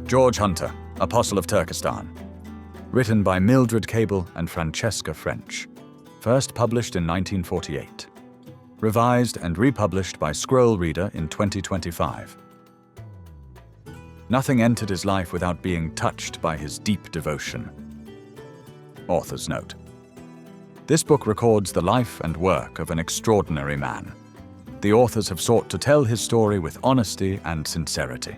George Hunter, Apostle of Turkestan. Written by Mildred Cable and Francesca French. First published in 1948. Revised and republished by Scroll Reader in 2025. Nothing entered his life without being touched by his deep devotion. Author's note. This book records the life and work of an extraordinary man. The authors have sought to tell his story with honesty and sincerity.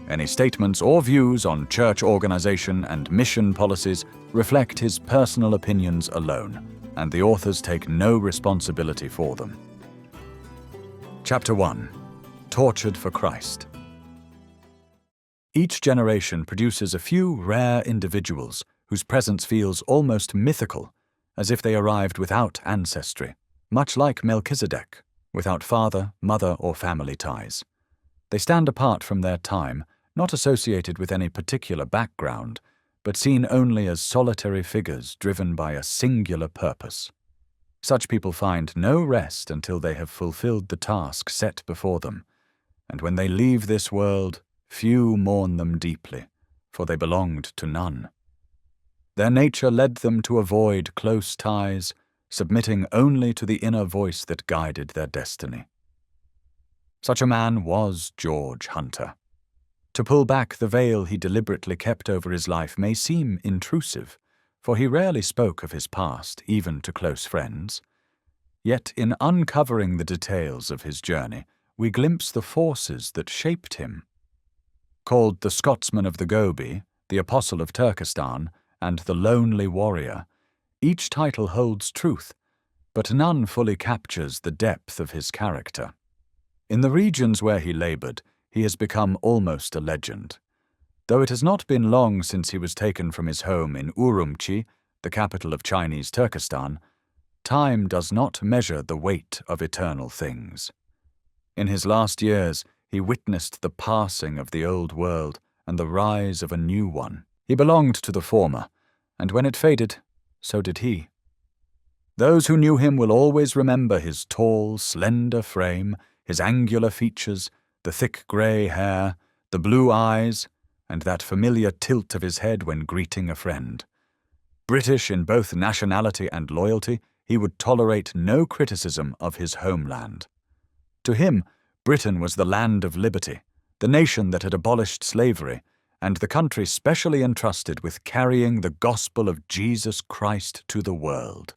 Any statements or views on church organization and mission policies reflect his personal opinions alone, and the authors take no responsibility for them. Chapter 1. Tortured for Christ. Each generation produces a few rare individuals whose presence feels almost mythical, as if they arrived without ancestry, much like Melchizedek, without father, mother, or family ties. They stand apart from their time, not associated with any particular background, but seen only as solitary figures driven by a singular purpose. Such people find no rest until they have fulfilled the task set before them, and when they leave this world, few mourn them deeply, for they belonged to none. Their nature led them to avoid close ties, submitting only to the inner voice that guided their destiny. Such a man was George Hunter. To pull back the veil he deliberately kept over his life may seem intrusive, for he rarely spoke of his past, even to close friends. Yet in uncovering the details of his journey, we glimpse the forces that shaped him. Called the Scotsman of the Gobi, the Apostle of Turkestan, and the Lonely Warrior, each title holds truth, but none fully captures the depth of his character. In the regions where he labored, he has become almost a legend. Though it has not been long since he was taken from his home in Urumqi, the capital of Chinese Turkestan, time does not measure the weight of eternal things. In his last years, he witnessed the passing of the old world and the rise of a new one. He belonged to the former, and when it faded, so did he. Those who knew him will always remember his tall, slender frame, his angular features, the thick grey hair, the blue eyes, and that familiar tilt of his head when greeting a friend. British in both nationality and loyalty, he would tolerate no criticism of his homeland. To him, Britain was the land of liberty, the nation that had abolished slavery, and the country specially entrusted with carrying the gospel of Jesus Christ to the world,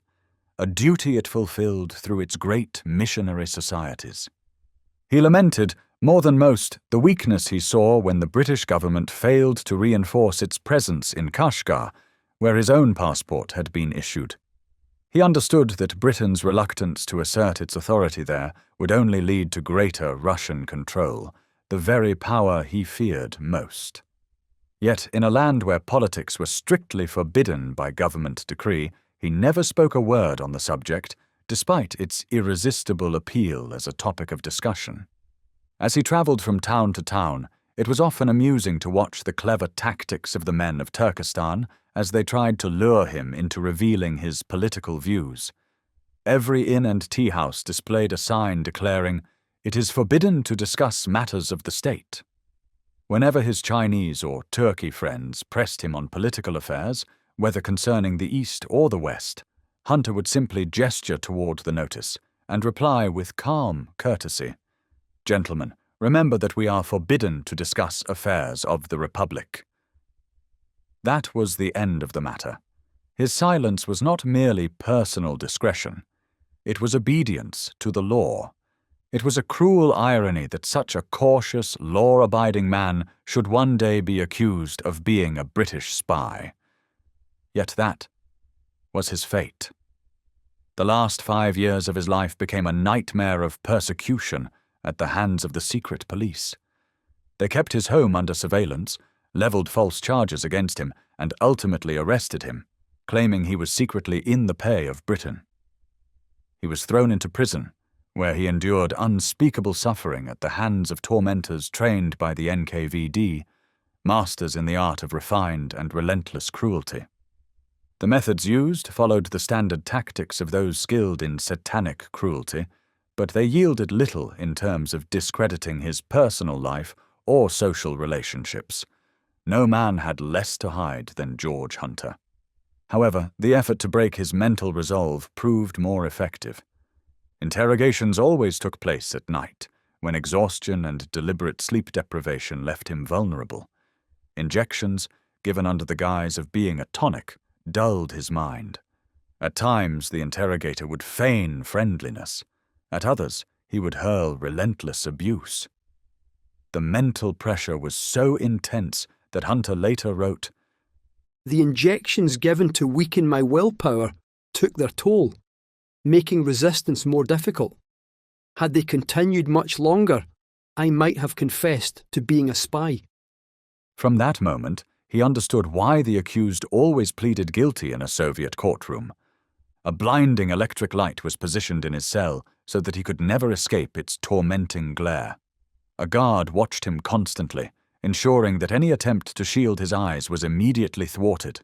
a duty it fulfilled through its great missionary societies. He lamented, more than most, the weakness he saw when the British government failed to reinforce its presence in Kashgar, where his own passport had been issued. He understood that Britain's reluctance to assert its authority there would only lead to greater Russian control, the very power he feared most. Yet, in a land where politics were strictly forbidden by government decree, he never spoke a word on the subject, despite its irresistible appeal as a topic of discussion. As he travelled from town to town, it was often amusing to watch the clever tactics of the men of Turkestan as they tried to lure him into revealing his political views. Every inn and tea-house displayed a sign declaring, "It is forbidden to discuss matters of the state." Whenever his Chinese or Turkey friends pressed him on political affairs, whether concerning the East or the West, Hunter would simply gesture toward the notice and reply with calm courtesy, "Gentlemen, remember that we are forbidden to discuss affairs of the Republic." That was the end of the matter. His silence was not merely personal discretion. It was obedience to the law. It was a cruel irony that such a cautious, law-abiding man should one day be accused of being a British spy. Yet that was his fate. The last 5 years of his life became a nightmare of persecution at the hands of the secret police. They kept his home under surveillance, leveled false charges against him, and ultimately arrested him, claiming he was secretly in the pay of Britain. He was thrown into prison, where he endured unspeakable suffering at the hands of tormentors trained by the NKVD, masters in the art of refined and relentless cruelty. The methods used followed the standard tactics of those skilled in satanic cruelty, but they yielded little in terms of discrediting his personal life or social relationships. No man had less to hide than George Hunter. However, the effort to break his mental resolve proved more effective. Interrogations always took place at night, when exhaustion and deliberate sleep deprivation left him vulnerable. Injections, given under the guise of being a tonic, dulled his mind. At times, the interrogator would feign friendliness. At others, he would hurl relentless abuse. The mental pressure was so intense that Hunter later wrote, "The injections given to weaken my willpower took their toll, making resistance more difficult. Had they continued much longer, I might have confessed to being a spy." From that moment, he understood why the accused always pleaded guilty in a Soviet courtroom. A blinding electric light was positioned in his cell so that he could never escape its tormenting glare. A guard watched him constantly, ensuring that any attempt to shield his eyes was immediately thwarted.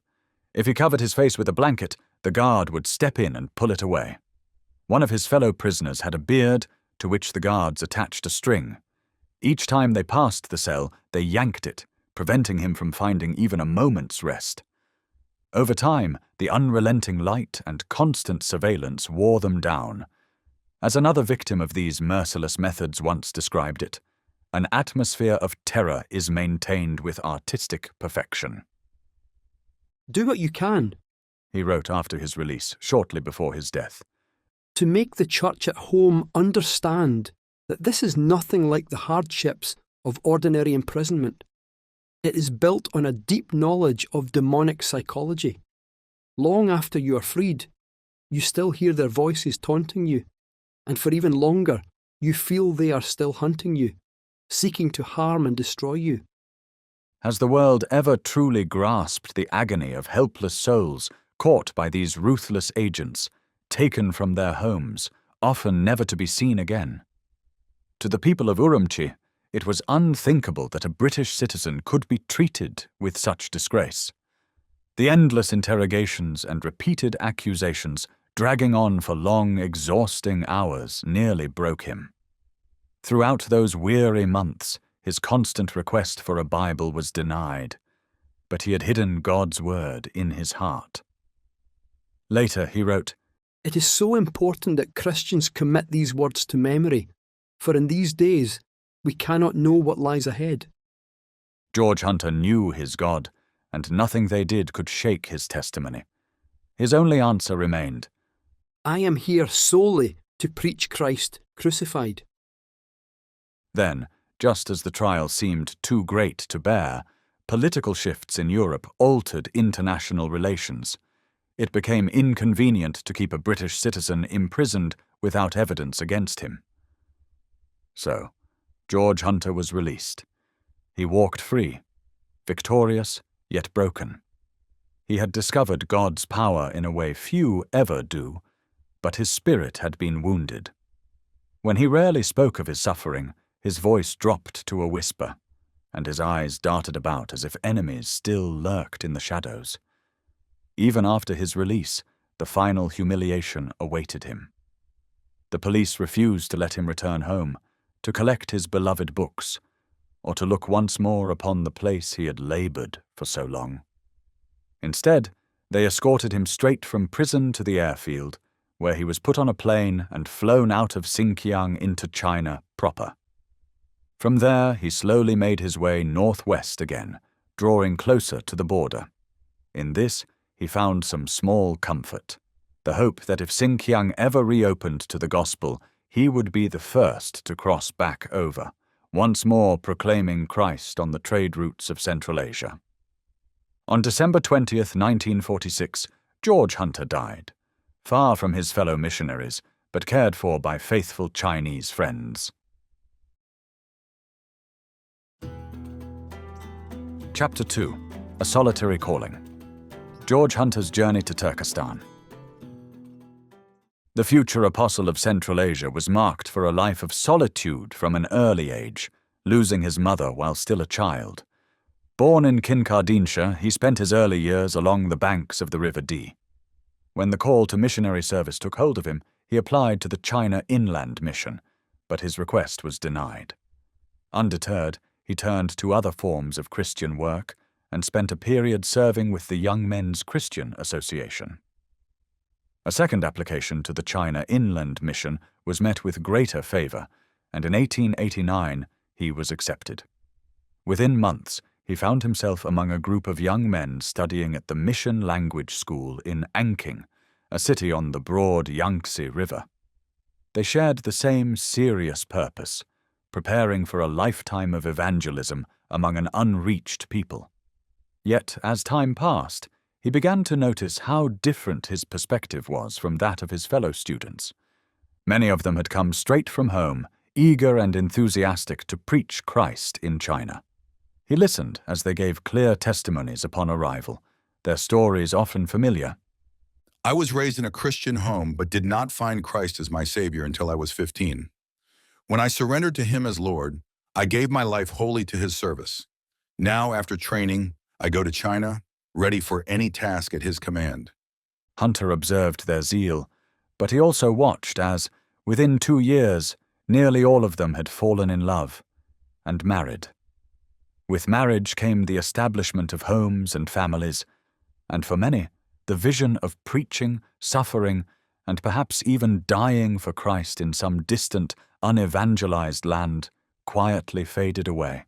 If he covered his face with a blanket, the guard would step in and pull it away. One of his fellow prisoners had a beard to which the guards attached a string. Each time they passed the cell, they yanked it, preventing him from finding even a moment's rest. Over time, the unrelenting light and constant surveillance wore them down. As another victim of these merciless methods once described it, "An atmosphere of terror is maintained with artistic perfection." "Do what you can," he wrote after his release, shortly before his death, "to make the church at home understand that this is nothing like the hardships of ordinary imprisonment. It is built on a deep knowledge of demonic psychology. Long after you are freed, you still hear their voices taunting you, and for even longer, you feel they are still hunting you, seeking to harm and destroy you." Has the world ever truly grasped the agony of helpless souls caught by these ruthless agents, taken from their homes, often never to be seen again? To the people of Urumqi, it was unthinkable that a British citizen could be treated with such disgrace. The endless interrogations and repeated accusations, dragging on for long, exhausting hours, nearly broke him. Throughout those weary months, his constant request for a Bible was denied, but he had hidden God's word in his heart. Later he wrote, "It is so important that Christians commit these words to memory, for in these days we cannot know what lies ahead." George Hunter knew his God, and nothing they did could shake his testimony. His only answer remained, "I am here solely to preach Christ crucified." Then, just as the trial seemed too great to bear, political shifts in Europe altered international relations. It became inconvenient to keep a British citizen imprisoned without evidence against him. So, George Hunter was released. He walked free, victorious yet broken. He had discovered God's power in a way few ever do, but his spirit had been wounded. When he rarely spoke of his suffering, his voice dropped to a whisper, and his eyes darted about as if enemies still lurked in the shadows. Even after his release, the final humiliation awaited him. The police refused to let him return home, to collect his beloved books, or to look once more upon the place he had labored for so long. Instead, they escorted him straight from prison to the airfield, where he was put on a plane and flown out of Xinjiang into China proper. From there, he slowly made his way northwest again, drawing closer to the border. In this, he found some small comfort, the hope that if Xinjiang ever reopened to the gospel, he would be the first to cross back over, once more proclaiming Christ on the trade routes of Central Asia. On December 20th, 1946, George Hunter died, far from his fellow missionaries, but cared for by faithful Chinese friends. Chapter 2. A Solitary Calling. George Hunter's Journey to Turkestan. The future apostle of Central Asia was marked for a life of solitude from an early age, losing his mother while still a child. Born in Kincardineshire, he spent his early years along the banks of the River Dee. When the call to missionary service took hold of him, he applied to the China Inland Mission, but his request was denied. Undeterred, he turned to other forms of Christian work and spent a period serving with the Young Men's Christian Association. A second application to the China Inland Mission was met with greater favor, and in 1889 he was accepted. Within months, he found himself among a group of young men studying at the Mission Language School in Anqing, a city on the broad Yangtze River. They shared the same serious purpose, preparing for a lifetime of evangelism among an unreached people. Yet, as time passed, he began to notice how different his perspective was from that of his fellow students. Many of them had come straight from home, eager and enthusiastic to preach Christ in China. He listened as they gave clear testimonies upon arrival, their stories often familiar. I was raised in a Christian home but did not find Christ as my Savior until I was 15. When I surrendered to Him as Lord, I gave my life wholly to His service. Now, after training, I go to China, ready for any task at His command. Hunter observed their zeal, but he also watched as, within 2 years, nearly all of them had fallen in love and married. With marriage came the establishment of homes and families, and for many, the vision of preaching, suffering, and perhaps even dying for Christ in some distant, unevangelized land quietly faded away.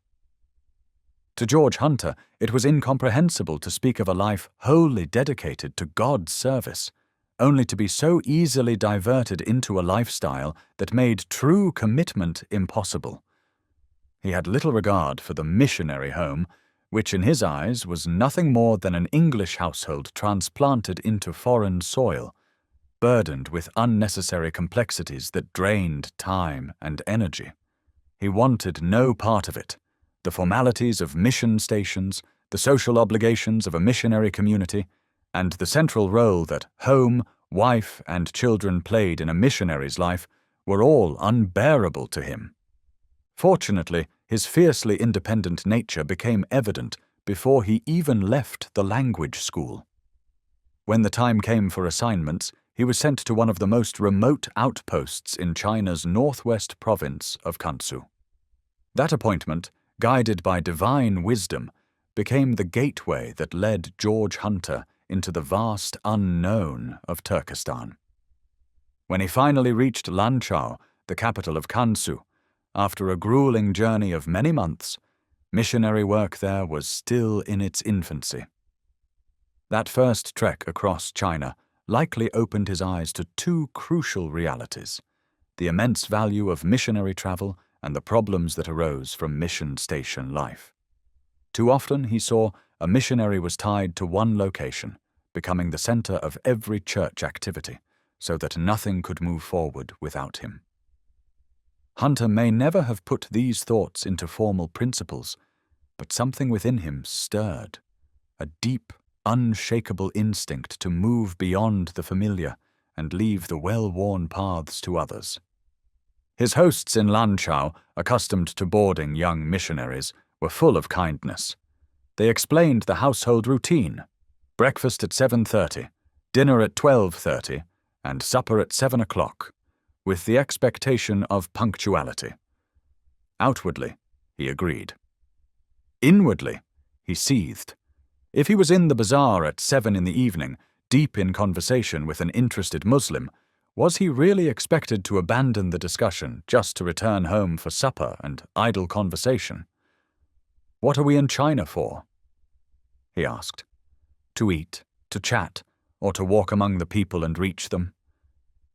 To George Hunter, it was incomprehensible to speak of a life wholly dedicated to God's service, only to be so easily diverted into a lifestyle that made true commitment impossible. He had little regard for the missionary home, which in his eyes was nothing more than an English household transplanted into foreign soil, burdened with unnecessary complexities that drained time and energy. He wanted no part of it. The formalities of mission stations, the social obligations of a missionary community, and the central role that home, wife, and children played in a missionary's life were all unbearable to him. Fortunately, his fiercely independent nature became evident before he even left the language school. When the time came for assignments, he was sent to one of the most remote outposts in China's northwest province of Kansu. That appointment, guided by divine wisdom, became the gateway that led George Hunter into the vast unknown of Turkestan. When he finally reached Lanchow, the capital of Kansu, after a grueling journey of many months, missionary work there was still in its infancy. That first trek across China likely opened his eyes to two crucial realities: the immense value of missionary travel and the problems that arose from mission station life. Too often he saw a missionary was tied to one location, becoming the center of every church activity, so that nothing could move forward without him. Hunter may never have put these thoughts into formal principles, but something within him stirred, a deep, unshakable instinct to move beyond the familiar and leave the well-worn paths to others. His hosts in Lanchow, accustomed to boarding young missionaries, were full of kindness. They explained the household routine: breakfast at 7:30, dinner at 12:30, and supper at 7 o'clock, with the expectation of punctuality. Outwardly, he agreed. Inwardly, he seethed. If he was in the bazaar at 7 in the evening, deep in conversation with an interested Muslim, was he really expected to abandon the discussion just to return home for supper and idle conversation? "What are we in China for?" he asked. To eat, to chat, or to walk among the people and reach them?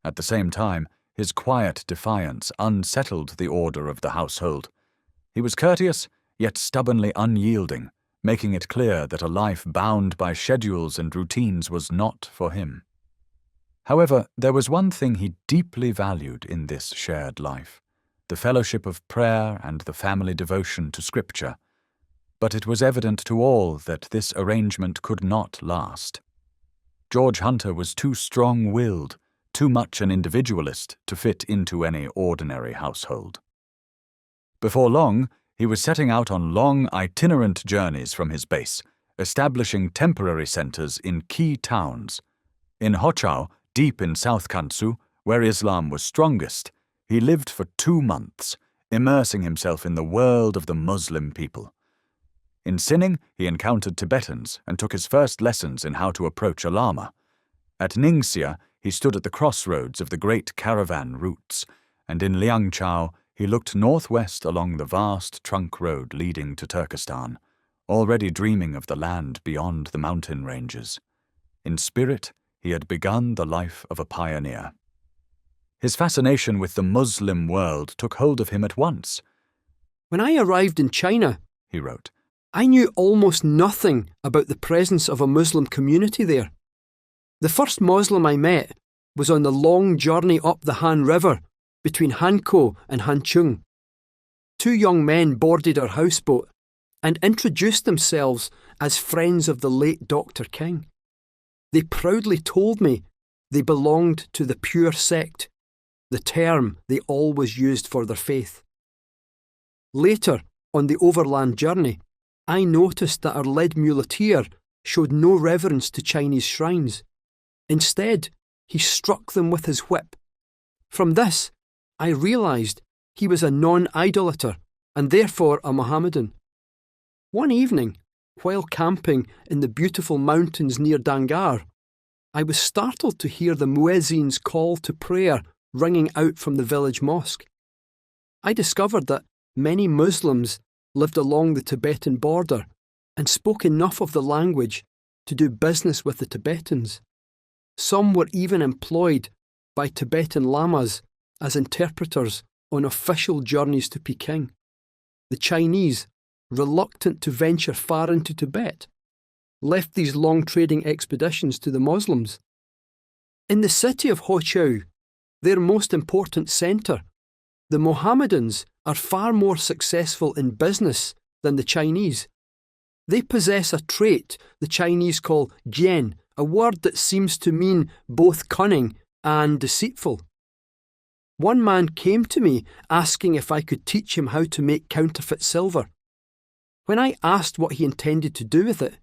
At the same time, his quiet defiance unsettled the order of the household. He was courteous, yet stubbornly unyielding, making it clear that a life bound by schedules and routines was not for him. However, there was one thing he deeply valued in this shared life: the fellowship of prayer and the family devotion to Scripture. But it was evident to all that this arrangement could not last. George Hunter was too strong-willed, too much an individualist to fit into any ordinary household. Before long, he was setting out on long itinerant journeys from his base, establishing temporary centers in key towns. In Hochow, deep in South Kansu, where Islam was strongest, he lived for 2 months, immersing himself in the world of the Muslim people. In Sinning, he encountered Tibetans and took his first lessons in how to approach a lama. At Ningxia, he stood at the crossroads of the great Caravan routes, and in Lanchow, he looked northwest along the vast trunk road leading to Turkestan, already dreaming of the land beyond the mountain ranges. In spirit, he had begun the life of a pioneer. His fascination with the Muslim world took hold of him at once. "When I arrived in China," He wrote, "I knew almost nothing about the presence of a Muslim community there. The first Muslim I met was on the long journey up the Han River between Hankou and Hanchung. Two young men boarded our houseboat and introduced themselves as friends of the late Dr. King. They proudly told me they belonged to the pure sect, the term they always used for their faith. Later, on the overland journey, I noticed that our lead muleteer showed no reverence to Chinese shrines. Instead, he struck them with his whip. From this, I realised he was a non-idolater and therefore a Mohammedan. One evening, while camping in the beautiful mountains near Dangar, I was startled to hear the muezzin's call to prayer ringing out from the village mosque. I discovered that many Muslims lived along the Tibetan border and spoke enough of the language to do business with the Tibetans. Some were even employed by Tibetan lamas as interpreters on official journeys to Peking. The Chinese, reluctant to venture far into Tibet, left these long trading expeditions to the Muslims. In the city of Hochau, their most important centre, the Mohammedans are far more successful in business than the Chinese. They possess a trait the Chinese call jian, a word that seems to mean both cunning and deceitful. One man came to me asking if I could teach him how to make counterfeit silver. When I asked what he intended to do with it,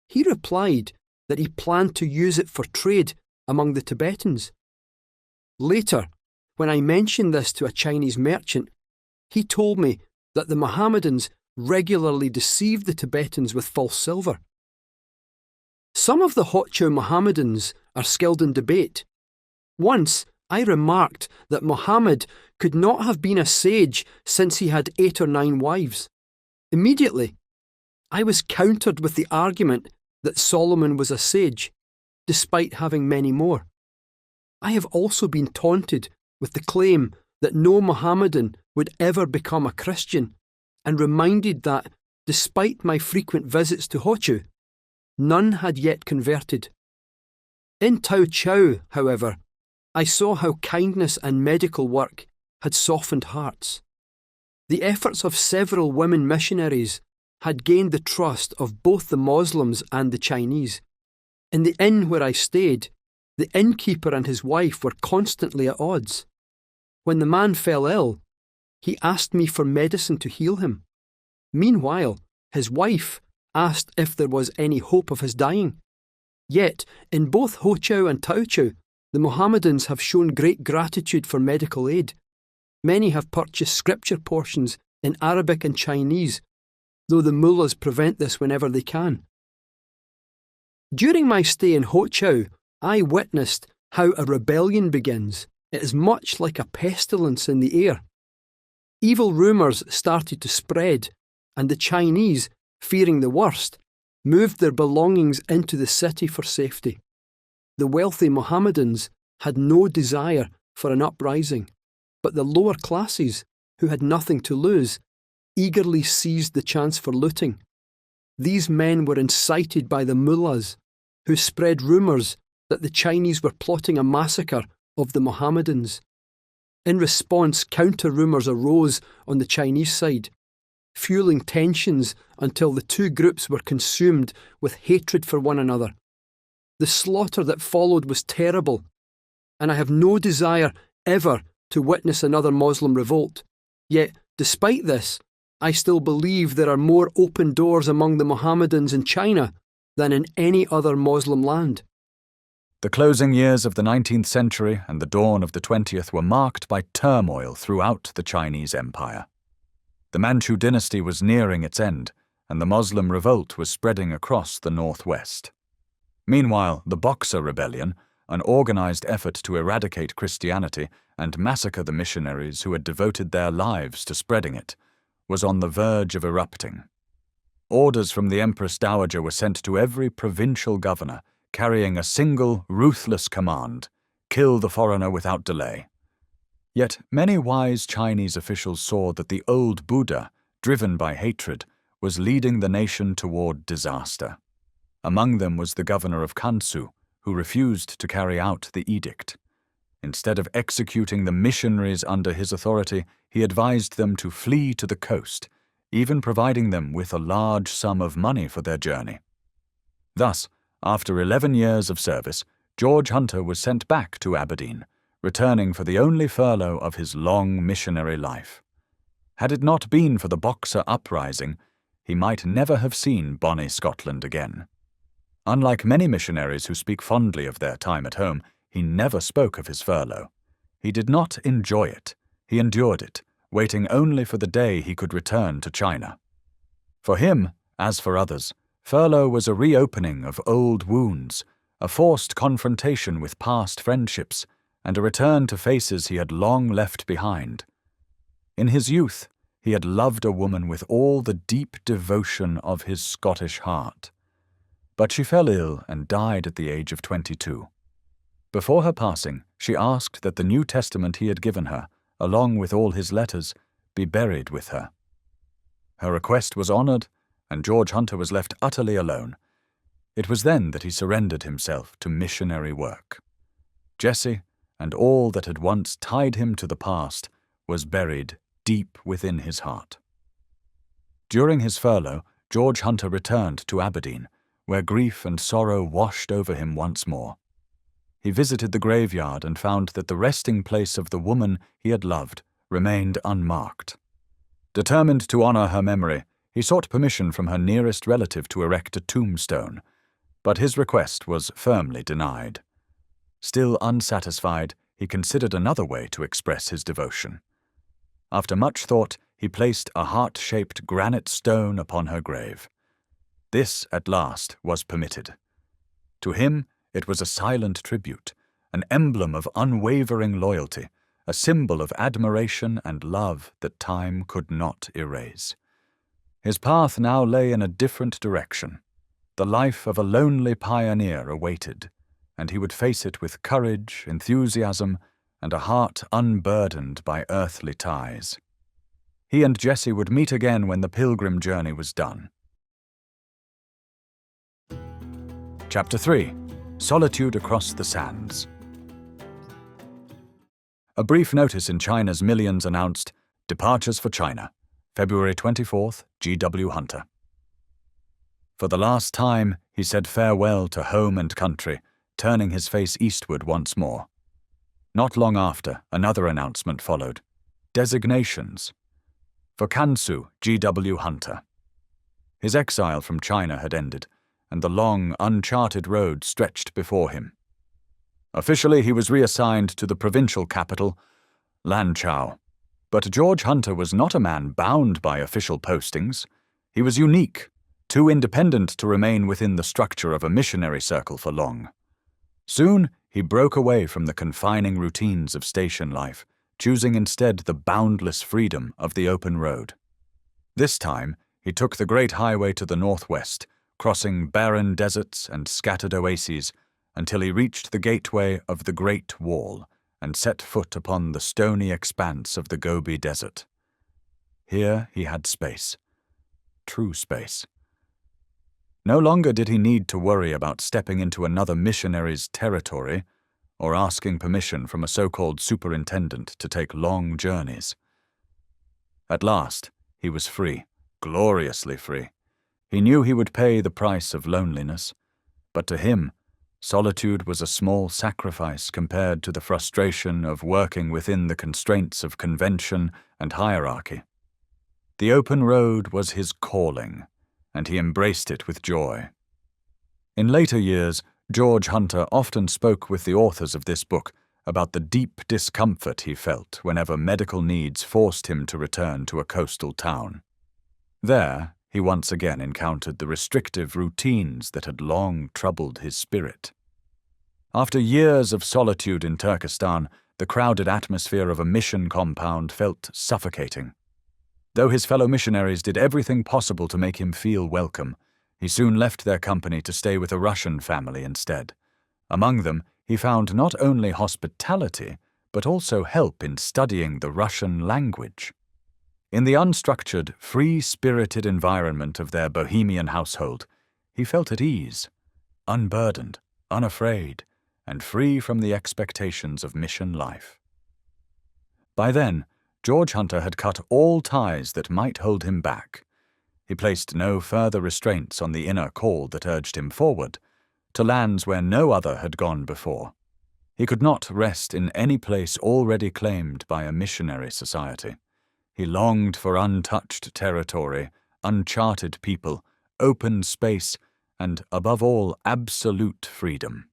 he replied that he planned to use it for trade among the Tibetans. Later, when I mentioned this to a Chinese merchant, he told me that the Mohammedans regularly deceived the Tibetans with false silver. Some of the Hochau Mohammedans are skilled in debate. Once, I remarked that Muhammad could not have been a sage since he had 8 or 9 wives. Immediately, I was countered with the argument that Solomon was a sage, despite having many more. I have also been taunted with the claim that no Mohammedan would ever become a Christian, and reminded that, despite my frequent visits to Hochau, none had yet converted. In Tao Chau, however, I saw how kindness and medical work had softened hearts. The efforts of several women missionaries had gained the trust of both the Muslims and the Chinese. In the inn where I stayed, the innkeeper and his wife were constantly at odds. When the man fell ill, he asked me for medicine to heal him. Meanwhile, his wife asked if there was any hope of his dying. Yet, in both Hochau and Tao Chau, the Mohammedans have shown great gratitude for medical aid. Many have purchased scripture portions in Arabic and Chinese, though the mullahs prevent this whenever they can. During my stay in Hochau, I witnessed how a rebellion begins. It is much like a pestilence in the air. Evil rumours started to spread, and the Chinese, fearing the worst, moved their belongings into the city for safety. The wealthy Mohammedans had no desire for an uprising, but the lower classes, who had nothing to lose, eagerly seized the chance for looting. These men were incited by the mullahs, who spread rumours that the Chinese were plotting a massacre of the Mohammedans. In response, counter-rumours arose on the Chinese side, fueling tensions until the two groups were consumed with hatred for one another. The slaughter that followed was terrible, and I have no desire ever to witness another Muslim revolt. Yet, despite this, I still believe there are more open doors among the Mohammedans in China than in any other Muslim land. The closing years of the 19th century and the dawn of the 20th were marked by turmoil throughout the Chinese Empire. The Manchu dynasty was nearing its end, and the Muslim revolt was spreading across the northwest. Meanwhile, the Boxer Rebellion, an organized effort to eradicate Christianity and massacre the missionaries who had devoted their lives to spreading it, was on the verge of erupting. Orders from the Empress Dowager were sent to every provincial governor, carrying a single, ruthless command: kill the foreigner without delay. Yet many wise Chinese officials saw that the old Buddha, driven by hatred, was leading the nation toward disaster. Among them was the governor of Kansu, who refused to carry out the edict. Instead of executing the missionaries under his authority, he advised them to flee to the coast, even providing them with a large sum of money for their journey. Thus, after 11 years of service, George Hunter was sent back to Aberdeen, returning for the only furlough of his long missionary life. Had it not been for the Boxer uprising, he might never have seen bonny Scotland again. Unlike many missionaries who speak fondly of their time at home, he never spoke of his furlough. He did not enjoy it. He endured it, waiting only for the day he could return to China. For him, as for others, furlough was a reopening of old wounds, a forced confrontation with past friendships, and a return to faces he had long left behind. In his youth, he had loved a woman with all the deep devotion of his Scottish heart. But she fell ill and died at the age of 22. Before her passing, she asked that the New Testament he had given her, along with all his letters, be buried with her. Her request was honored, and George Hunter was left utterly alone. It was then that he surrendered himself to missionary work. Jessie, and all that had once tied him to the past, was buried deep within his heart. During his furlough, George Hunter returned to Aberdeen, where grief and sorrow washed over him once more. He visited the graveyard and found that the resting place of the woman he had loved remained unmarked. Determined to honor her memory, he sought permission from her nearest relative to erect a tombstone, but his request was firmly denied. Still unsatisfied, he considered another way to express his devotion. After much thought, he placed a heart-shaped granite stone upon her grave. This, at last, was permitted. To him, it was a silent tribute, an emblem of unwavering loyalty, a symbol of admiration and love that time could not erase. His path now lay in a different direction. The life of a lonely pioneer awaited, and he would face it with courage, enthusiasm, and a heart unburdened by earthly ties. He and Jessie would meet again when the pilgrim journey was done. Chapter 3. Solitude Across the Sands. A brief notice in China's Millions announced, "Departures for China, February 24th, G.W. Hunter." For the last time, he said farewell to home and country, turning his face eastward once more. Not long after, another announcement followed. Designations. For Kansu, G.W. Hunter. His exile from China had ended, and the long, uncharted road stretched before him. Officially, he was reassigned to the provincial capital, Lanchow. But George Hunter was not a man bound by official postings. He was unique, too independent to remain within the structure of a missionary circle for long. Soon, he broke away from the confining routines of station life, choosing instead the boundless freedom of the open road. This time, he took the great highway to the northwest, crossing barren deserts and scattered oases, until he reached the gateway of the Great Wall and set foot upon the stony expanse of the Gobi Desert. Here he had space. True space. No longer did he need to worry about stepping into another missionary's territory or asking permission from a so-called superintendent to take long journeys. At last, he was free, gloriously free. He knew he would pay the price of loneliness, but to him, solitude was a small sacrifice compared to the frustration of working within the constraints of convention and hierarchy. The open road was his calling, and he embraced it with joy. In later years, George Hunter often spoke with the authors of this book about the deep discomfort he felt whenever medical needs forced him to return to a coastal town. There, he once again encountered the restrictive routines that had long troubled his spirit. After years of solitude in Turkestan, the crowded atmosphere of a mission compound felt suffocating. Though his fellow missionaries did everything possible to make him feel welcome, he soon left their company to stay with a Russian family instead. Among them, he found not only hospitality, but also help in studying the Russian language. In the unstructured, free-spirited environment of their bohemian household, he felt at ease, unburdened, unafraid, and free from the expectations of mission life. By then, George Hunter had cut all ties that might hold him back. He placed no further restraints on the inner call that urged him forward, to lands where no other had gone before. He could not rest in any place already claimed by a missionary society. He longed for untouched territory, uncharted people, open space, and, above all, absolute freedom.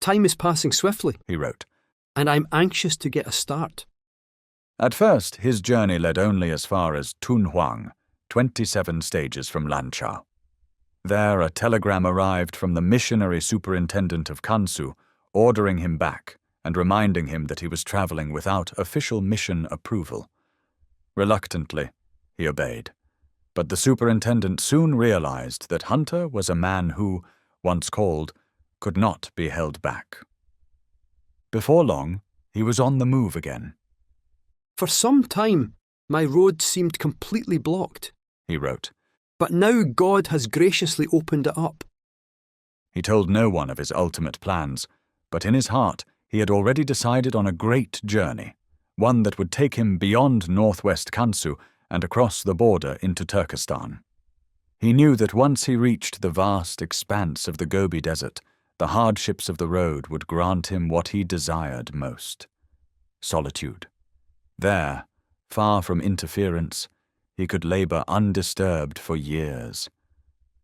"Time is passing swiftly," he wrote, "and I'm anxious to get a start." At first, his journey led only as far as Tunhuang, 27 stages from Lanchow. There, a telegram arrived from the missionary superintendent of Kansu, ordering him back and reminding him that he was traveling without official mission approval. Reluctantly, he obeyed. But the superintendent soon realized that Hunter was a man who, once called, could not be held back. Before long, he was on the move again. "For some time, my road seemed completely blocked," he wrote. "but now God has graciously opened it up." He told no one of his ultimate plans, but in his heart he had already decided on a great journey, one that would take him beyond northwest Kansu and across the border into Turkestan. He knew that once he reached the vast expanse of the Gobi Desert, the hardships of the road would grant him what he desired most: solitude. There, far from interference, he could labor undisturbed for years.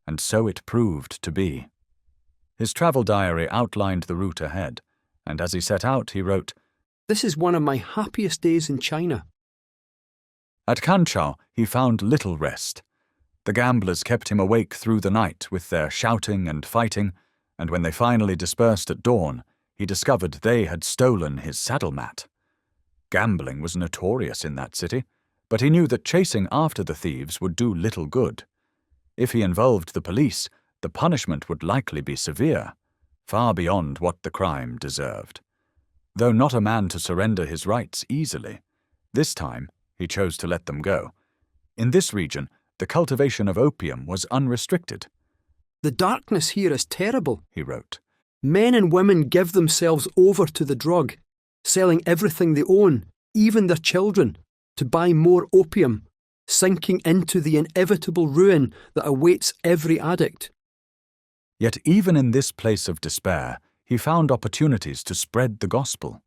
And so it proved to be. His travel diary outlined the route ahead, and as he set out, he wrote, "This is one of my happiest days in China." At Lanchow, he found little rest. The gamblers kept him awake through the night with their shouting and fighting, and when they finally dispersed at dawn, he discovered they had stolen his saddle mat. Gambling was notorious in that city, but he knew that chasing after the thieves would do little good. If he involved the police, the punishment would likely be severe, far beyond what the crime deserved. Though not a man to surrender his rights easily, this time he chose to let them go. In this region, the cultivation of opium was unrestricted. "The darkness here is terrible," he wrote. "Men and women give themselves over to the drug, selling everything they own, even their children, to buy more opium, sinking into the inevitable ruin that awaits every addict." Yet even in this place of despair, he found opportunities to spread the gospel.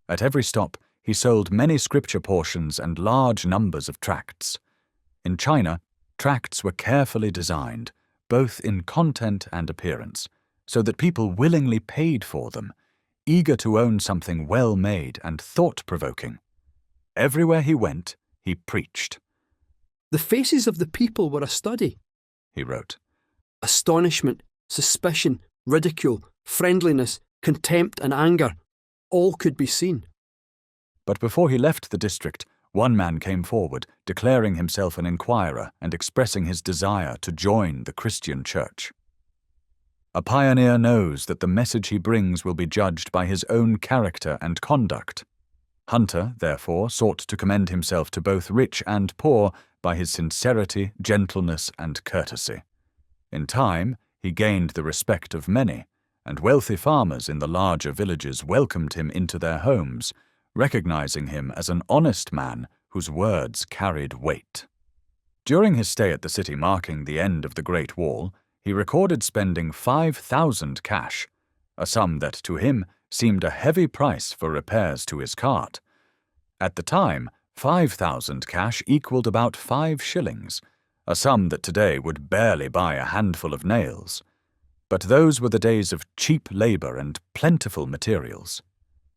At every stop, he sold many scripture portions and large numbers of tracts. In China, tracts were carefully designed, both in content and appearance, so that people willingly paid for them, eager to own something well-made and thought-provoking. Everywhere he went, he preached. "The faces of the people were a study," he wrote. "Astonishment, suspicion, ridicule, friendliness, contempt and anger, all could be seen." But before he left the district, one man came forward, declaring himself an inquirer and expressing his desire to join the Christian church. A pioneer knows that the message he brings will be judged by his own character and conduct. Hunter, therefore, sought to commend himself to both rich and poor by his sincerity, gentleness, and courtesy. In time, he gained the respect of many, and wealthy farmers in the larger villages welcomed him into their homes, recognizing him as an honest man whose words carried weight. During his stay at the city marking the end of the Great Wall, he recorded spending 5,000 cash, a sum that to him seemed a heavy price for repairs to his cart. At the time, 5,000 cash equaled about 5 shillings, a sum that today would barely buy a handful of nails. But those were the days of cheap labor and plentiful materials.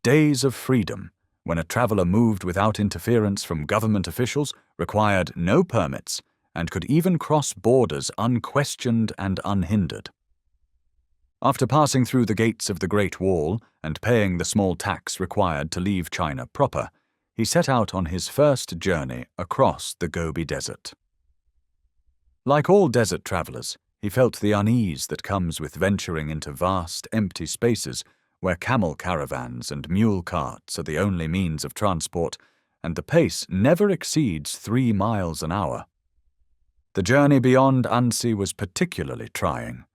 Days of freedom, when a traveler moved without interference from government officials, required no permits, and could even cross borders unquestioned and unhindered. After passing through the gates of the Great Wall and paying the small tax required to leave China proper, he set out on his first journey across the Gobi Desert. Like all desert travelers, he felt the unease that comes with venturing into vast, empty spaces where camel caravans and mule carts are the only means of transport, and the pace never exceeds 3 miles an hour. The journey beyond Ansi was particularly trying.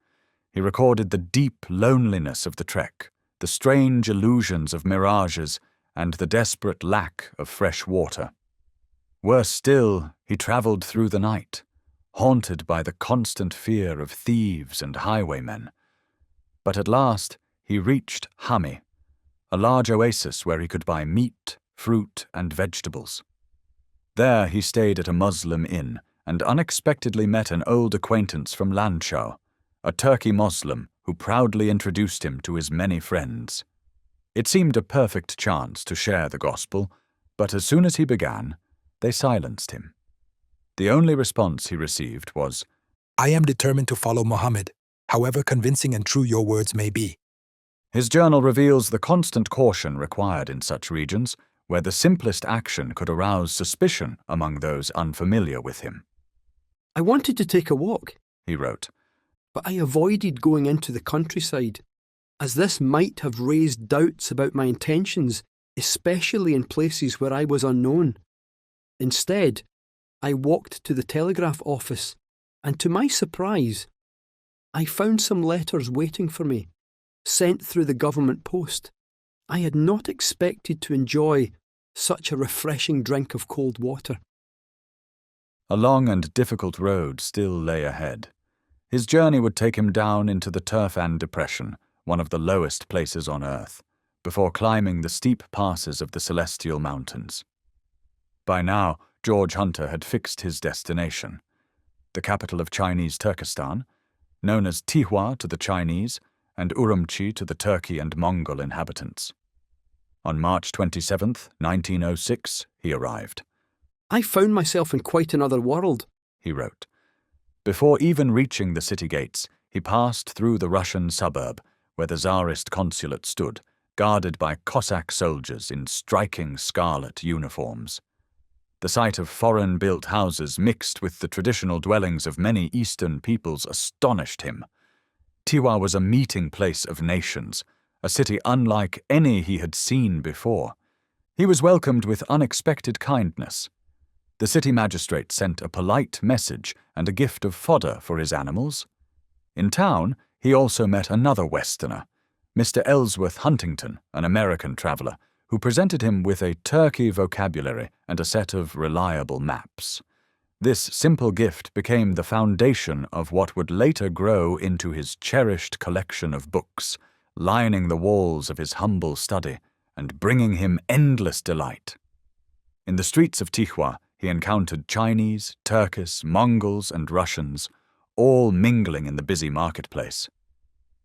He recorded the deep loneliness of the trek, the strange illusions of mirages, and the desperate lack of fresh water. Worse still, he travelled through the night, haunted by the constant fear of thieves and highwaymen. But at last he reached Hami, a large oasis where he could buy meat, fruit, and vegetables. There he stayed at a Muslim inn and unexpectedly met an old acquaintance from Lanchow, a Turkey Muslim who proudly introduced him to his many friends. It seemed a perfect chance to share the gospel, but as soon as he began, they silenced him. The only response he received was, "I am determined to follow Muhammad, however convincing and true your words may be." His journal reveals the constant caution required in such regions, where the simplest action could arouse suspicion among those unfamiliar with him. I wanted to take a walk, He wrote, but I avoided going into the countryside, as this might have raised doubts about my intentions, especially in places where I was unknown. Instead, I walked to the telegraph office, and to my surprise, I found some letters waiting for me, sent through the government post. I had not expected to enjoy such a refreshing drink of cold water. A long and difficult road still lay ahead. His journey would take him down into the Turkestan Depression, one of the lowest places on Earth, before climbing the steep passes of the Celestial Mountains. By now, George Hunter had fixed his destination, the capital of Chinese Turkestan, known as Tihwa to the Chinese and Urumqi to the Turkey and Mongol inhabitants. On March 27, 1906, he arrived. I found myself in quite another world, He wrote. Before even reaching the city gates, he passed through the Russian suburb, where the Tsarist consulate stood, guarded by Cossack soldiers in striking scarlet uniforms. The sight of foreign-built houses mixed with the traditional dwellings of many Eastern peoples astonished him. Tihwa was a meeting place of nations, a city unlike any he had seen before. He was welcomed with unexpected kindness. The city magistrate sent a polite message and a gift of fodder for his animals. In town, he also met another Westerner, Mr. Ellsworth Huntington, an American traveller, who presented him with a Turkey vocabulary and a set of reliable maps. This simple gift became the foundation of what would later grow into his cherished collection of books, lining the walls of his humble study and bringing him endless delight. In the streets of Tihwa, he encountered Chinese, Turkish, Mongols, and Russians, all mingling in the busy marketplace.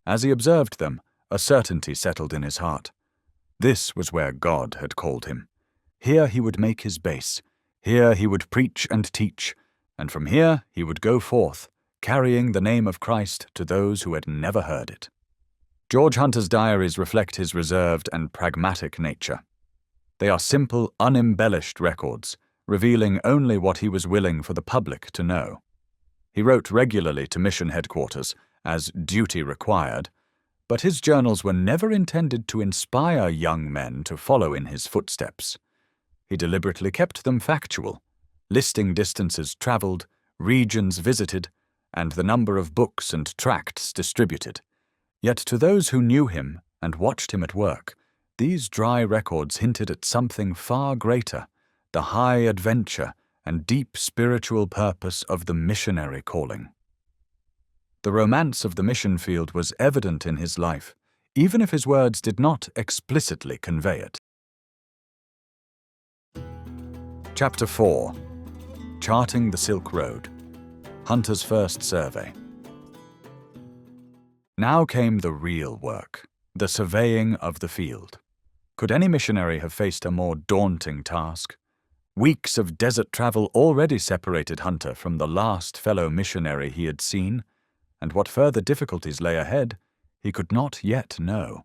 As he observed them, a certainty settled in his heart. This was where God had called him. Here he would make his base. Here he would preach and teach, and from here he would go forth, carrying the name of Christ to those who had never heard it. George Hunter's diaries reflect his reserved and pragmatic nature. They are simple, unembellished records, revealing only what he was willing for the public to know. He wrote regularly to mission headquarters, as duty required, but his journals were never intended to inspire young men to follow in his footsteps. He deliberately kept them factual, listing distances travelled, regions visited, and the number of books and tracts distributed. Yet to those who knew him and watched him at work, these dry records hinted at something far greater, the high adventure and deep spiritual purpose of the missionary calling. The romance of the mission field was evident in his life, even if his words did not explicitly convey it. Chapter 4. Charting the Silk Road. Hunter's First Survey. Now came the real work, the surveying of the field. Could any missionary have faced a more daunting task? Weeks of desert travel already separated Hunter from the last fellow missionary he had seen, and what further difficulties lay ahead, he could not yet know.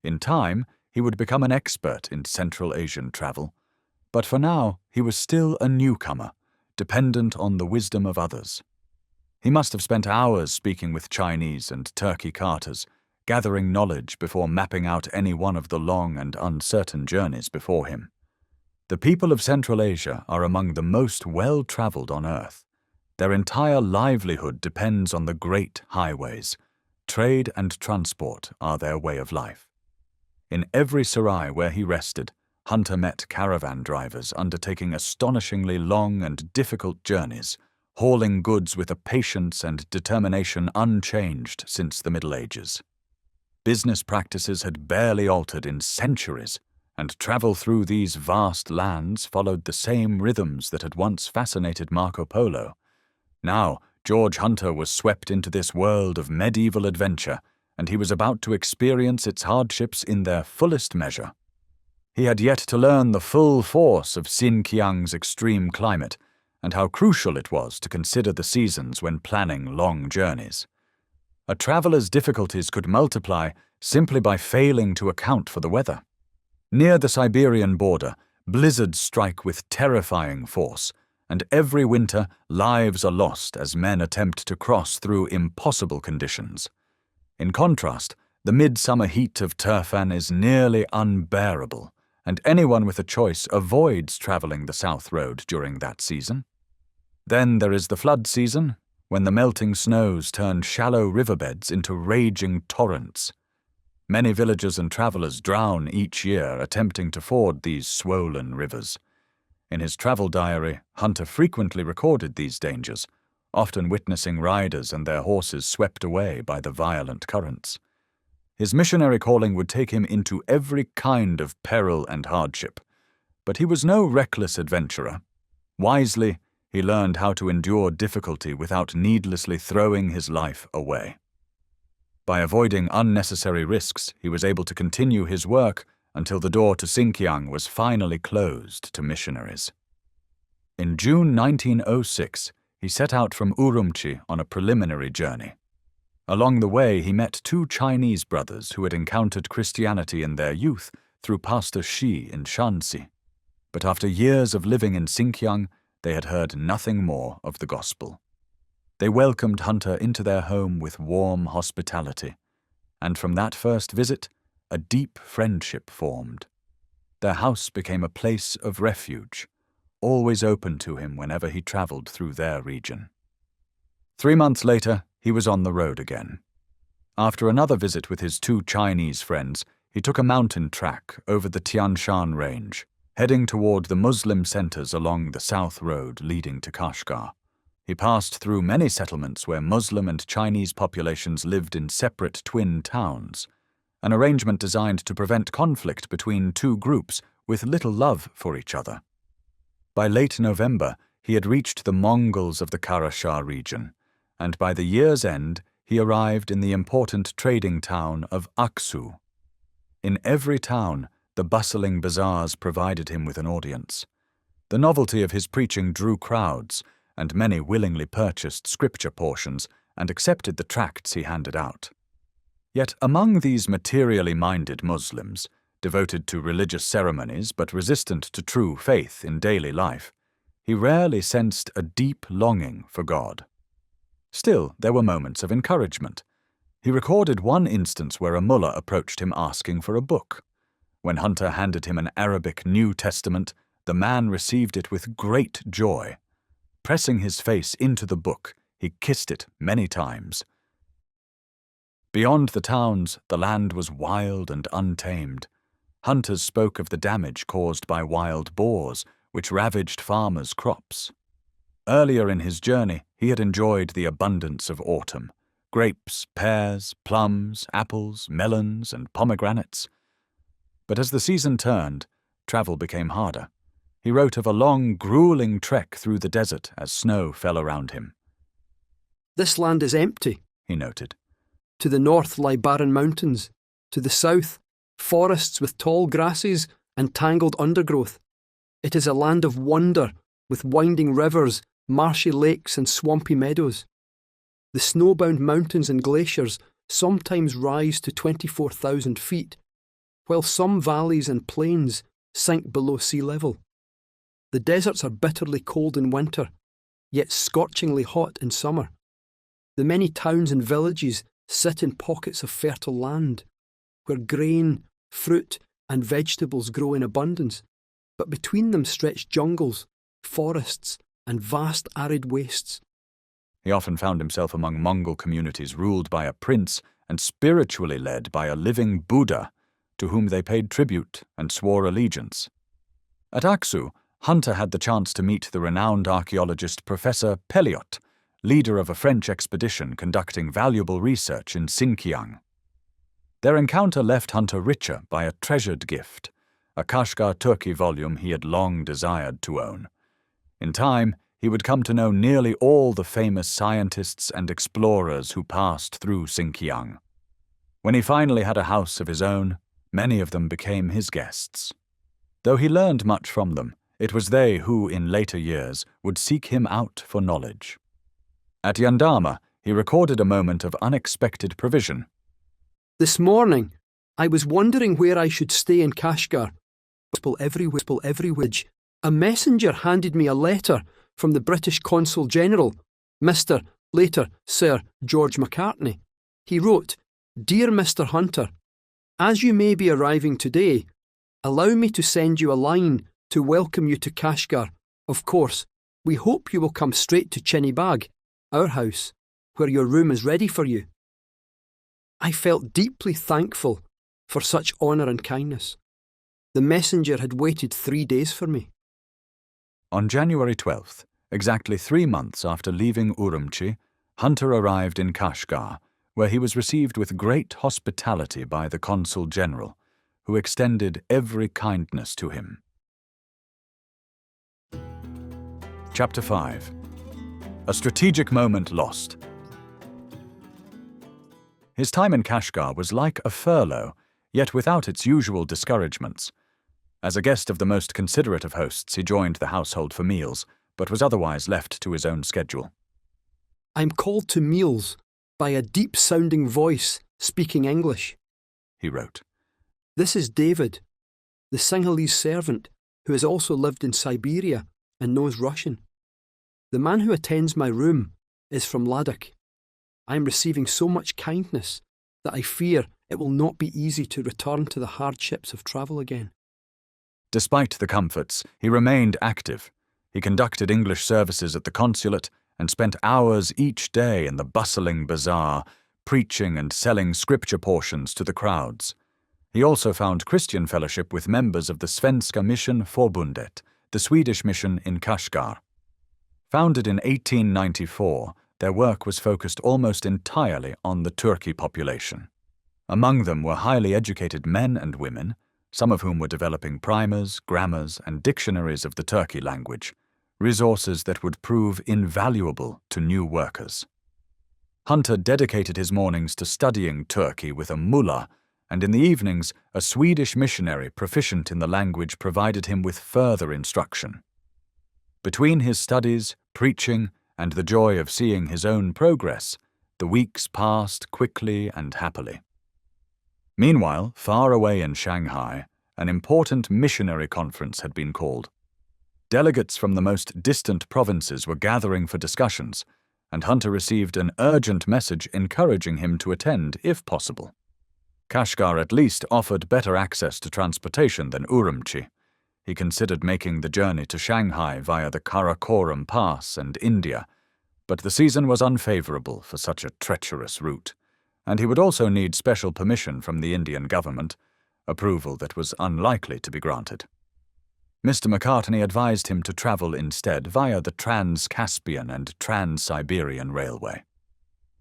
In time, he would become an expert in Central Asian travel, but for now he was still a newcomer, dependent on the wisdom of others. He must have spent hours speaking with Chinese and Turkey carters, gathering knowledge before mapping out any one of the long and uncertain journeys before him. The people of Central Asia are among the most well-traveled on earth. Their entire livelihood depends on the great highways. Trade and transport are their way of life. In every sarai where he rested, Hunter met caravan drivers undertaking astonishingly long and difficult journeys, hauling goods with a patience and determination unchanged since the Middle Ages. Business practices had barely altered in centuries, and travel through these vast lands followed the same rhythms that had once fascinated Marco Polo. Now, George Hunter was swept into this world of medieval adventure, and he was about to experience its hardships in their fullest measure. He had yet to learn the full force of Xinjiang's extreme climate, and how crucial it was to consider the seasons when planning long journeys. A traveler's difficulties could multiply simply by failing to account for the weather. Near the Siberian border, blizzards strike with terrifying force, and every winter lives are lost as men attempt to cross through impossible conditions. In contrast, the midsummer heat of Turfan is nearly unbearable, and anyone with a choice avoids traveling the South Road during that season. Then there is the flood season, when the melting snows turn shallow riverbeds into raging torrents. Many villagers and travelers drown each year attempting to ford these swollen rivers. In his travel diary, Hunter frequently recorded these dangers, often witnessing riders and their horses swept away by the violent currents. His missionary calling would take him into every kind of peril and hardship, but he was no reckless adventurer. Wisely, he learned how to endure difficulty without needlessly throwing his life away. By avoiding unnecessary risks, he was able to continue his work until the door to Xinjiang was finally closed to missionaries. In June 1906, he set out from Urumqi on a preliminary journey. Along the way, he met two Chinese brothers who had encountered Christianity in their youth through Pastor Shi in Shanxi. But after years of living in Xinjiang, they had heard nothing more of the gospel. They welcomed Hunter into their home with warm hospitality, and from that first visit, a deep friendship formed. Their house became a place of refuge, always open to him whenever he traveled through their region. 3 months later, he was on the road again. After another visit with his two Chinese friends, he took a mountain track over the Tian Shan Range, heading toward the Muslim centers along the South Road leading to Kashgar. He passed through many settlements where Muslim and Chinese populations lived in separate twin towns, an arrangement designed to prevent conflict between two groups with little love for each other. By late November, he had reached the Mongols of the Karashar region, and by the year's end, he arrived in the important trading town of Aksu. In every town, the bustling bazaars provided him with an audience. The novelty of his preaching drew crowds, and many willingly purchased scripture portions and accepted the tracts he handed out. Yet among these materially minded Muslims, devoted to religious ceremonies but resistant to true faith in daily life, he rarely sensed a deep longing for God. Still, there were moments of encouragement. He recorded one instance where a mullah approached him asking for a book. When Hunter handed him an Arabic New Testament, the man received it with great joy. Pressing his face into the book, he kissed it many times. Beyond the towns, the land was wild and untamed. Hunters spoke of the damage caused by wild boars, which ravaged farmers' crops. Earlier in his journey, he had enjoyed the abundance of autumn: grapes, pears, plums, apples, melons, and pomegranates. But as the season turned, travel became harder. He wrote of a long, grueling trek through the desert as snow fell around him. "This land is empty," he noted. "To the north lie barren mountains. To the south, forests with tall grasses and tangled undergrowth. It is a land of wonder, with winding rivers, marshy lakes and swampy meadows. The snowbound mountains and glaciers sometimes rise to 24,000 feet, while some valleys and plains sink below sea level. The deserts are bitterly cold in winter, yet scorchingly hot in summer. The many towns and villages sit in pockets of fertile land, where grain, fruit and vegetables grow in abundance, but between them stretch jungles, forests and vast arid wastes. He often found himself among Mongol communities ruled by a prince and spiritually led by a living Buddha, to whom they paid tribute and swore allegiance. At Aksu, Hunter had the chance to meet the renowned archaeologist Professor Pelliot, leader of a French expedition conducting valuable research in Xinjiang. Their encounter left Hunter richer by a treasured gift, a Kashgar Turkey volume he had long desired to own. In time, he would come to know nearly all the famous scientists and explorers who passed through Xinjiang. When he finally had a house of his own, many of them became his guests. Though he learned much from them, it was they who, in later years, would seek him out for knowledge. At Yandama, he recorded a moment of unexpected provision. This morning, I was wondering where I should stay in Kashgar. Everywhere. A messenger handed me a letter from the British Consul General, Mr. later Sir George Macartney. He wrote, "Dear Mr. Hunter, as you may be arriving today, allow me to send you a line to welcome you to Kashgar. Of course, we hope you will come straight to Chinnibag, our house, where your room is ready for you." I felt deeply thankful for such honour and kindness. The messenger had waited 3 days for me. On January 12th, exactly 3 months after leaving Urumqi, Hunter arrived in Kashgar, where he was received with great hospitality by the Consul General, who extended every kindness to him. Chapter 5. A strategic moment lost. His time in Kashgar was like a furlough, yet without its usual discouragements. As a guest of the most considerate of hosts, he joined the household for meals, but was otherwise left to his own schedule. "I'm called to meals by a deep-sounding voice speaking English," he wrote. "This is David, the Sinhalese servant who has also lived in Siberia and knows Russian. The man who attends my room is from Ladakh. I am receiving so much kindness that I fear it will not be easy to return to the hardships of travel again." Despite the comforts, he remained active. He conducted English services at the consulate and spent hours each day in the bustling bazaar, preaching and selling scripture portions to the crowds. He also found Christian fellowship with members of the Svenska Mission Förbundet, the Swedish mission in Kashgar. Founded in 1894, their work was focused almost entirely on the Turkey population. Among them were highly educated men and women, some of whom were developing primers, grammars, and dictionaries of the Turkey language, resources that would prove invaluable to new workers. Hunter dedicated his mornings to studying Turkey with a mullah, and in the evenings, a Swedish missionary proficient in the language provided him with further instruction. Between his studies, preaching, and the joy of seeing his own progress, the weeks passed quickly and happily. Meanwhile, far away in Shanghai, an important missionary conference had been called. Delegates from the most distant provinces were gathering for discussions, and Hunter received an urgent message encouraging him to attend if possible. Kashgar at least offered better access to transportation than Urumqi. He considered making the journey to Shanghai via the Karakoram Pass and India, but the season was unfavorable for such a treacherous route, and he would also need special permission from the Indian government, approval that was unlikely to be granted. Mr. Macartney advised him to travel instead via the Trans-Caspian and Trans-Siberian Railway.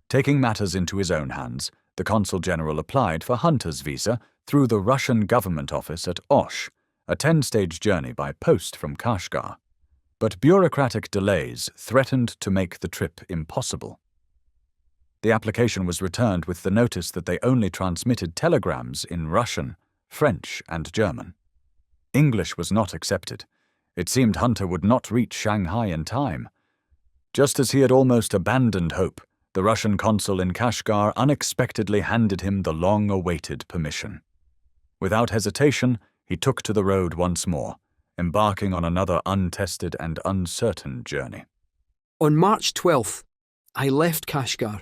Taking matters into his own hands, the Consul General applied for Hunter's visa through the Russian government office at Osh, a 10-stage journey by post from Kashgar. But bureaucratic delays threatened to make the trip impossible. The application was returned with the notice that they only transmitted telegrams in Russian, French, and German. English was not accepted. It seemed Hunter would not reach Shanghai in time. Just as he had almost abandoned hope, the Russian consul in Kashgar unexpectedly handed him the long-awaited permission. Without hesitation, he took to the road once more, embarking on another untested and uncertain journey. On March 12th, I left Kashgar.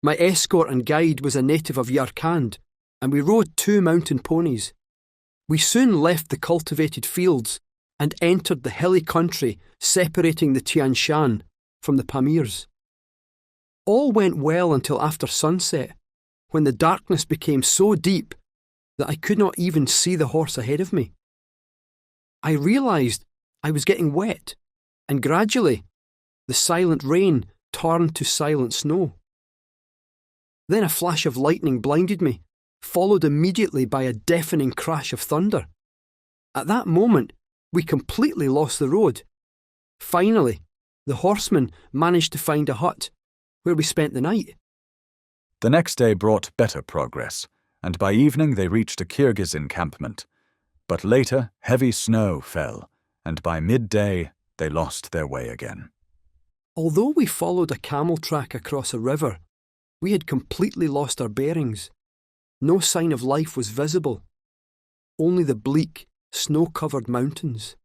My escort and guide was a native of Yarkand, and we rode 2 mountain ponies. We soon left the cultivated fields and entered the hilly country separating the Tian Shan from the Pamirs. All went well until after sunset, when the darkness became so deep that I could not even see the horse ahead of me. I realised I was getting wet, and gradually the silent rain turned to silent snow. Then a flash of lightning blinded me, followed immediately by a deafening crash of thunder. At that moment, we completely lost the road. Finally, the horsemen managed to find a hut, where we spent the night. The next day brought better progress, and by evening they reached a Kyrgyz encampment. But later, heavy snow fell, and by midday they lost their way again. Although we followed a camel track across a river, we had completely lost our bearings. No sign of life was visible, only the bleak, snow-covered mountains.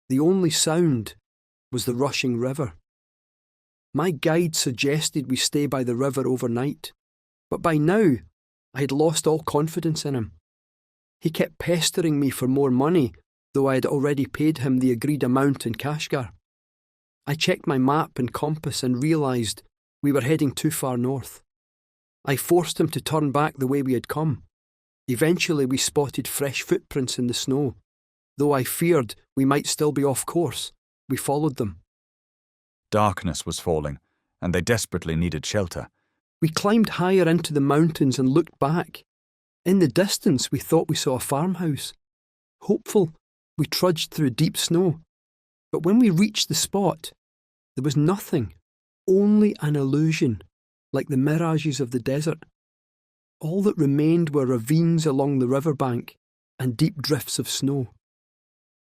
The only sound was the rushing river. My guide suggested we stay by the river overnight, but by now I had lost all confidence in him. He kept pestering me for more money, though I had already paid him the agreed amount in Kashgar. I checked my map and compass and realised we were heading too far north. I forced him to turn back the way we had come. Eventually we spotted fresh footprints in the snow. Though I feared we might still be off course, we followed them. Darkness was falling, and they desperately needed shelter. We climbed higher into the mountains and looked back. In the distance we thought we saw a farmhouse. Hopeful, we trudged through deep snow. But when we reached the spot, there was nothing, only an illusion, like the mirages of the desert. All that remained were ravines along the riverbank and deep drifts of snow.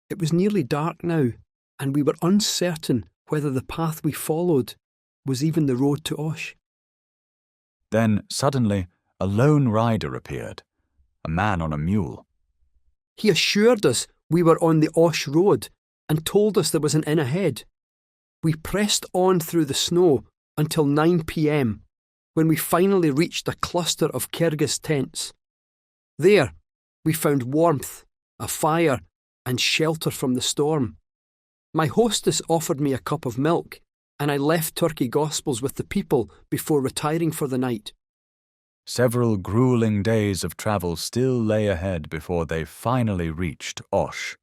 It was nearly dark now, and we were uncertain whether the path we followed was even the road to Osh. Then, suddenly, a lone rider appeared, a man on a mule. He assured us we were on the Osh road and told us there was an inn ahead. We pressed on through the snow until 9 p.m, when we finally reached a cluster of Kyrgyz tents. There, we found warmth, a fire, and shelter from the storm. My hostess offered me a cup of milk, and I left Turkey Gospels with the people before retiring for the night. Several grueling days of travel still lay ahead before they finally reached Osh.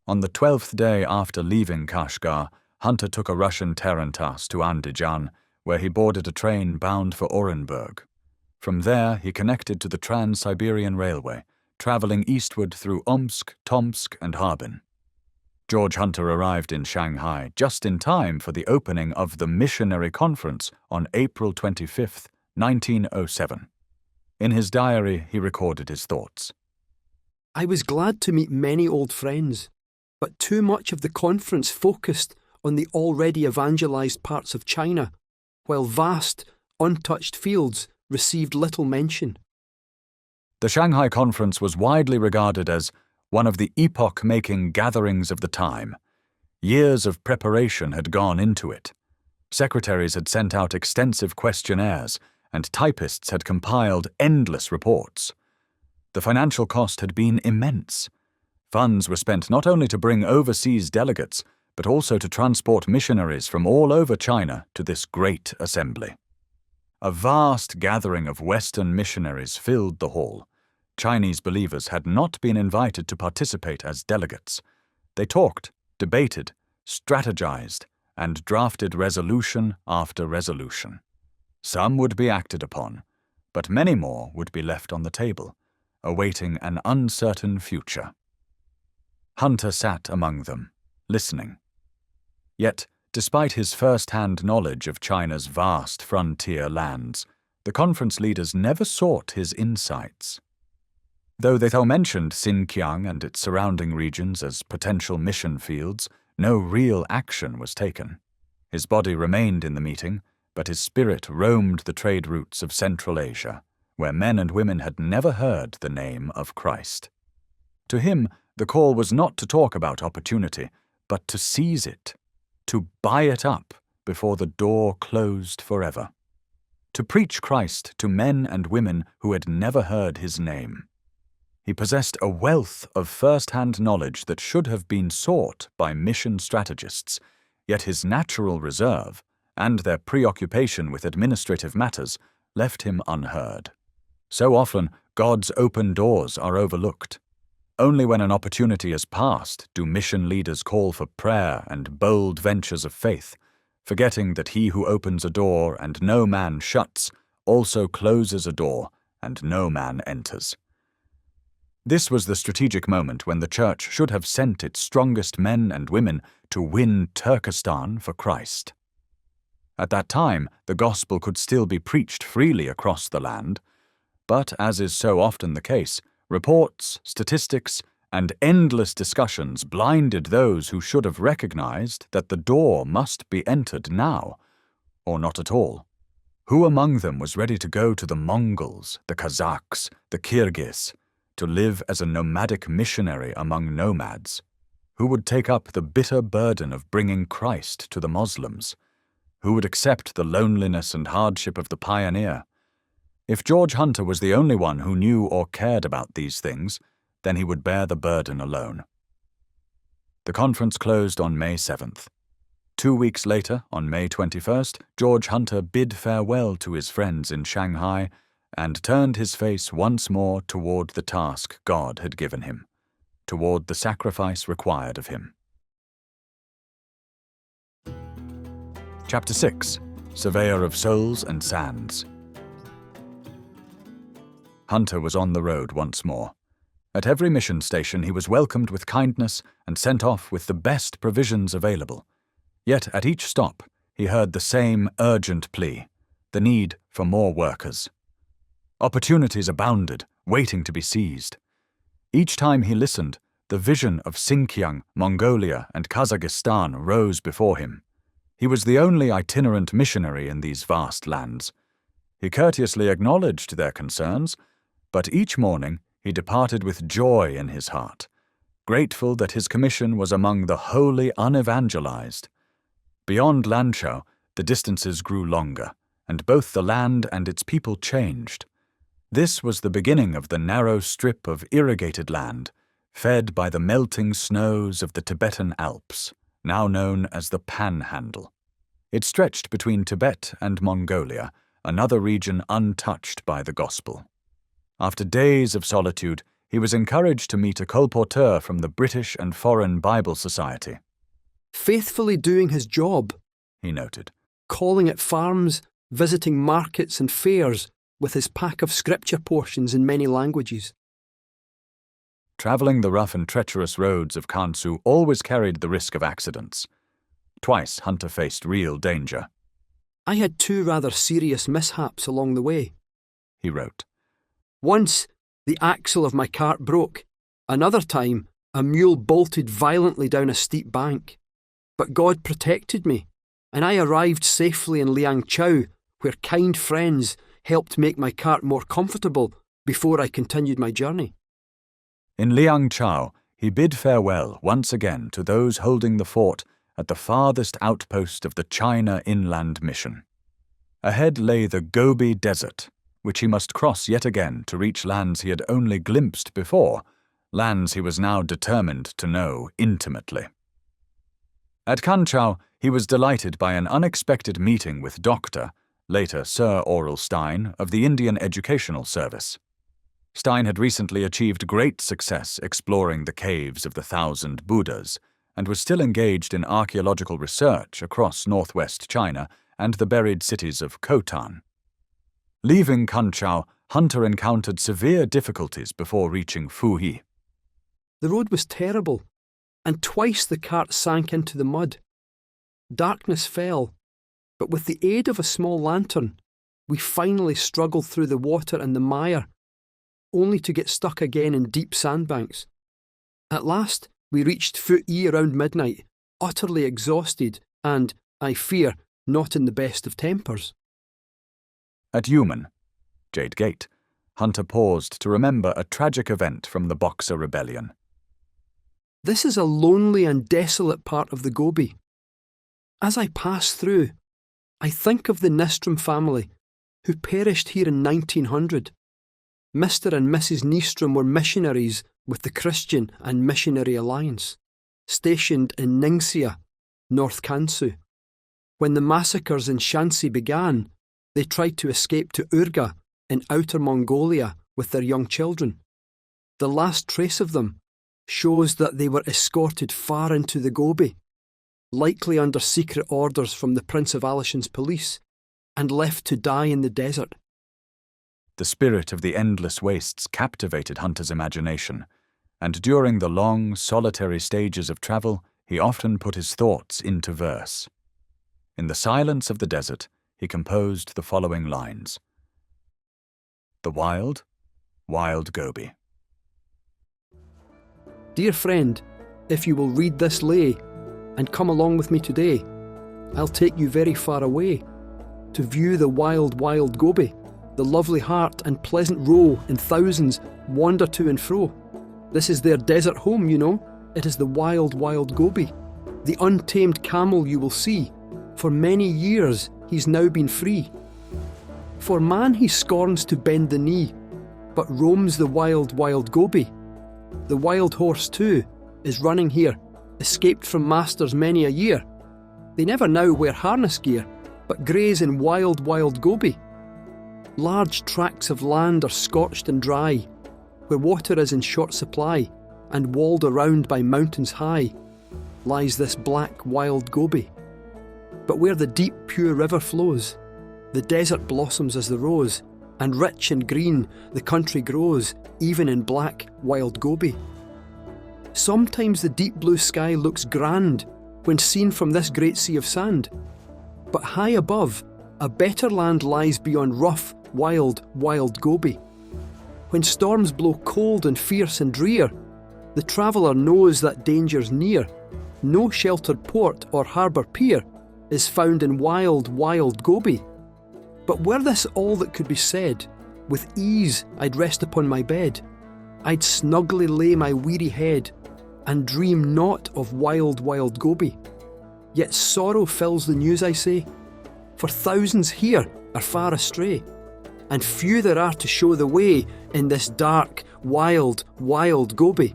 On the 12th day after leaving Kashgar, Hunter took a Russian tarantass to Andijan, where he boarded a train bound for Orenburg. From there, he connected to the Trans-Siberian Railway, traveling eastward through Omsk, Tomsk, and Harbin. George Hunter arrived in Shanghai just in time for the opening of the Missionary Conference on April 25, 1907. In his diary, he recorded his thoughts. I was glad to meet many old friends, but too much of the conference focused on the already evangelized parts of China, while vast, untouched fields received little mention. The Shanghai Conference was widely regarded as one of the epoch-making gatherings of the time. Years of preparation had gone into it. Secretaries had sent out extensive questionnaires, and typists had compiled endless reports. The financial cost had been immense. Funds were spent not only to bring overseas delegates, but also to transport missionaries from all over China to this great assembly. A vast gathering of Western missionaries filled the hall. Chinese believers had not been invited to participate as delegates. They talked, debated, strategized, and drafted resolution after resolution. Some would be acted upon, but many more would be left on the table, awaiting an uncertain future. Hunter sat among them, listening. Yet, despite his first-hand knowledge of China's vast frontier lands, the conference leaders never sought his insights. Though they mentioned Xinjiang and its surrounding regions as potential mission fields, no real action was taken. His body remained in the meeting, but his spirit roamed the trade routes of Central Asia, where men and women had never heard the name of Christ. To him, the call was not to talk about opportunity, but to seize it, to buy it up before the door closed forever, to preach Christ to men and women who had never heard his name. He possessed a wealth of first-hand knowledge that should have been sought by mission strategists, yet his natural reserve and their preoccupation with administrative matters left him unheard. So often, God's open doors are overlooked. Only when an opportunity has passed do mission leaders call for prayer and bold ventures of faith, forgetting that he who opens a door and no man shuts also closes a door and no man enters. This was the strategic moment when the church should have sent its strongest men and women to win Turkestan for Christ. At that time, the gospel could still be preached freely across the land, but as is so often the case, reports, statistics, and endless discussions blinded those who should have recognized that the door must be entered now, or not at all. Who among them was ready to go to the Mongols, the Kazakhs, the Kyrgyz, to live as a nomadic missionary among nomads? Who would take up the bitter burden of bringing Christ to the Muslims? Who would accept the loneliness and hardship of the pioneer? If George Hunter was the only one who knew or cared about these things, then he would bear the burden alone. The conference closed on May 7th. 2 weeks later, on May 21st, George Hunter bid farewell to his friends in Shanghai and turned his face once more toward the task God had given him, toward the sacrifice required of him. Chapter 6. Surveyor of Souls and Sands. Hunter was on the road once more. At every mission station he was welcomed with kindness and sent off with the best provisions available. Yet at each stop he heard the same urgent plea, the need for more workers. Opportunities abounded, waiting to be seized. Each time he listened, the vision of Xinjiang, Mongolia, and Kazakhstan rose before him. He was the only itinerant missionary in these vast lands. He courteously acknowledged their concerns, but each morning he departed with joy in his heart, grateful that his commission was among the wholly unevangelized. Beyond Lanchow, the distances grew longer, and both the land and its people changed. This was the beginning of the narrow strip of irrigated land, fed by the melting snows of the Tibetan Alps, now known as the Panhandle. It stretched between Tibet and Mongolia, another region untouched by the gospel. After days of solitude, he was encouraged to meet a colporteur from the British and Foreign Bible Society. Faithfully doing his job, He noted. calling at farms, visiting markets and fairs with his pack of scripture portions in many languages. Travelling the rough and treacherous roads of Kansu always carried the risk of accidents. Twice Hunter faced real danger. I had 2 rather serious mishaps along the way. He wrote. Once, the axle of my cart broke. Another time, a mule bolted violently down a steep bank. But God protected me, and I arrived safely in Lanchow, where kind friends helped make my cart more comfortable before I continued my journey. In Lanchow, he bid farewell once again to those holding the fort at the farthest outpost of the China Inland Mission. Ahead lay the Gobi Desert, which he must cross yet again to reach lands he had only glimpsed before, lands he was now determined to know intimately. At Lanchow, he was delighted by an unexpected meeting with Dr., later Sir Aurel Stein, of the Indian Educational Service. Stein had recently achieved great success exploring the caves of the 1,000 Buddhas, and was still engaged in archaeological research across northwest China and the buried cities of Khotan. Leaving Lanchow, Hunter encountered severe difficulties before reaching Fuhi. The road was terrible, and twice the cart sank into the mud. Darkness fell, but with the aid of a small lantern, we finally struggled through the water and the mire, only to get stuck again in deep sandbanks. At last, we reached Foot E around midnight, utterly exhausted and, I fear, not in the best of tempers. At Yumen, Jade Gate, Hunter paused to remember a tragic event from the Boxer Rebellion. This is a lonely and desolate part of the Gobi. As I pass through, I think of the Nystrom family, who perished here in 1900. Mr. and Mrs. Nystrom were missionaries with the Christian and Missionary Alliance, stationed in Ningxia, North Kansu. When the massacres in Shanxi began, they tried to escape to Urga in Outer Mongolia with their young children. The last trace of them shows that they were escorted far into the Gobi, likely under secret orders from the Prince of Alishan's police, and left to die in the desert. The spirit of the endless wastes captivated Hunter's imagination, and during the long, solitary stages of travel, he often put his thoughts into verse. In the silence of the desert, he composed the following lines. The wild, wild Gobi. Dear friend, if you will read this lay and come along with me today, I'll take you very far away to view the wild, wild Gobi. The lovely heart and pleasant row in thousands wander to and fro. This is their desert home, you know. It is the wild, wild Gobi. The untamed camel you will see. For many years he's now been free. For man he scorns to bend the knee, but roams the wild, wild Gobi. The wild horse too is running here, escaped from masters many a year. They never now wear harness gear, but graze in wild, wild Gobi. Large tracts of land are scorched and dry, where water is in short supply, and walled around by mountains high, lies this black, wild Gobi. But where the deep, pure river flows, the desert blossoms as the rose, and rich and green the country grows, even in black, wild Gobi. Sometimes the deep blue sky looks grand when seen from this great sea of sand, but high above, a better land lies beyond rough, wild, wild Gobi. When storms blow cold and fierce and drear, the traveller knows that danger's near. No sheltered port or harbour pier is found in wild, wild Gobi. But were this all that could be said, with ease I'd rest upon my bed. I'd snugly lay my weary head, and dream not of wild, wild Gobi. Yet sorrow fills the news, I say, for thousands here are far astray, and few there are to show the way in this dark, wild, wild Gobi.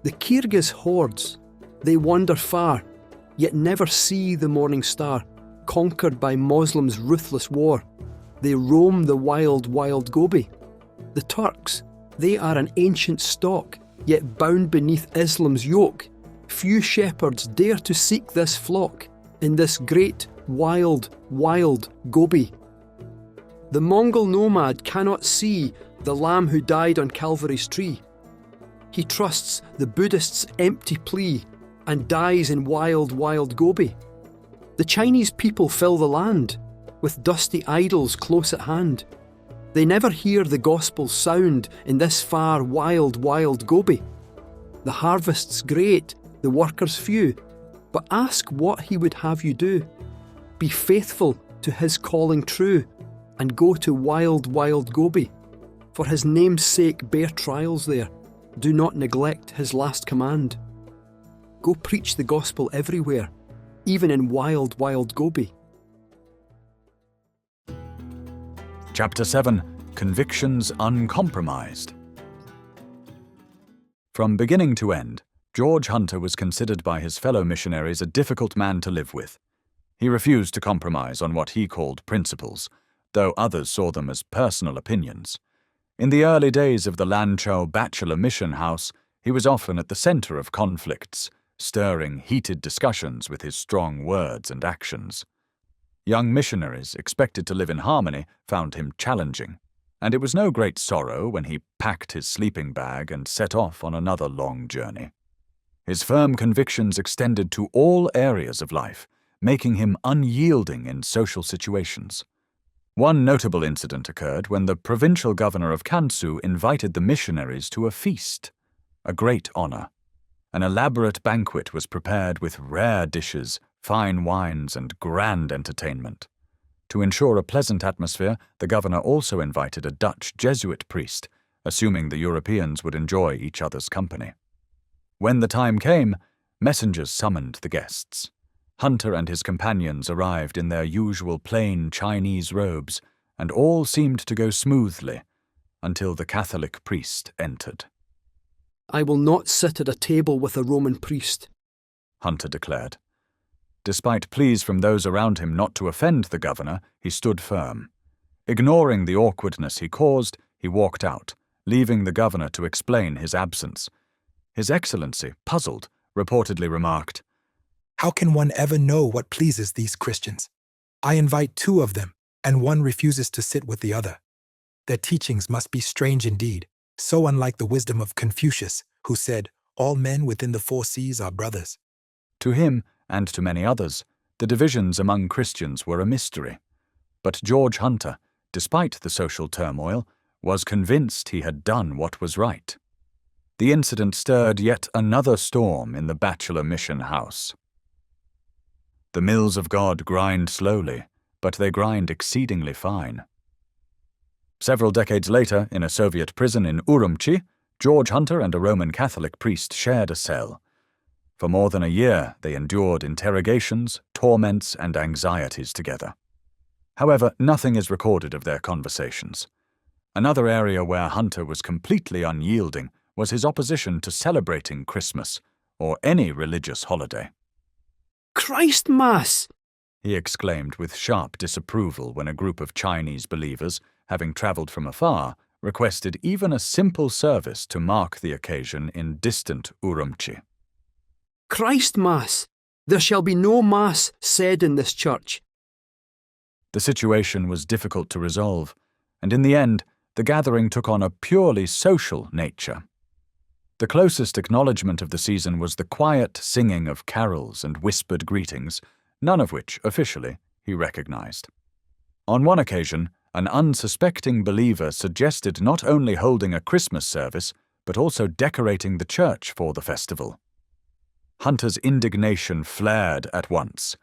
The Kyrgyz hordes, they wander far, yet never see the morning star. Conquered by Muslims' ruthless war, they roam the wild, wild Gobi. The Turks, they are an ancient stock, yet bound beneath Islam's yoke. Few shepherds dare to seek this flock in this great, wild, wild Gobi. The Mongol nomad cannot see the lamb who died on Calvary's tree. He trusts the Buddhist's empty plea and dies in wild, wild Gobi. The Chinese people fill the land with dusty idols close at hand. They never hear the gospel's sound in this far, wild, wild Gobi. The harvest's great, the workers few, but ask what he would have you do. Be faithful to his calling true, and go to wild, wild Gobi. For his name's sake bear trials there. Do not neglect his last command. Go preach the gospel everywhere, even in wild, wild Gobi. Chapter 7. Convictions Uncompromised. From beginning to end, George Hunter was considered by his fellow missionaries a difficult man to live with. He refused to compromise on what he called principles, though others saw them as personal opinions. In the early days of the Lanchow Bachelor Mission House, he was often at the center of conflicts, stirring heated discussions with his strong words and actions. Young missionaries, expected to live in harmony, found him challenging, and it was no great sorrow when he packed his sleeping bag and set off on another long journey. His firm convictions extended to all areas of life, making him unyielding in social situations. One notable incident occurred when the provincial governor of Kansu invited the missionaries to a feast, a great honor. An elaborate banquet was prepared with rare dishes, fine wines, and grand entertainment. To ensure a pleasant atmosphere, the governor also invited a Dutch Jesuit priest, assuming the Europeans would enjoy each other's company. When the time came, messengers summoned the guests. Hunter and his companions arrived in their usual plain Chinese robes, and all seemed to go smoothly until the Catholic priest entered. "I will not sit at a table with a Roman priest," Hunter declared. Despite pleas from those around him not to offend the governor, he stood firm. Ignoring the awkwardness he caused, he walked out, leaving the governor to explain his absence. His Excellency, puzzled, reportedly remarked, How can one ever know what pleases these Christians? I invite 2 of them, and one refuses to sit with the other. Their teachings must be strange indeed, so unlike the wisdom of Confucius, who said, all men within the 4 seas are brothers. To him, and to many others, the divisions among Christians were a mystery. But George Hunter, despite the social turmoil, was convinced he had done what was right. The incident stirred yet another storm in the bachelor mission house. The mills of God grind slowly, but they grind exceedingly fine. Several decades later, in a Soviet prison in Urumqi, George Hunter and a Roman Catholic priest shared a cell. For more than a year, they endured interrogations, torments, and anxieties together. However, nothing is recorded of their conversations. Another area where Hunter was completely unyielding was his opposition to celebrating Christmas, or any religious holiday. "Christ Mass!" He exclaimed with sharp disapproval when a group of Chinese believers, having travelled from afar, requested even a simple service to mark the occasion in distant Urumqi. "Christ Mass! There shall be no Mass said in this church." The situation was difficult to resolve, and in the end, the gathering took on a purely social nature. The closest acknowledgement of the season was the quiet singing of carols and whispered greetings, none of which, officially, he recognized. On one occasion, an unsuspecting believer suggested not only holding a Christmas service, but also decorating the church for the festival. Hunter's indignation flared at once.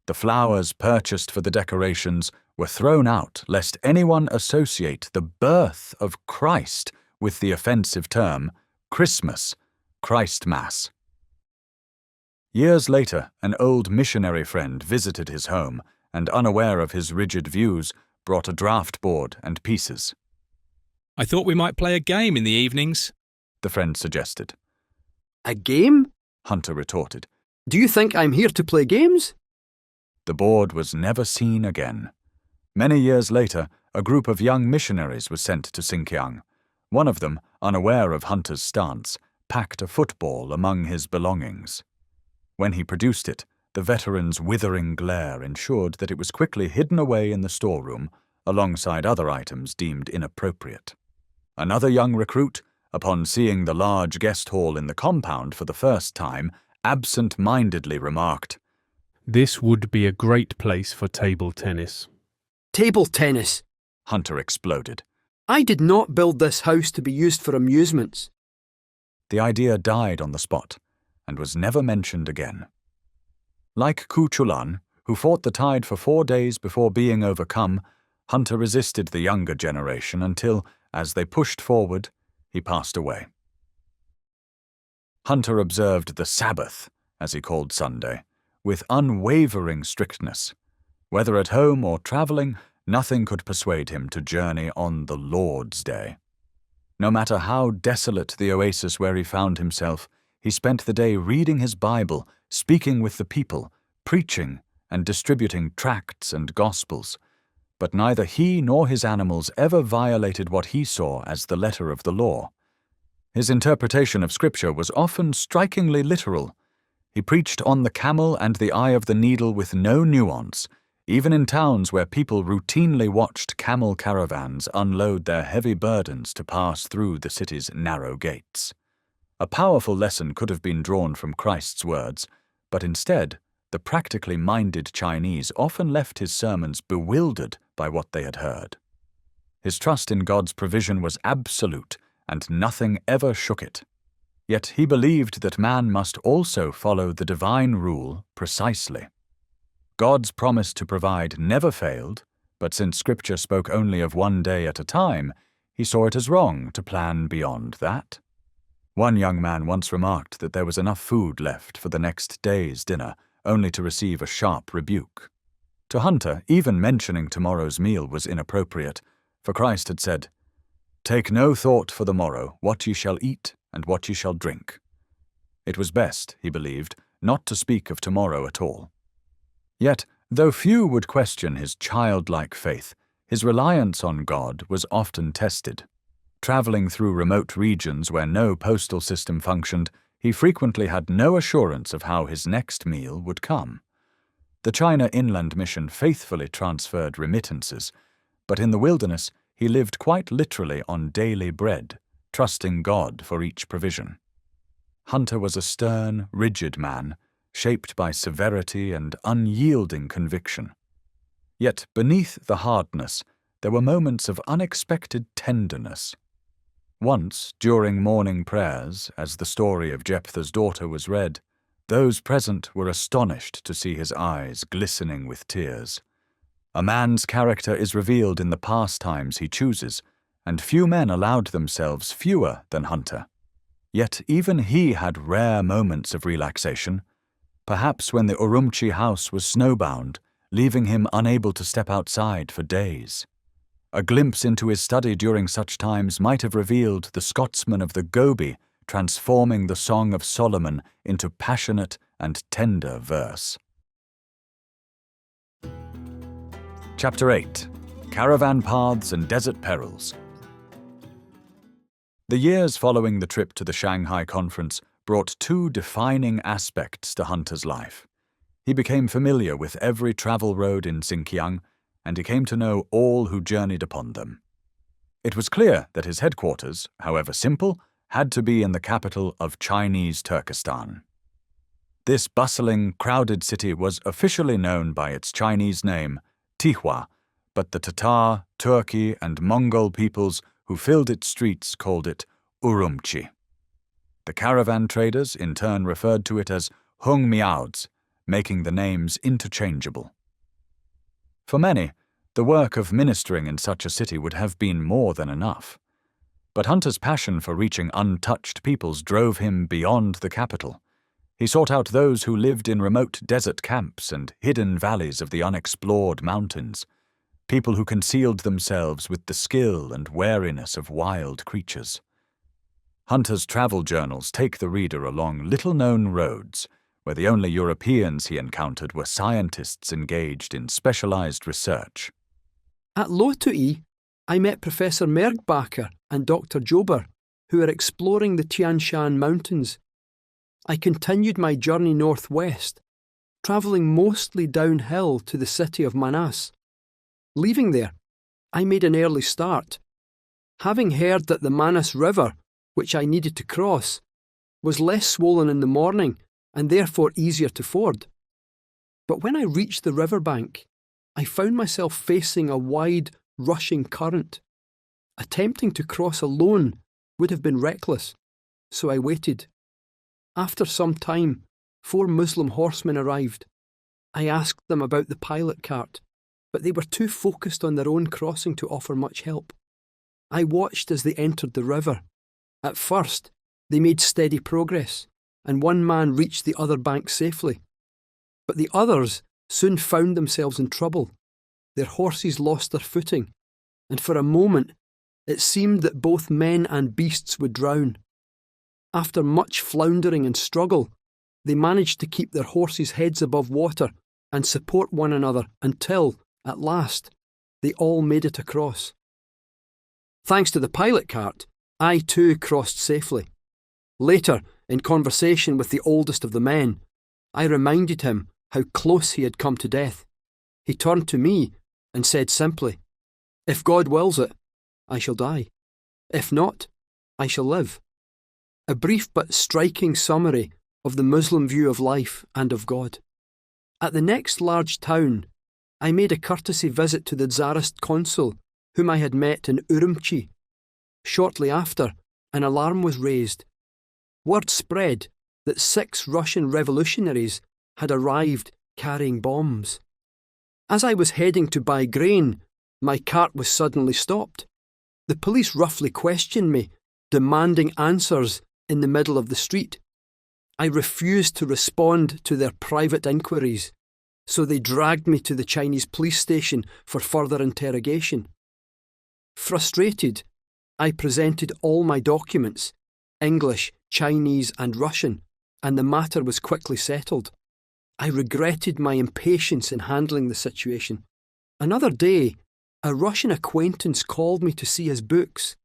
The flowers purchased for the decorations were thrown out lest anyone associate the birth of Christ with the offensive term Christmas, Christ Mass. Years later, an old missionary friend visited his home and, unaware of his rigid views, brought a draft board and pieces. "I thought we might play a game in the evenings," the friend suggested. "A game?" Hunter retorted. "Do you think I'm here to play games?" The board was never seen again. Many years later, a group of young missionaries was sent to Xinjiang. One of them, unaware of Hunter's stance, packed a football among his belongings. When he produced it, the veteran's withering glare ensured that it was quickly hidden away in the storeroom, alongside other items deemed inappropriate. Another young recruit, upon seeing the large guest hall in the compound for the first time, absent-mindedly remarked, "This would be a great place for table tennis." "Table tennis!" Hunter exploded. "I did not build this house to be used for amusements." The idea died on the spot and was never mentioned again. Like Ku Chulan, who fought the tide for 4 days before being overcome, Hunter resisted the younger generation until, as they pushed forward, he passed away. Hunter observed the Sabbath, as he called Sunday, with unwavering strictness. Whether at home or travelling, nothing could persuade him to journey on the Lord's Day. No matter how desolate the oasis where he found himself, he spent the day reading his Bible, speaking with the people, preaching, and distributing tracts and gospels. But neither he nor his animals ever violated what he saw as the letter of the law. His interpretation of Scripture was often strikingly literal. He preached on the camel and the eye of the needle with no nuance, even in towns where people routinely watched camel caravans unload their heavy burdens to pass through the city's narrow gates. A powerful lesson could have been drawn from Christ's words, but instead, the practically minded Chinese often left his sermons bewildered by what they had heard. His trust in God's provision was absolute, and nothing ever shook it. Yet he believed that man must also follow the divine rule precisely. God's promise to provide never failed, but since Scripture spoke only of one day at a time, he saw it as wrong to plan beyond that. One young man once remarked that there was enough food left for the next day's dinner, only to receive a sharp rebuke. To Hunter, even mentioning tomorrow's meal was inappropriate, for Christ had said, "Take no thought for the morrow, what ye shall eat and what ye shall drink." It was best, he believed, not to speak of tomorrow at all. Yet, though few would question his childlike faith, his reliance on God was often tested. Traveling through remote regions where no postal system functioned, he frequently had no assurance of how his next meal would come. The China Inland Mission faithfully transferred remittances, but in the wilderness he lived quite literally on daily bread, trusting God for each provision. Hunter was a stern, rigid man, shaped by severity and unyielding conviction. Yet beneath the hardness, there were moments of unexpected tenderness. Once, during morning prayers, as the story of Jephthah's daughter was read, those present were astonished to see his eyes glistening with tears. A man's character is revealed in the pastimes he chooses, and few men allowed themselves fewer than Hunter. Yet even he had rare moments of relaxation, perhaps when the Urumqi house was snowbound, leaving him unable to step outside for days. A glimpse into his study during such times might have revealed the Scotsman of the Gobi transforming the Song of Solomon into passionate and tender verse. Chapter 8. Caravan Paths and Desert Perils. The years following the trip to the Shanghai conference brought two defining aspects to Hunter's life. He became familiar with every travel road in Xinjiang, and he came to know all who journeyed upon them. It was clear that his headquarters, however simple, had to be in the capital of Chinese Turkestan. This bustling, crowded city was officially known by its Chinese name, Tihua, but the Tatar, Turki, and Mongol peoples who filled its streets called it Urumqi. The caravan traders in turn referred to it as Hung Miaods, making the names interchangeable. For many, the work of ministering in such a city would have been more than enough. But Hunter's passion for reaching untouched peoples drove him beyond the capital. He sought out those who lived in remote desert camps and hidden valleys of the unexplored mountains, people who concealed themselves with the skill and wariness of wild creatures. Hunter's travel journals take the reader along little-known roads, where the only Europeans he encountered were scientists engaged in specialized research. At Lotui, I met Professor Mergbacher and Dr. Jober, who were exploring the Tian Shan Mountains. I continued my journey northwest, travelling mostly downhill to the city of Manas. Leaving there, I made an early start, having heard that the Manas River, which I needed to cross, was less swollen in the morning and therefore easier to ford. But when I reached the riverbank, I found myself facing a wide, rushing current. Attempting to cross alone would have been reckless, so I waited. After some time, 4 Muslim horsemen arrived. I asked them about the pilot cart, but they were too focused on their own crossing to offer much help. I watched as they entered the river. At first, they made steady progress, and one man reached the other bank safely. But the others soon found themselves in trouble. Their horses lost their footing, and for a moment it seemed that both men and beasts would drown. After much floundering and struggle, they managed to keep their horses' heads above water and support one another until, at last, they all made it across. Thanks to the pilot cart, I too crossed safely. Later, in conversation with the oldest of the men, I reminded him how close he had come to death. He turned to me and said simply, "If God wills it, I shall die. If not, I shall live." A brief but striking summary of the Muslim view of life and of God. At the next large town, I made a courtesy visit to the Tsarist consul, whom I had met in Urumqi. Shortly after, an alarm was raised. Word spread that 6 Russian revolutionaries had arrived carrying bombs. As I was heading to buy grain, my cart was suddenly stopped. The police roughly questioned me, demanding answers in the middle of the street. I refused to respond to their private inquiries, so they dragged me to the Chinese police station for further interrogation. Frustrated, I presented all my documents, English, Chinese and Russian, and the matter was quickly settled. I regretted my impatience in handling the situation. Another day, a Russian acquaintance called me to see his books,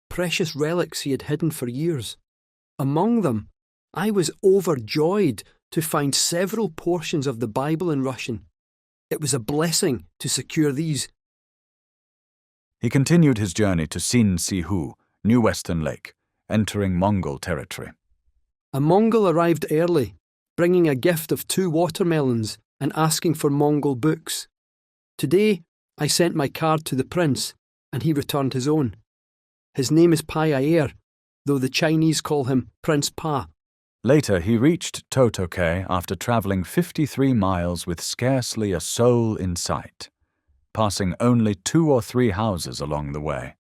precious relics he had hidden for years. Among them, I was overjoyed to find several portions of the Bible in Russian. It was a blessing to secure these. He continued his journey to Sin Sihu, New Western Lake, entering Mongol territory. A Mongol arrived early, bringing a gift of 2 watermelons and asking for Mongol books. Today, I sent my card to the prince, and he returned his own. His name is Payaer, though the Chinese call him Prince Pa. Later, he reached Totoke after travelling 53 miles with scarcely a soul in sight, passing only 2 or 3 houses along the way.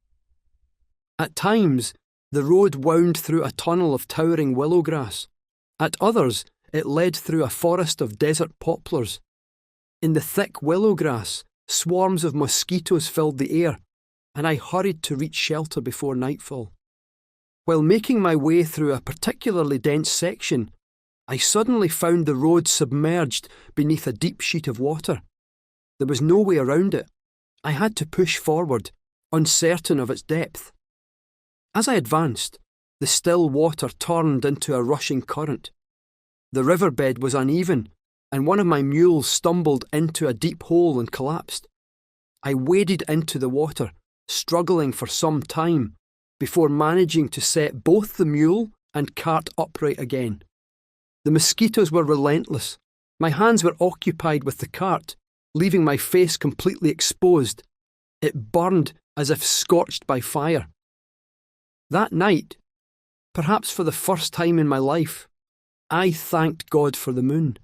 At times, the road wound through a tunnel of towering willow grass. At others, it led through a forest of desert poplars. In the thick willow grass, swarms of mosquitoes filled the air, and I hurried to reach shelter before nightfall. While making my way through a particularly dense section, I suddenly found the road submerged beneath a deep sheet of water. There was no way around it. I had to push forward, uncertain of its depth. As I advanced, the still water turned into a rushing current. The riverbed was uneven, and one of my mules stumbled into a deep hole and collapsed. I waded into the water, struggling for some time, before managing to set both the mule and cart upright again. The mosquitoes were relentless. My hands were occupied with the cart, leaving my face completely exposed. It burned as if scorched by fire. That night, perhaps for the first time in my life, I thanked God for the moon.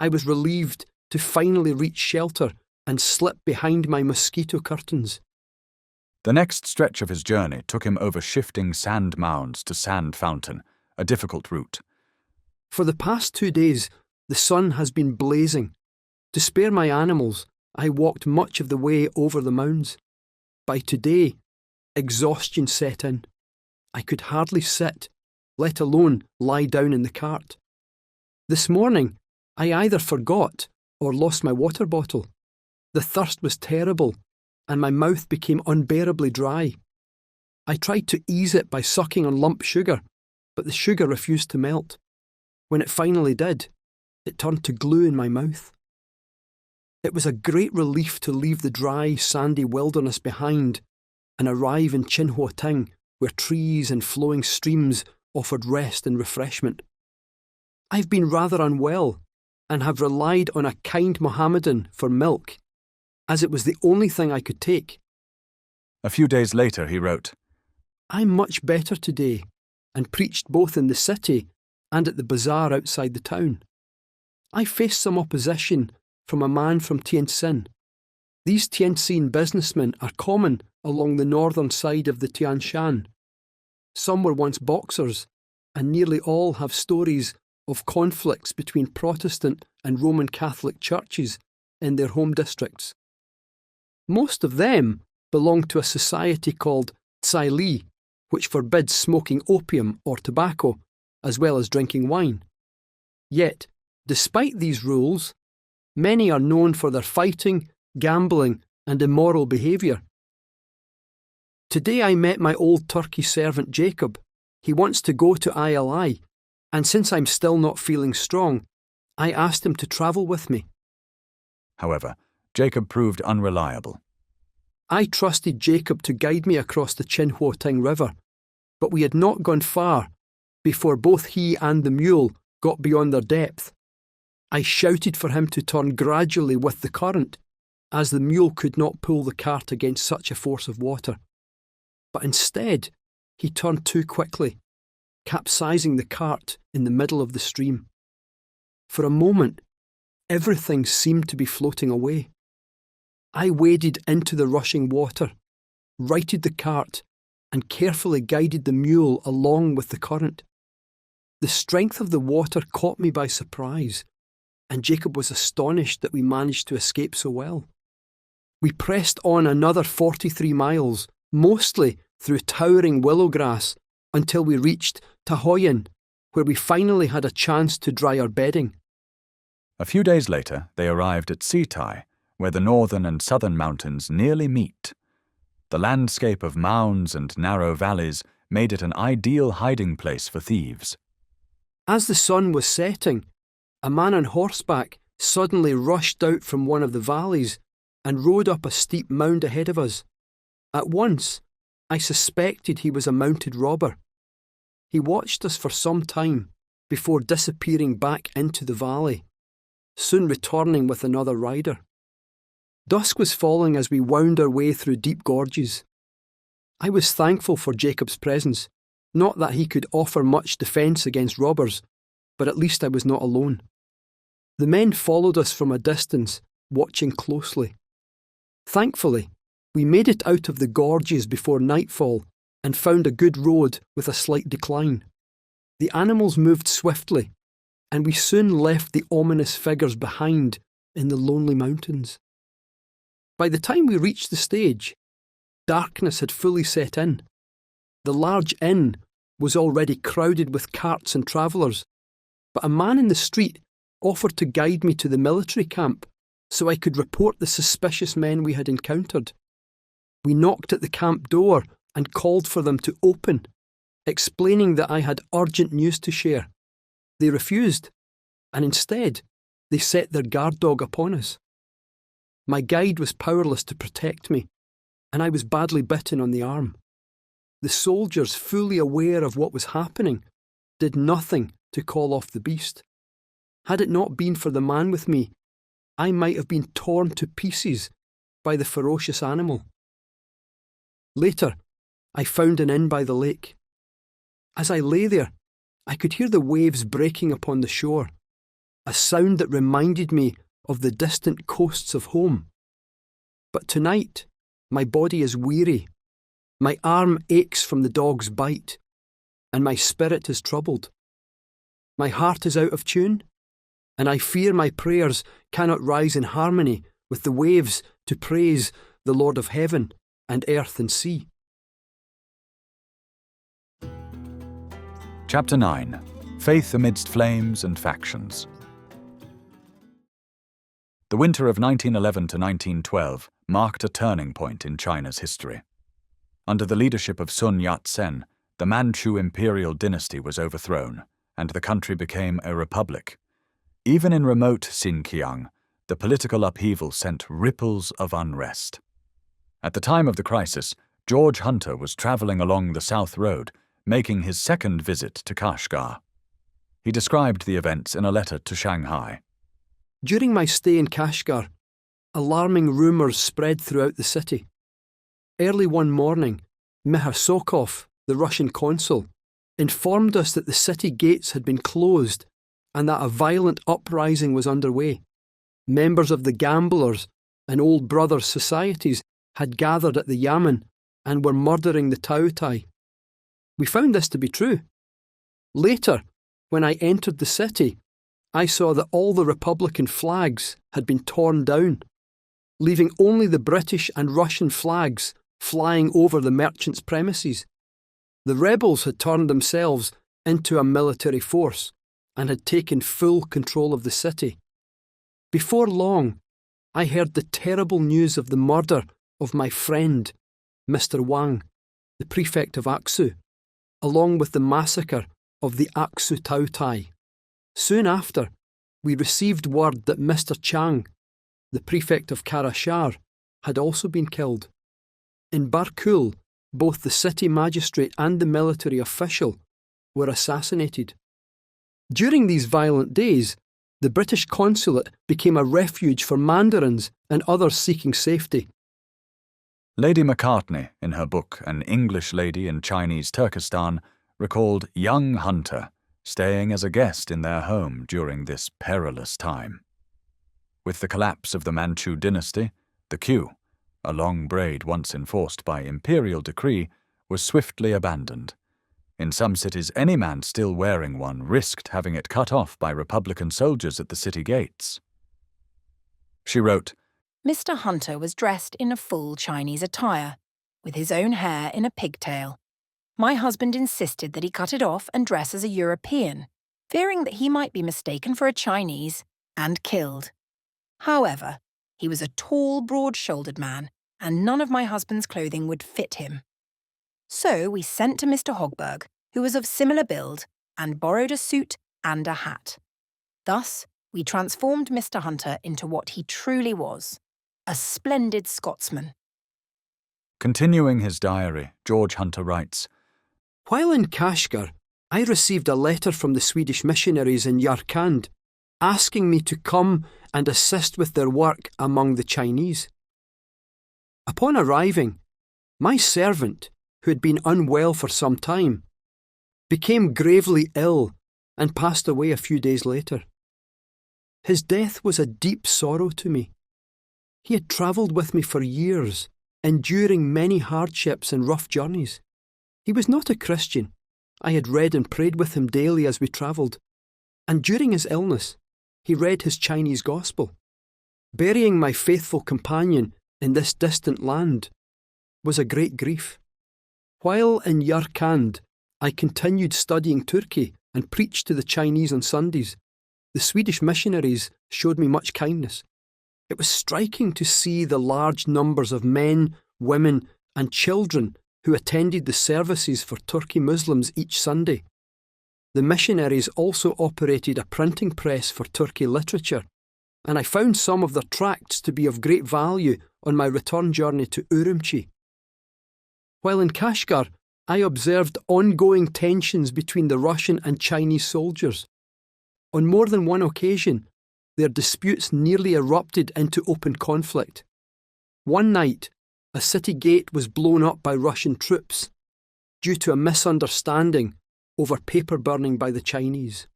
I was relieved to finally reach shelter and slip behind my mosquito curtains. The next stretch of his journey took him over shifting sand mounds to Sand Fountain, a difficult route. For the past 2 days, the sun has been blazing. To spare my animals, I walked much of the way over the mounds. By today, exhaustion set in. I could hardly sit, let alone lie down in the cart. This morning, I either forgot or lost my water bottle. The thirst was terrible, and my mouth became unbearably dry. I tried to ease it by sucking on lump sugar, but the sugar refused to melt. When it finally did, it turned to glue in my mouth. It was a great relief to leave the dry, sandy wilderness behind and arrive in Chinhuating, where trees and flowing streams offered rest and refreshment. I've been rather unwell and have relied on a kind Mohammedan for milk, as it was the only thing I could take. A few days later, he wrote, I'm much better today, and preached both in the city and at the bazaar outside the town. I faced some opposition from a man from Tientsin. These Tientsin businessmen are common along the northern side of the Tian Shan. Some were once boxers, and nearly all have stories of conflicts between Protestant and Roman Catholic churches in their home districts. Most of them belong to a society called Tsai Li, which forbids smoking opium or tobacco, as well as drinking wine. Yet, despite these rules, many are known for their fighting, gambling, and immoral behaviour. Today I met my old Turkey servant Jacob. He wants to go to ILI, and since I'm still not feeling strong, I asked him to travel with me. However, Jacob proved unreliable. I trusted Jacob to guide me across the Chinhuating River, but we had not gone far before both he and the mule got beyond their depth. I shouted for him to turn gradually with the current, as the mule could not pull the cart against such a force of water. But instead, he turned too quickly, capsizing the cart in the middle of the stream. For a moment, everything seemed to be floating away. I waded into the rushing water, righted the cart, and carefully guided the mule along with the current. The strength of the water caught me by surprise, and Jacob was astonished that we managed to escape so well. We pressed on another 43 miles, mostly through towering willow grass, until we reached Tahoyan, where we finally had a chance to dry our bedding. A few days later, they arrived at Sitai, where the northern and southern mountains nearly meet. The landscape of mounds and narrow valleys made it an ideal hiding place for thieves. As the sun was setting, a man on horseback suddenly rushed out from one of the valleys and rode up a steep mound ahead of us. At once, I suspected he was a mounted robber. He watched us for some time before disappearing back into the valley, soon returning with another rider. Dusk was falling as we wound our way through deep gorges. I was thankful for Jacob's presence, not that he could offer much defence against robbers, but at least I was not alone. The men followed us from a distance, watching closely. Thankfully, we made it out of the gorges before nightfall and found a good road with a slight decline. The animals moved swiftly, and we soon left the ominous figures behind in the lonely mountains. By the time we reached the stage, darkness had fully set in. The large inn was already crowded with carts and travellers, but a man in the street offered to guide me to the military camp so I could report the suspicious men we had encountered. We knocked at the camp door and called for them to open, explaining that I had urgent news to share. They refused, and instead they set their guard dog upon us. My guide was powerless to protect me, and I was badly bitten on the arm. The soldiers, fully aware of what was happening, did nothing to call off the beast. Had it not been for the man with me, I might have been torn to pieces by the ferocious animal. Later, I found an inn by the lake. As I lay there, I could hear the waves breaking upon the shore, a sound that reminded me of the distant coasts of home. But tonight, my body is weary, my arm aches from the dog's bite, and my spirit is troubled. My heart is out of tune, and I fear my prayers cannot rise in harmony with the waves to praise the Lord of heaven and earth and sea. Chapter 9. Faith Amidst Flames and Factions. The winter of 1911 to 1912 marked a turning point in China's history. Under the leadership of Sun Yat-sen, the Manchu imperial dynasty was overthrown, and the country became a republic. Even in remote Xinjiang, the political upheaval sent ripples of unrest. At the time of the crisis, George Hunter was traveling along the South Road, making his second visit to Kashgar. He described the events in a letter to Shanghai. During my stay in Kashgar, alarming rumours spread throughout the city. Early one morning, Mihail Sokov, the Russian consul, informed us that the city gates had been closed and that a violent uprising was underway. Members of the gamblers and Old Brothers societies had gathered at the Yamen and were murdering the Taotai. We found this to be true. Later, when I entered the city, I saw that all the Republican flags had been torn down, leaving only the British and Russian flags flying over the merchants' premises. The rebels had turned themselves into a military force and had taken full control of the city. Before long, I heard the terrible news of the murder of my friend, Mr. Wang, the prefect of Aksu, along with the massacre of the Aksu Taotai. Soon after, we received word that Mr. Chang, the prefect of Karashar, had also been killed. In Barkul, both the city magistrate and the military official were assassinated. During these violent days, The British consulate became a refuge for mandarins and others seeking safety. Lady Macartney, in her book An English Lady in Chinese Turkestan, recalled young Hunter staying as a guest in their home during this perilous time. With the collapse of the Manchu dynasty, the queue, a long braid once enforced by imperial decree, was swiftly abandoned. In some cities, any man still wearing one risked having it cut off by Republican soldiers at the city gates. She wrote, Mr. Hunter was dressed in a full Chinese attire, with his own hair in a pigtail. My husband insisted that he cut it off and dress as a European, fearing that he might be mistaken for a Chinese and killed. However, he was a tall, broad-shouldered man, and none of my husband's clothing would fit him. So we sent to Mr. Hogberg, who was of similar build, and borrowed a suit and a hat. Thus, we transformed Mr. Hunter into what he truly was, a splendid Scotsman. Continuing his diary, George Hunter writes, While in Kashgar, I received a letter from the Swedish missionaries in Yarkand, asking me to come and assist with their work among the Chinese. Upon arriving, my servant, who had been unwell for some time, became gravely ill and passed away a few days later. His death was a deep sorrow to me. He had travelled with me for years, enduring many hardships and rough journeys. He was not a Christian. I had read and prayed with him daily as we travelled, and during his illness, he read his Chinese gospel. Burying my faithful companion in this distant land was a great grief. While in Yarkand, I continued studying Turkey and preached to the Chinese on Sundays. The Swedish missionaries showed me much kindness. It was striking to see the large numbers of men, women, and children who attended the services for Turkey Muslims each Sunday. The missionaries also operated a printing press for Turkey literature, and I found some of their tracts to be of great value on my return journey to Urumqi. While in Kashgar, I observed ongoing tensions between the Russian and Chinese soldiers. On more than one occasion, their disputes nearly erupted into open conflict. One night, a city gate was blown up by Russian troops due to a misunderstanding over paper burning by the Chinese.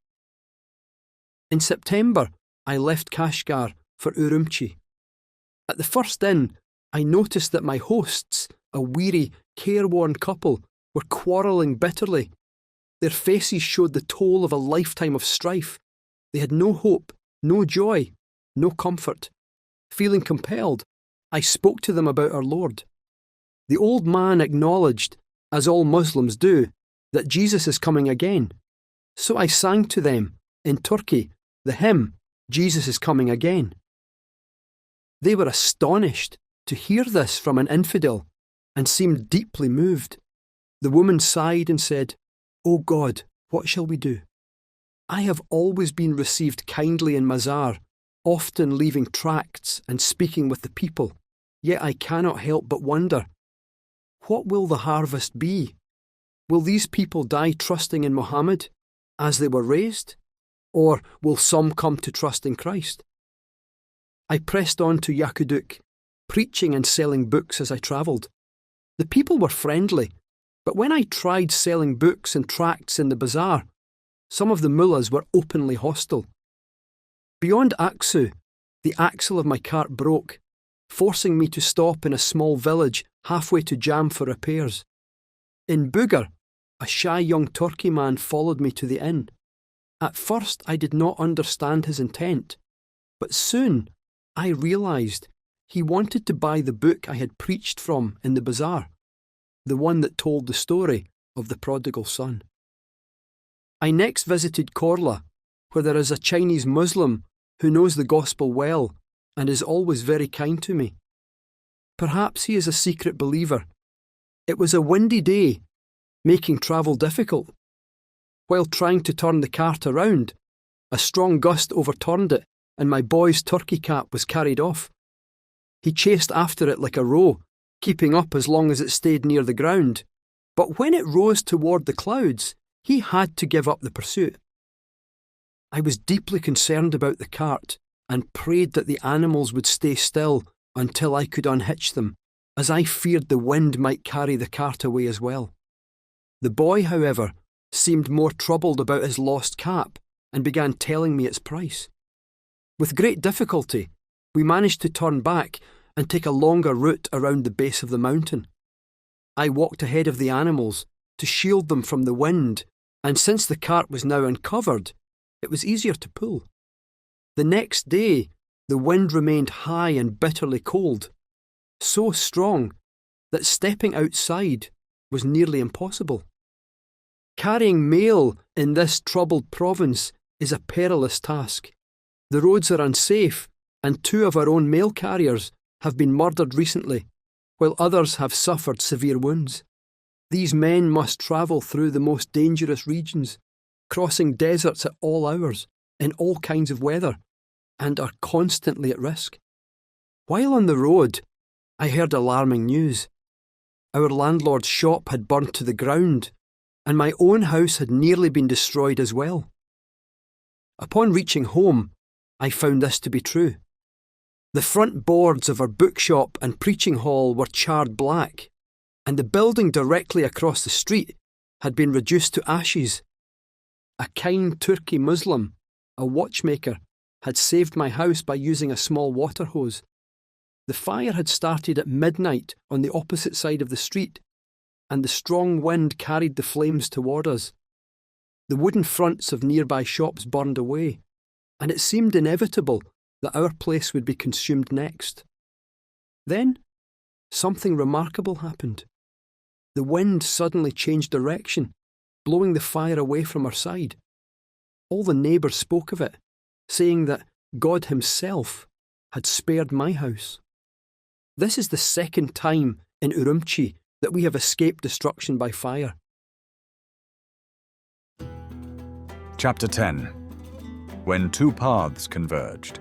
In September, I left Kashgar for Urumqi. At the first inn, I noticed that my hosts, a weary, careworn couple, were quarrelling bitterly. Their faces showed the toll of a lifetime of strife. They had no hope, no joy, no comfort. Feeling compelled, I spoke to them about our Lord. The old man acknowledged, as all Muslims do, that Jesus is coming again. So I sang to them, in Turkey, the hymn, Jesus is coming again. They were astonished to hear this from an infidel and seemed deeply moved. The woman sighed and said, "O God, what shall we do? I have always been received kindly in Mazar, often leaving tracts and speaking with the people, yet I cannot help but wonder, what will the harvest be? Will these people die trusting in Muhammad, as they were raised? Or will some come to trust in Christ?" I pressed on to Yakuduk, preaching and selling books as I travelled. The people were friendly, but when I tried selling books and tracts in the bazaar, some of the mullahs were openly hostile. Beyond Aksu, the axle of my cart broke, forcing me to stop in a small village halfway to Jam for repairs. In Bugar, a shy young Turkey man followed me to the inn. At first I did not understand his intent, but soon I realised he wanted to buy the book I had preached from in the bazaar, the one that told the story of the prodigal son. I next visited Korla, where there is a Chinese Muslim who knows the gospel well and is always very kind to me. Perhaps he is a secret believer. It was a windy day, making travel difficult. While trying to turn the cart around, a strong gust overturned it and my boy's turkey cap was carried off. He chased after it like a roe, keeping up as long as it stayed near the ground, but when it rose toward the clouds, he had to give up the pursuit. I was deeply concerned about the cart and prayed that the animals would stay still until I could unhitch them, as I feared the wind might carry the cart away as well. The boy, however, seemed more troubled about his lost cap and began telling me its price. With great difficulty, we managed to turn back and take a longer route around the base of the mountain. I walked ahead of the animals to shield them from the wind, and since the cart was now uncovered, it was easier to pull. The next day, the wind remained high and bitterly cold, so strong that stepping outside was nearly impossible. Carrying mail in this troubled province is a perilous task. The roads are unsafe, and 2 of our own mail carriers have been murdered recently, while others have suffered severe wounds. These men must travel through the most dangerous regions, crossing deserts at all hours, in all kinds of weather, and are constantly at risk. While on the road, I heard alarming news. Our landlord's shop had burnt to the ground, and my own house had nearly been destroyed as well. Upon reaching home, I found this to be true. The front boards of our bookshop and preaching hall were charred black, and the building directly across the street had been reduced to ashes. A kind Turkey Muslim, a watchmaker, had saved my house by using a small water hose. The fire had started at midnight on the opposite side of the street, and the strong wind carried the flames toward us. The wooden fronts of nearby shops burned away, and it seemed inevitable that our place would be consumed next. Then, something remarkable happened. The wind suddenly changed direction, blowing the fire away from our side. All the neighbours spoke of it, saying that God Himself had spared my house. This is the second time in Urumqi that we have escaped destruction by fire. Chapter 10. When 2 paths converged.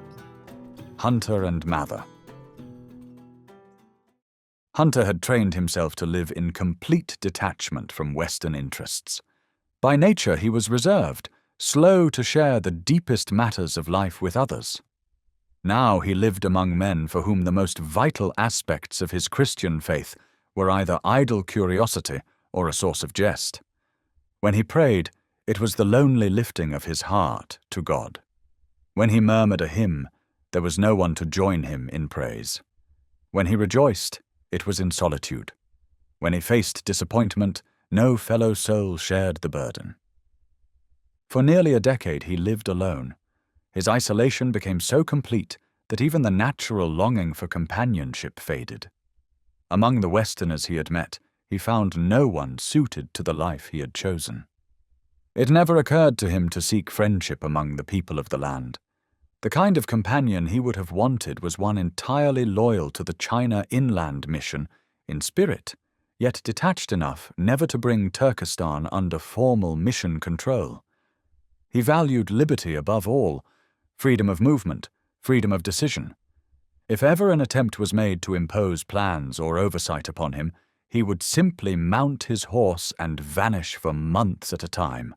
Hunter and Mather. Hunter had trained himself to live in complete detachment from Western interests. By nature he was reserved, slow to share the deepest matters of life with others. Now he lived among men for whom the most vital aspects of his Christian faith were either idle curiosity or a source of jest. When he prayed, it was the lonely lifting of his heart to God. When he murmured a hymn, there was no one to join him in praise. When he rejoiced, it was in solitude. When he faced disappointment, no fellow soul shared the burden. For nearly a decade he lived alone. His isolation became so complete that even the natural longing for companionship faded. Among the Westerners he had met, he found no one suited to the life he had chosen. It never occurred to him to seek friendship among the people of the land. The kind of companion he would have wanted was one entirely loyal to the China Inland Mission in spirit, yet detached enough never to bring Turkestan under formal mission control. He valued liberty above all, freedom of movement, freedom of decision. If ever an attempt was made to impose plans or oversight upon him, he would simply mount his horse and vanish for months at a time.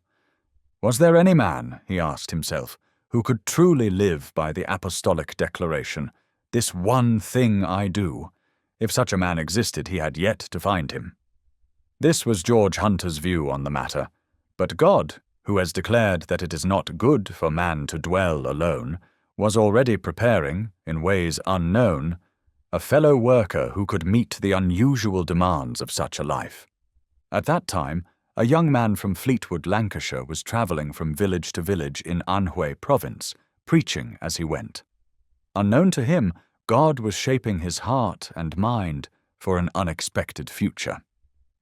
Was there any man, he asked himself, who could truly live by the apostolic declaration, "This one thing I do"? If such a man existed, he had yet to find him. This was George Hunter's view on the matter, but God, who has declared that it is not good for man to dwell alone, was already preparing, in ways unknown, a fellow worker who could meet the unusual demands of such a life. At that time, a young man from Fleetwood, Lancashire, was travelling from village to village in Anhui province, preaching as he went. Unknown to him, God was shaping his heart and mind for an unexpected future.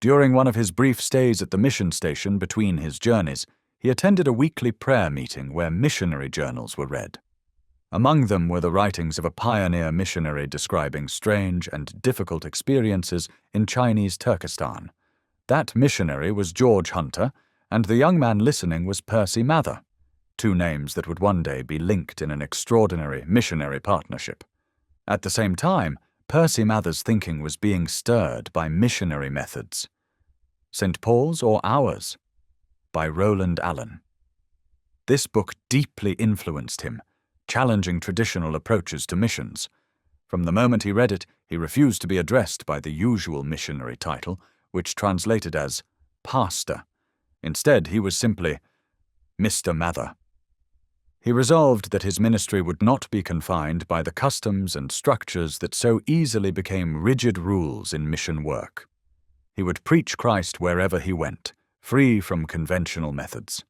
During one of his brief stays at the mission station between his journeys, he attended a weekly prayer meeting where missionary journals were read. Among them were the writings of a pioneer missionary describing strange and difficult experiences in Chinese Turkestan. That missionary was George Hunter, and the young man listening was Percy Mather, 2 names that would one day be linked in an extraordinary missionary partnership. At the same time, Percy Mather's thinking was being stirred by missionary methods. St. Paul's or Ours? By Roland Allen. This book deeply influenced him, challenging traditional approaches to missions. From the moment he read it, he refused to be addressed by the usual missionary title, which translated as pastor. Instead, he was simply Mr. Mather. He resolved that his ministry would not be confined by the customs and structures that so easily became rigid rules in mission work. He would preach Christ wherever he went, free from conventional methods.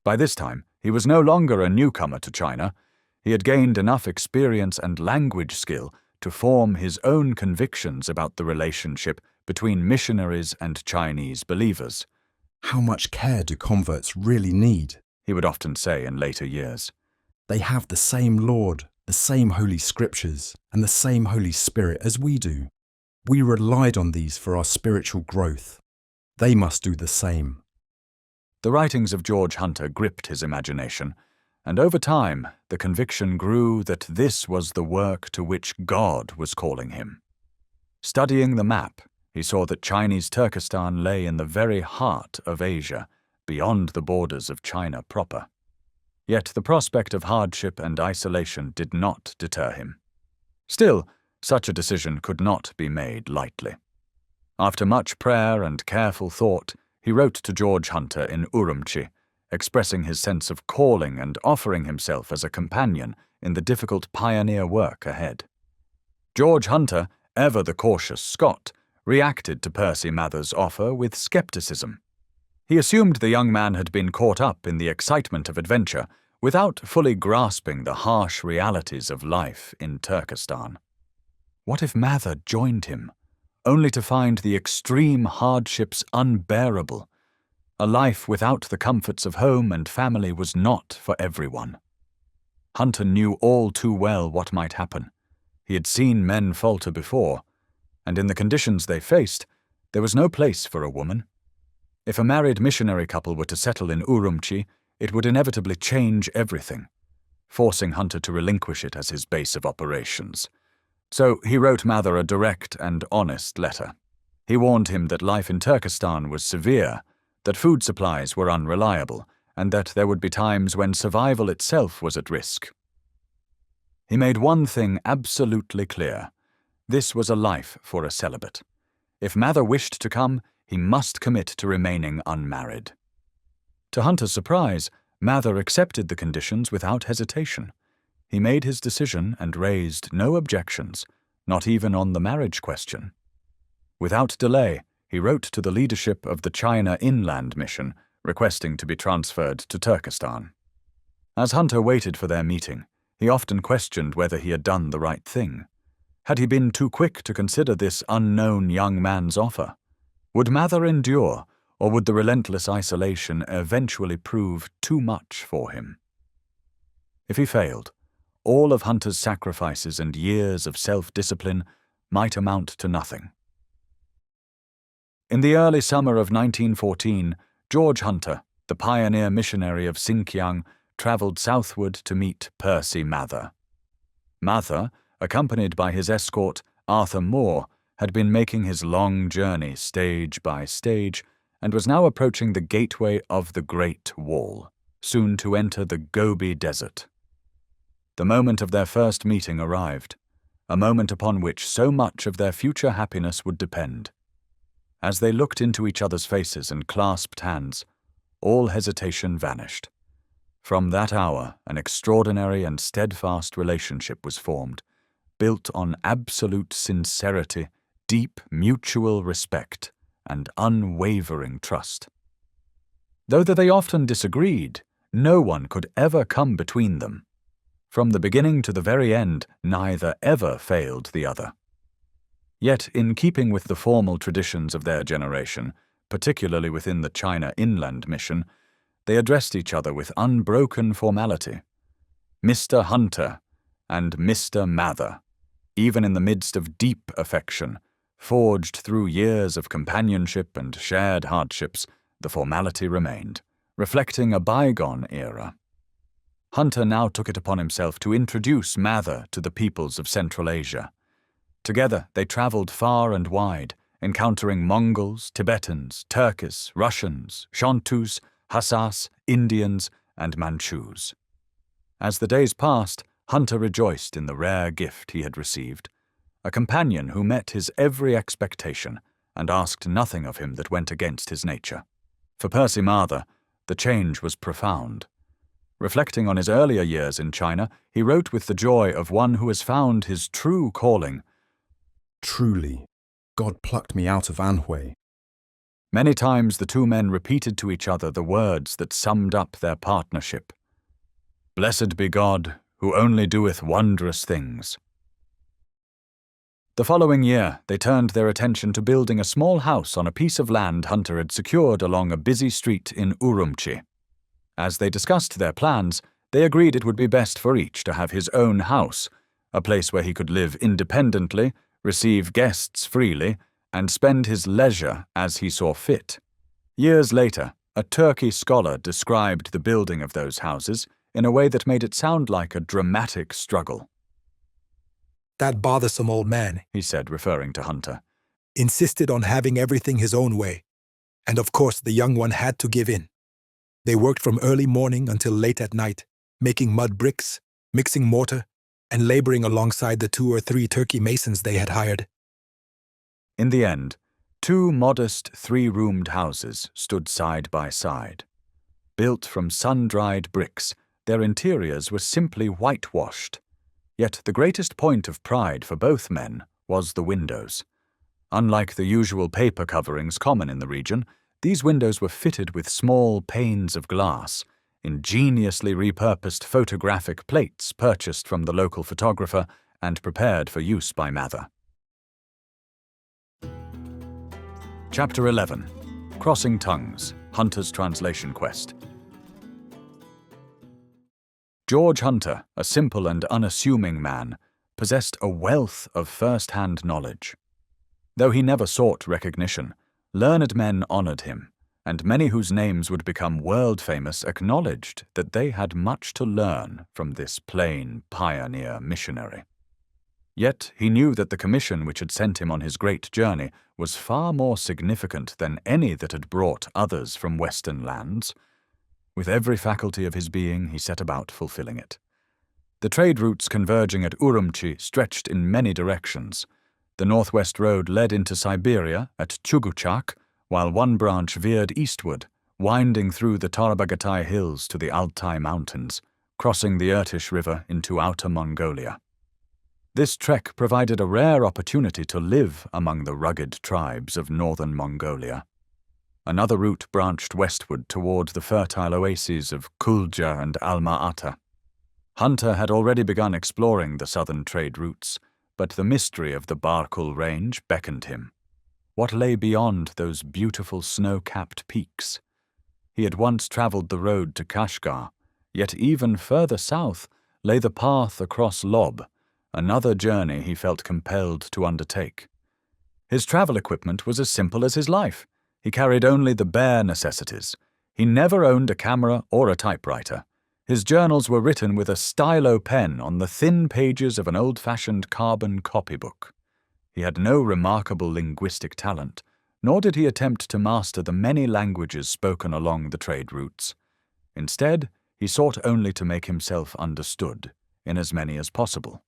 By this time, he was no longer a newcomer to China. He had gained enough experience and language skill to form his own convictions about the relationship between missionaries and Chinese believers. How much care do converts really need? He would often say in later years. They have the same Lord, the same Holy Scriptures, and the same Holy Spirit as we do. We relied on these for our spiritual growth. They must do the same. The writings of George Hunter gripped his imagination, and over time the conviction grew that this was the work to which God was calling him. Studying the map, he saw that Chinese Turkestan lay in the very heart of Asia, beyond the borders of China proper. Yet the prospect of hardship and isolation did not deter him. Still, such a decision could not be made lightly. After much prayer and careful thought, he wrote to George Hunter in Urumqi, expressing his sense of calling and offering himself as a companion in the difficult pioneer work ahead. George Hunter, ever the cautious Scot, reacted to Percy Mather's offer with skepticism. He assumed the young man had been caught up in the excitement of adventure without fully grasping the harsh realities of life in Turkestan. What if Mather joined him, only to find the extreme hardships unbearable? A life without the comforts of home and family was not for everyone. Hunter knew all too well what might happen. He had seen men falter before, and in the conditions they faced, there was no place for a woman. If a married missionary couple were to settle in Urumqi, it would inevitably change everything, forcing Hunter to relinquish it as his base of operations. So he wrote Mather a direct and honest letter. He warned him that life in Turkestan was severe, that food supplies were unreliable, and that there would be times when survival itself was at risk. He made one thing absolutely clear. This was a life for a celibate. If Mather wished to come, he must commit to remaining unmarried. To Hunter's surprise, Mather accepted the conditions without hesitation. He made his decision and raised no objections, not even on the marriage question. Without delay, he wrote to the leadership of the China Inland Mission, requesting to be transferred to Turkestan. As Hunter waited for their meeting, he often questioned whether he had done the right thing. Had he been too quick to consider this unknown young man's offer? Would Mather endure, or would the relentless isolation eventually prove too much for him? If he failed, all of Hunter's sacrifices and years of self-discipline might amount to nothing. In the early summer of 1914, George Hunter, the pioneer missionary of Xinjiang, travelled southward to meet Percy Mather. Mather, accompanied by his escort, Arthur Moore, had been making his long journey stage by stage and was now approaching the gateway of the Great Wall, soon to enter the Gobi Desert. The moment of their first meeting arrived, a moment upon which so much of their future happiness would depend. As they looked into each other's faces and clasped hands, all hesitation vanished. From that hour, an extraordinary and steadfast relationship was formed, built on absolute sincerity, deep mutual respect, and unwavering trust. Though they often disagreed, no one could ever come between them. From the beginning to the very end, neither ever failed the other. Yet, in keeping with the formal traditions of their generation, particularly within the China Inland Mission, they addressed each other with unbroken formality. Mr. Hunter and Mr. Mather, even in the midst of deep affection, forged through years of companionship and shared hardships, the formality remained, reflecting a bygone era. Hunter now took it upon himself to introduce Mather to the peoples of Central Asia. Together they travelled far and wide, encountering Mongols, Tibetans, Turks, Russians, Shantus, Hassas, Indians, and Manchus. As the days passed, Hunter rejoiced in the rare gift he had received, a companion who met his every expectation and asked nothing of him that went against his nature. For Percy Mather, the change was profound. Reflecting on his earlier years in China, he wrote with the joy of one who has found his true calling. Truly, God plucked me out of Anhui. Many times the two men repeated to each other the words that summed up their partnership. Blessed be God, who only doeth wondrous things. The following year, they turned their attention to building a small house on a piece of land Hunter had secured along a busy street in Urumqi. As they discussed their plans, they agreed it would be best for each to have his own house, a place where he could live independently, receive guests freely, and spend his leisure as he saw fit. Years later, a Turkey scholar described the building of those houses in a way that made it sound like a dramatic struggle. That bothersome old man, He said, referring to Hunter, insisted on having everything his own way, and of course the young one had to give in. They worked from early morning until late at night, making mud bricks, mixing mortar, and laboring alongside the 2 or 3 Turkey masons they had hired. In the end, 2 modest 3-roomed houses stood side by side. Built from sun-dried bricks, their interiors were simply whitewashed. Yet the greatest point of pride for both men was the windows. Unlike the usual paper coverings common in the region, these windows were fitted with small panes of glass, ingeniously repurposed photographic plates purchased from the local photographer and prepared for use by Mather. Chapter 11. Crossing Tongues, Hunter's Translation Quest. George Hunter, a simple and unassuming man, possessed a wealth of first-hand knowledge. Though he never sought recognition, learned men honored him, and many whose names would become world-famous acknowledged that they had much to learn from this plain pioneer missionary. Yet he knew that the commission which had sent him on his great journey was far more significant than any that had brought others from Western lands. With every faculty of his being, he set about fulfilling it. The trade routes converging at Urumqi stretched in many directions. The northwest road led into Siberia at Chuguchak, while one branch veered eastward, winding through the Tarbagatai hills to the Altai Mountains, crossing the Irtish River into Outer Mongolia. This trek provided a rare opportunity to live among the rugged tribes of northern Mongolia. Another route branched westward toward the fertile oases of Kulja and Alma-Ata. Hunter had already begun exploring the southern trade routes, but the mystery of the Barkul Range beckoned him. What lay beyond those beautiful snow-capped peaks? He had once traveled the road to Kashgar, yet even further south lay the path across Lob, another journey he felt compelled to undertake. His travel equipment was as simple as his life. He carried only the bare necessities. He never owned a camera or a typewriter. His journals were written with a stylo pen on the thin pages of an old-fashioned carbon copybook. He had no remarkable linguistic talent, nor did he attempt to master the many languages spoken along the trade routes. Instead, he sought only to make himself understood, in as many as possible.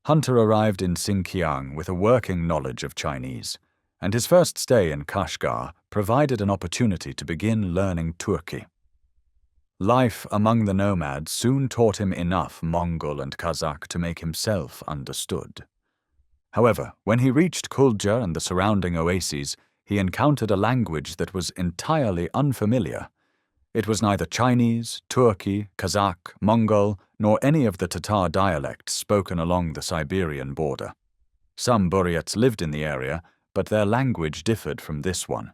Hunter arrived in Xinjiang with a working knowledge of Chinese, and his first stay in Kashgar provided an opportunity to begin learning Turkey. Life among the nomads soon taught him enough Mongol and Kazakh to make himself understood. However, when he reached Kulja and the surrounding oases, he encountered a language that was entirely unfamiliar. It was neither Chinese, Turki, Kazakh, Mongol, nor any of the Tatar dialects spoken along the Siberian border. Some Buryats lived in the area, but their language differed from this one.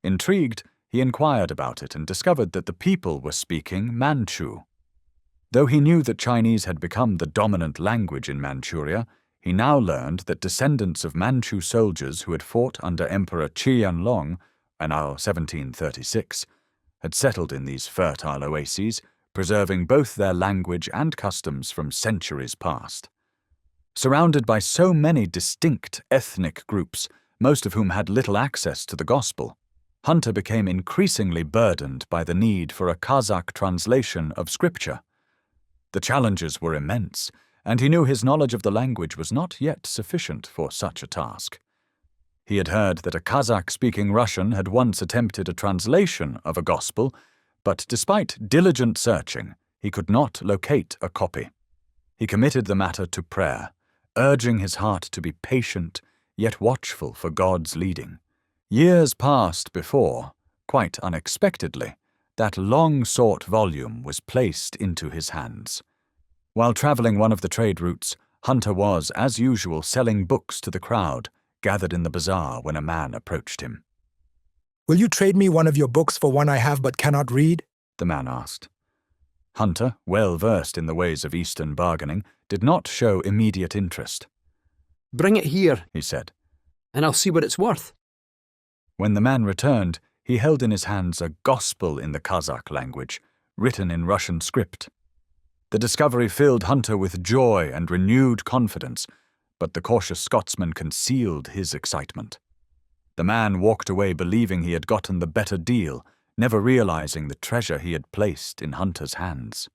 Intrigued, he inquired about it and discovered that the people were speaking Manchu. Though he knew that Chinese had become the dominant language in Manchuria, he now learned that descendants of Manchu soldiers who had fought under Emperor Qianlong, now 1736, had settled in these fertile oases, preserving both their language and customs from centuries past. Surrounded by so many distinct ethnic groups, most of whom had little access to the gospel, Hunter became increasingly burdened by the need for a Kazakh translation of scripture. The challenges were immense, and he knew his knowledge of the language was not yet sufficient for such a task. He had heard that a Kazakh-speaking Russian had once attempted a translation of a gospel, but despite diligent searching, he could not locate a copy. He committed the matter to prayer, urging his heart to be patient, yet watchful for God's leading. Years passed before, quite unexpectedly, that long-sought volume was placed into his hands. While traveling one of the trade routes, Hunter was, as usual, selling books to the crowd gathered in the bazaar when a man approached him. Will you trade me one of your books for one I have but cannot read? The man asked. Hunter, well versed in the ways of Eastern bargaining, did not show immediate interest. Bring it here, He said. and I'll see what it's worth. When the man returned, he held in his hands a gospel in the Kazakh language, written in Russian script. The discovery filled Hunter with joy and renewed confidence, but the cautious Scotsman concealed his excitement. The man walked away believing he had gotten the better deal, never realizing the treasure he had placed in Hunter's hands.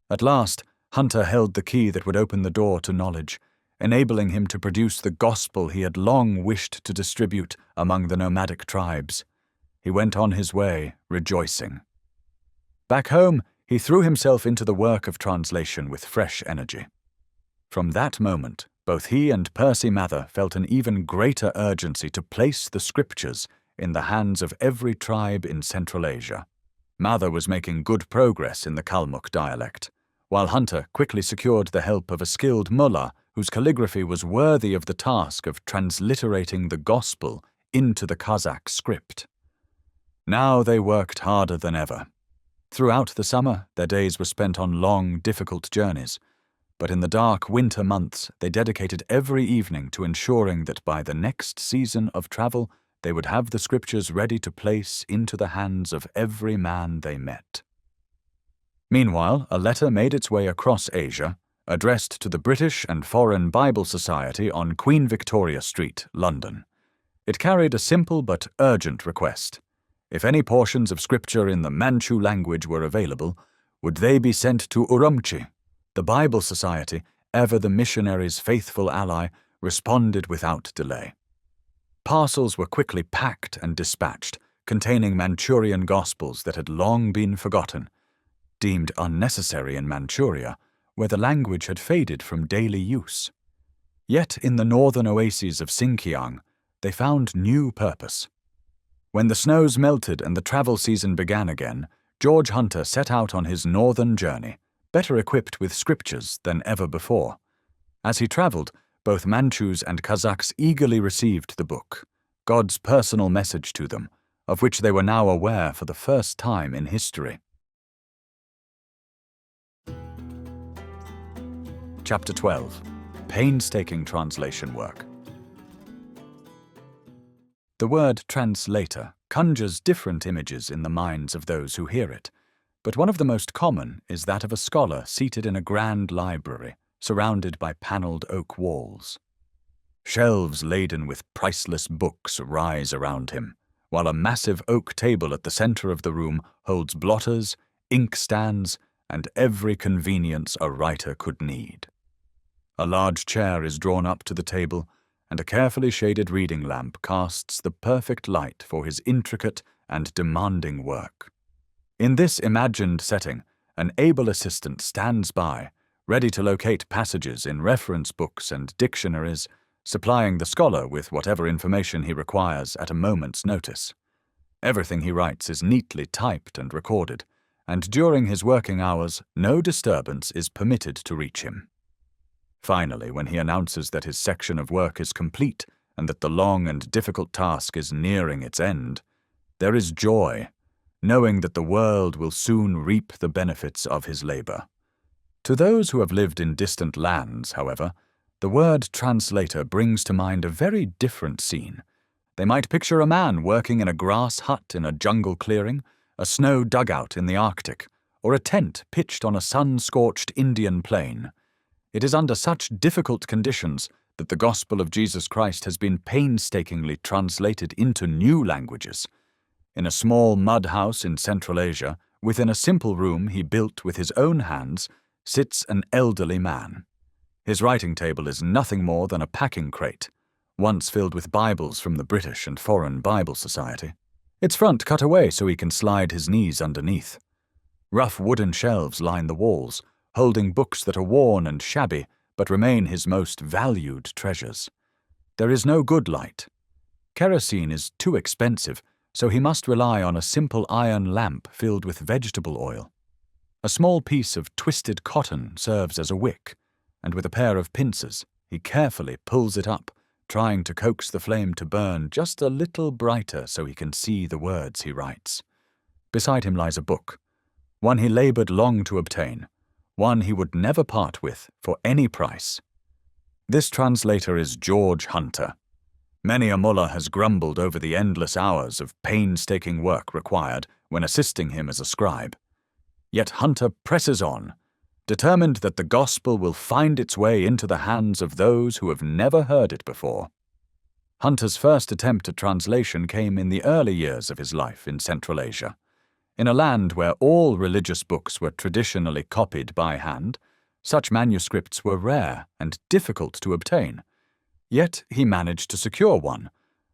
At last, Hunter held the key that would open the door to knowledge, enabling him to produce the gospel he had long wished to distribute among the nomadic tribes. He went on his way, rejoicing. Back home, he threw himself into the work of translation with fresh energy. From that moment, both he and Percy Mather felt an even greater urgency to place the scriptures in the hands of every tribe in Central Asia. Mather was making good progress in the Kalmuk dialect, while Hunter quickly secured the help of a skilled mullah whose calligraphy was worthy of the task of transliterating the gospel into the Kazakh script. Now they worked harder than ever. Throughout the summer, their days were spent on long, difficult journeys, but in the dark winter months they dedicated every evening to ensuring that by the next season of travel they would have the scriptures ready to place into the hands of every man they met. Meanwhile, a letter made its way across Asia, addressed to the British and Foreign Bible Society on Queen Victoria Street, London. It carried a simple but urgent request. If any portions of scripture in the Manchu language were available, would they be sent to Urumqi? The Bible Society, ever the missionaries' faithful ally, responded without delay. Parcels were quickly packed and dispatched, containing Manchurian gospels that had long been forgotten, deemed unnecessary in Manchuria, where the language had faded from daily use. Yet in the northern oases of Xinjiang, they found new purpose. When the snows melted and the travel season began again, George Hunter set out on his northern journey, better equipped with scriptures than ever before. As he traveled, both Manchus and Kazakhs eagerly received the book, God's personal message to them, of which they were now aware for the first time in history. Chapter 12. Painstaking translation work. The word translator conjures different images in the minds of those who hear it, but one of the most common is that of a scholar seated in a grand library, surrounded by panelled oak walls. Shelves laden with priceless books rise around him, while a massive oak table at the centre of the room holds blotters, inkstands, and every convenience a writer could need. A large chair is drawn up to the table, and a carefully shaded reading lamp casts the perfect light for his intricate and demanding work. In this imagined setting, an able assistant stands by, ready to locate passages in reference books and dictionaries, supplying the scholar with whatever information he requires at a moment's notice. Everything he writes is neatly typed and recorded, and during his working hours, no disturbance is permitted to reach him. Finally, when he announces that his section of work is complete and that the long and difficult task is nearing its end, there is joy, knowing that the world will soon reap the benefits of his labor. To those who have lived in distant lands, however, the word translator brings to mind a very different scene. They might picture a man working in a grass hut in a jungle clearing, a snow dugout in the Arctic, or a tent pitched on a sun-scorched Indian plain. It is under such difficult conditions that the gospel of Jesus Christ has been painstakingly translated into new languages, In a small mud house in Central Asia, within a simple room he built with his own hands, sits an elderly man. His writing table is nothing more than a packing crate, once filled with Bibles from the British and Foreign Bible Society. Its front cut away so he can slide his knees underneath. Rough wooden shelves line the walls, holding books that are worn and shabby but remain his most valued treasures. There is no good light. Kerosene is too expensive, so he must rely on a simple iron lamp filled with vegetable oil. A small piece of twisted cotton serves as a wick, and with a pair of pincers he carefully pulls it up, trying to coax the flame to burn just a little brighter so he can see the words he writes. Beside him lies a book, one he laboured long to obtain, one he would never part with for any price. This translator is George Hunter. Many a mullah has grumbled over the endless hours of painstaking work required when assisting him as a scribe. Yet Hunter presses on, determined that the gospel will find its way into the hands of those who have never heard it before. Hunter's first attempt at translation came in the early years of his life in Central Asia. In a land where all religious books were traditionally copied by hand, such manuscripts were rare and difficult to obtain. Yet he managed to secure one,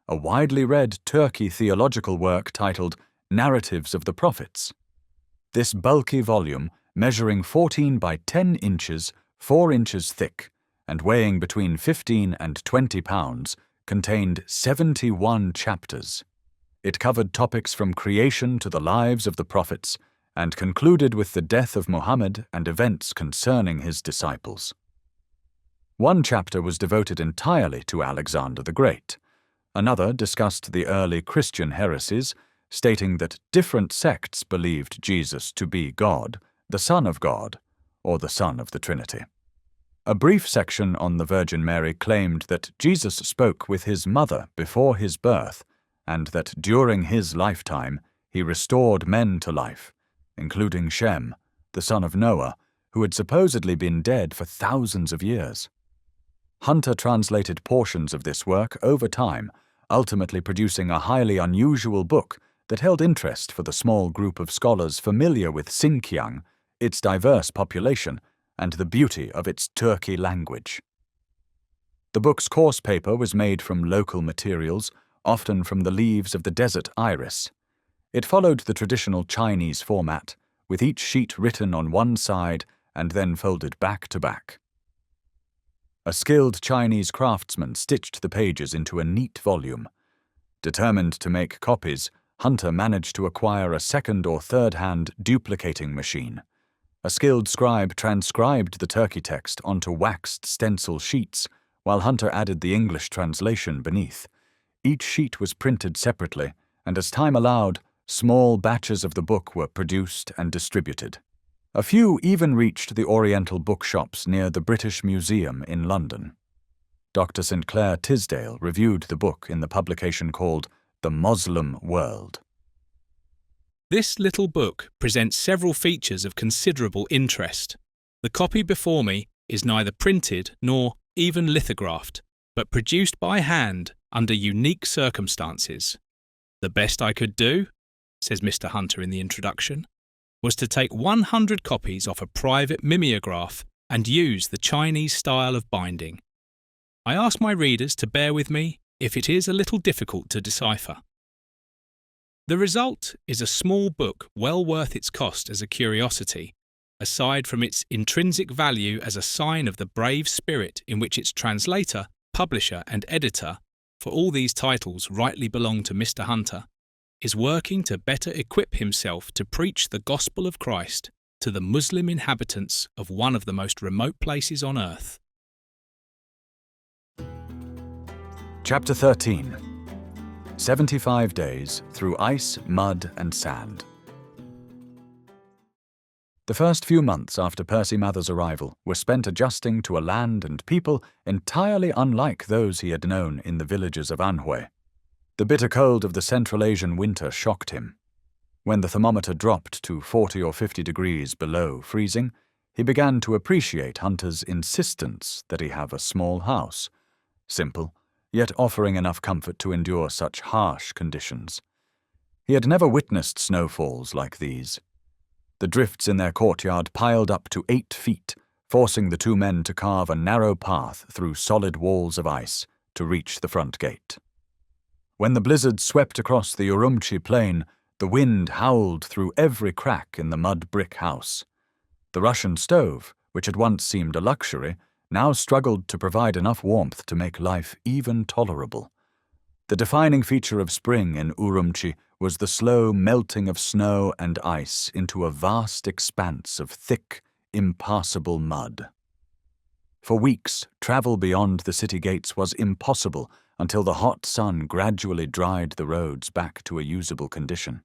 a widely read Turkey theological work titled Narratives of the Prophets. This bulky volume, measuring 14 by 10 inches, 4 inches thick, and weighing between 15 and 20 pounds, contained 71 chapters. It covered topics from creation to the lives of the prophets, and concluded with the death of Muhammad and events concerning his disciples. One chapter was devoted entirely to Alexander the Great. Another discussed the early Christian heresies, stating that different sects believed Jesus to be God, the Son of God, or the Son of the Trinity. A brief section on the Virgin Mary claimed that Jesus spoke with his mother before his birth, and that during his lifetime he restored men to life, including Shem, the son of Noah, who had supposedly been dead for thousands of years. Hunter translated portions of this work over time, ultimately producing a highly unusual book that held interest for the small group of scholars familiar with Xinjiang, its diverse population, and the beauty of its Turkey language. The book's course paper was made from local materials, often from the leaves of the desert iris. It followed the traditional Chinese format, with each sheet written on one side and then folded back to back. A skilled Chinese craftsman stitched the pages into a neat volume. Determined to make copies, Hunter managed to acquire a second or third-hand duplicating machine. A skilled scribe transcribed the Turkey text onto waxed stencil sheets, while Hunter added the English translation beneath. Each sheet was printed separately, and as time allowed, small batches of the book were produced and distributed. A few even reached the Oriental bookshops near the British Museum in London. Dr. St. Clair Tisdale reviewed the book in the publication called The Moslem World. This little book presents several features of considerable interest. The copy before me is neither printed nor even lithographed, but produced by hand under unique circumstances. The best I could do, says Mr. Hunter in the introduction, was to take 100 copies off a private mimeograph and use the Chinese style of binding. I ask my readers to bear with me if it is a little difficult to decipher. The result is a small book well worth its cost as a curiosity, aside from its intrinsic value as a sign of the brave spirit in which its translator, publisher and editor, for all these titles rightly belong to Mr. Hunter, is working to better equip himself to preach the gospel of Christ to the Muslim inhabitants of one of the most remote places on earth. Chapter 13. 75 Days Through Ice, Mud and Sand. The first few months after Percy Mather's arrival were spent adjusting to a land and people entirely unlike those he had known in the villages of Anhui. The bitter cold of the Central Asian winter shocked him. When the thermometer dropped to 40 or 50 degrees below freezing, he began to appreciate Hunter's insistence that he have a small house, simple, yet offering enough comfort to endure such harsh conditions. He had never witnessed snowfalls like these. The drifts in their courtyard piled up to 8 feet, forcing the 2 men to carve a narrow path through solid walls of ice to reach the front gate. When the blizzard swept across the Urumqi plain, the wind howled through every crack in the mud brick house. The Russian stove, which had once seemed a luxury, now struggled to provide enough warmth to make life even tolerable. The defining feature of spring in Urumqi was the slow melting of snow and ice into a vast expanse of thick, impassable mud. For weeks, travel beyond the city gates was impossible until the hot sun gradually dried the roads back to a usable condition.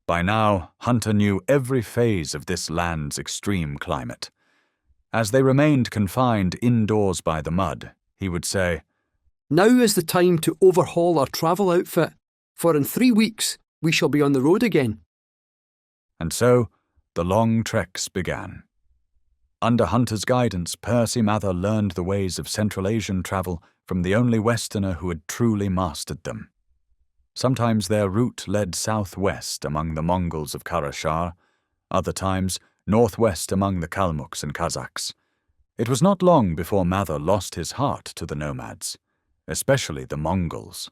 By now, Hunter knew every phase of this land's extreme climate. As they remained confined indoors by the mud, he would say, "Now is the time to overhaul our travel outfit, for in 3 weeks we shall be on the road again." And so the long treks began. Under Hunter's guidance, Percy Mather learned the ways of Central Asian travel from the only Westerner who had truly mastered them. Sometimes their route led southwest among the Mongols of Karashar, other times northwest among the Kalmuks and Kazakhs. It was not long before Mather lost his heart to the nomads, especially the Mongols.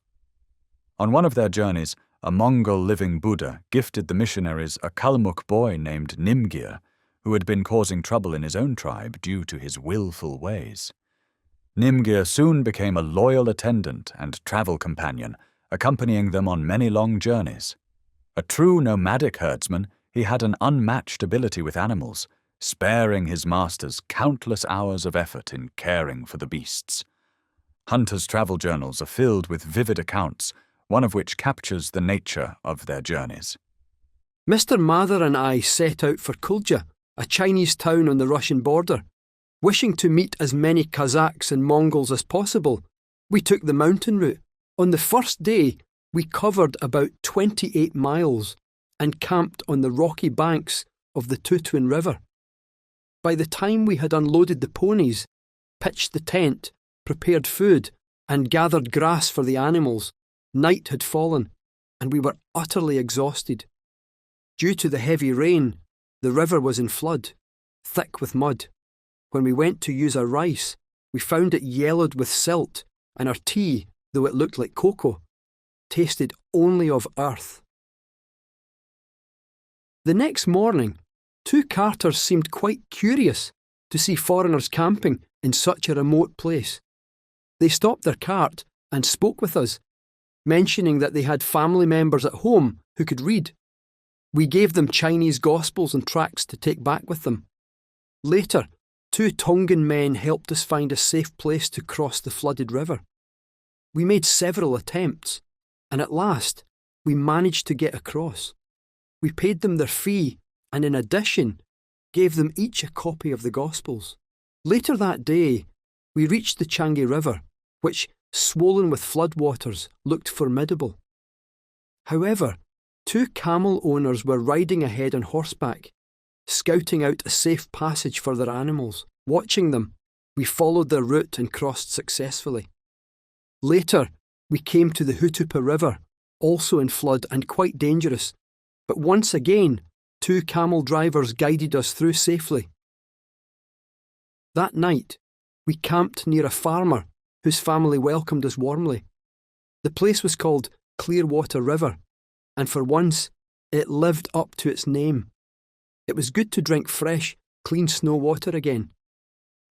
On one of their journeys, a Mongol living Buddha gifted the missionaries a Kalmuk boy named Nimgir, who had been causing trouble in his own tribe due to his willful ways. Nimgir soon became a loyal attendant and travel companion, accompanying them on many long journeys. A true nomadic herdsman, he had an unmatched ability with animals, sparing his masters countless hours of effort in caring for the beasts. Hunter's travel journals are filled with vivid accounts, one of which captures the nature of their journeys. Mr. Mather and I set out for Kulja, a Chinese town on the Russian border. Wishing to meet as many Kazakhs and Mongols as possible, we took the mountain route. On the first day, we covered about 28 miles and camped on the rocky banks of the Tutun River. By the time we had unloaded the ponies, pitched the tent, prepared food, and gathered grass for the animals, night had fallen, and we were utterly exhausted. Due to the heavy rain, the river was in flood, thick with mud. When we went to use our rice, we found it yellowed with silt, and our tea, though it looked like cocoa, tasted only of earth. The next morning, 2 carters seemed quite curious to see foreigners camping in such a remote place. They stopped their cart and spoke with us, mentioning that they had family members at home who could read. We gave them Chinese Gospels and tracts to take back with them. Later, 2 Tongan men helped us find a safe place to cross the flooded river. We made several attempts, and at last, we managed to get across. We paid them their fee, and in addition, gave them each a copy of the Gospels. Later that day, we reached the Changi River, which, swollen with floodwaters, looked formidable. However, 2 camel owners were riding ahead on horseback, scouting out a safe passage for their animals. Watching them, we followed their route and crossed successfully. Later, we came to the Hutupa River, also in flood and quite dangerous, but once again, 2 camel drivers guided us through safely. That night, we camped near a farmer whose family welcomed us warmly. The place was called Clearwater River, and for once, it lived up to its name. It was good to drink fresh, clean snow water again.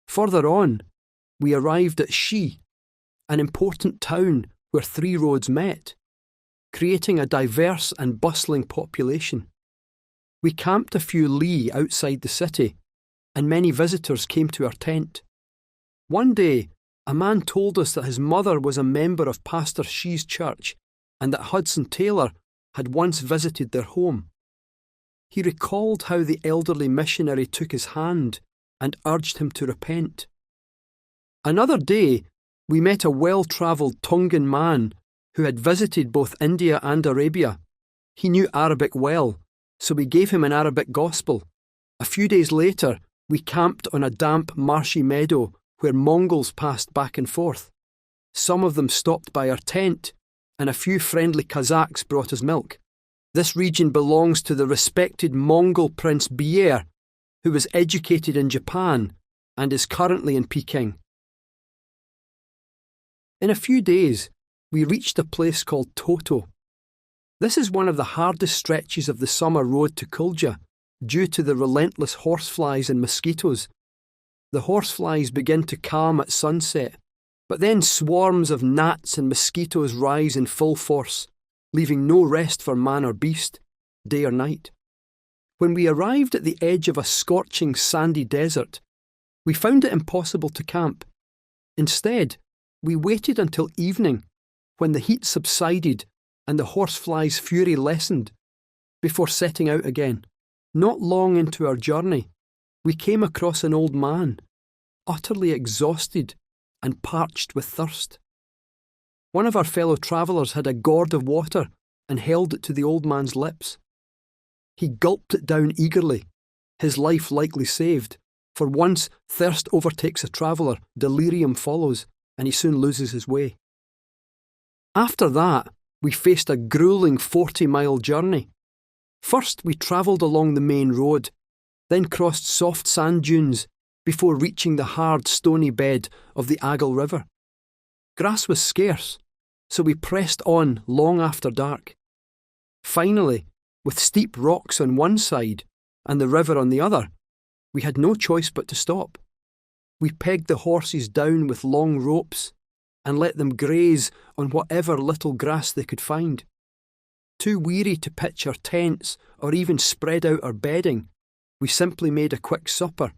Further on, we arrived at Shi, an important town where 3 roads met, creating a diverse and bustling population. We camped a few li outside the city, and many visitors came to our tent. One day, a man told us that his mother was a member of Pastor Shi's church and that Hudson Taylor had once visited their home. He recalled how the elderly missionary took his hand and urged him to repent. Another day, we met a well-travelled Tongan man who had visited both India and Arabia. He knew Arabic well, so we gave him an Arabic gospel. A few days later, we camped on a damp, marshy meadow where Mongols passed back and forth. Some of them stopped by our tent, and a few friendly Kazakhs brought us milk. This region belongs to the respected Mongol Prince Bier, who was educated in Japan and is currently in Peking. In a few days, we reached a place called Toto. This is one of the hardest stretches of the summer road to Kulja, due to the relentless horseflies and mosquitoes. The horseflies begin to calm at sunset, but then swarms of gnats and mosquitoes rise in full force, leaving no rest for man or beast, day or night. When we arrived at the edge of a scorching sandy desert, we found it impossible to camp. Instead, we waited until evening, when the heat subsided and the horseflies' fury lessened, before setting out again. Not long into our journey, we came across an old man, utterly exhausted and parched with thirst. One of our fellow travellers had a gourd of water and held it to the old man's lips. He gulped it down eagerly, his life likely saved, for once thirst overtakes a traveller, delirium follows, and he soon loses his way. After that, we faced a gruelling 40-mile journey. First, we travelled along the main road, then crossed soft sand dunes before reaching the hard, stony bed of the Agal River. Grass was scarce, so we pressed on long after dark. Finally, with steep rocks on one side and the river on the other, we had no choice but to stop. We pegged the horses down with long ropes and let them graze on whatever little grass they could find. Too weary to pitch our tents or even spread out our bedding, we simply made a quick supper,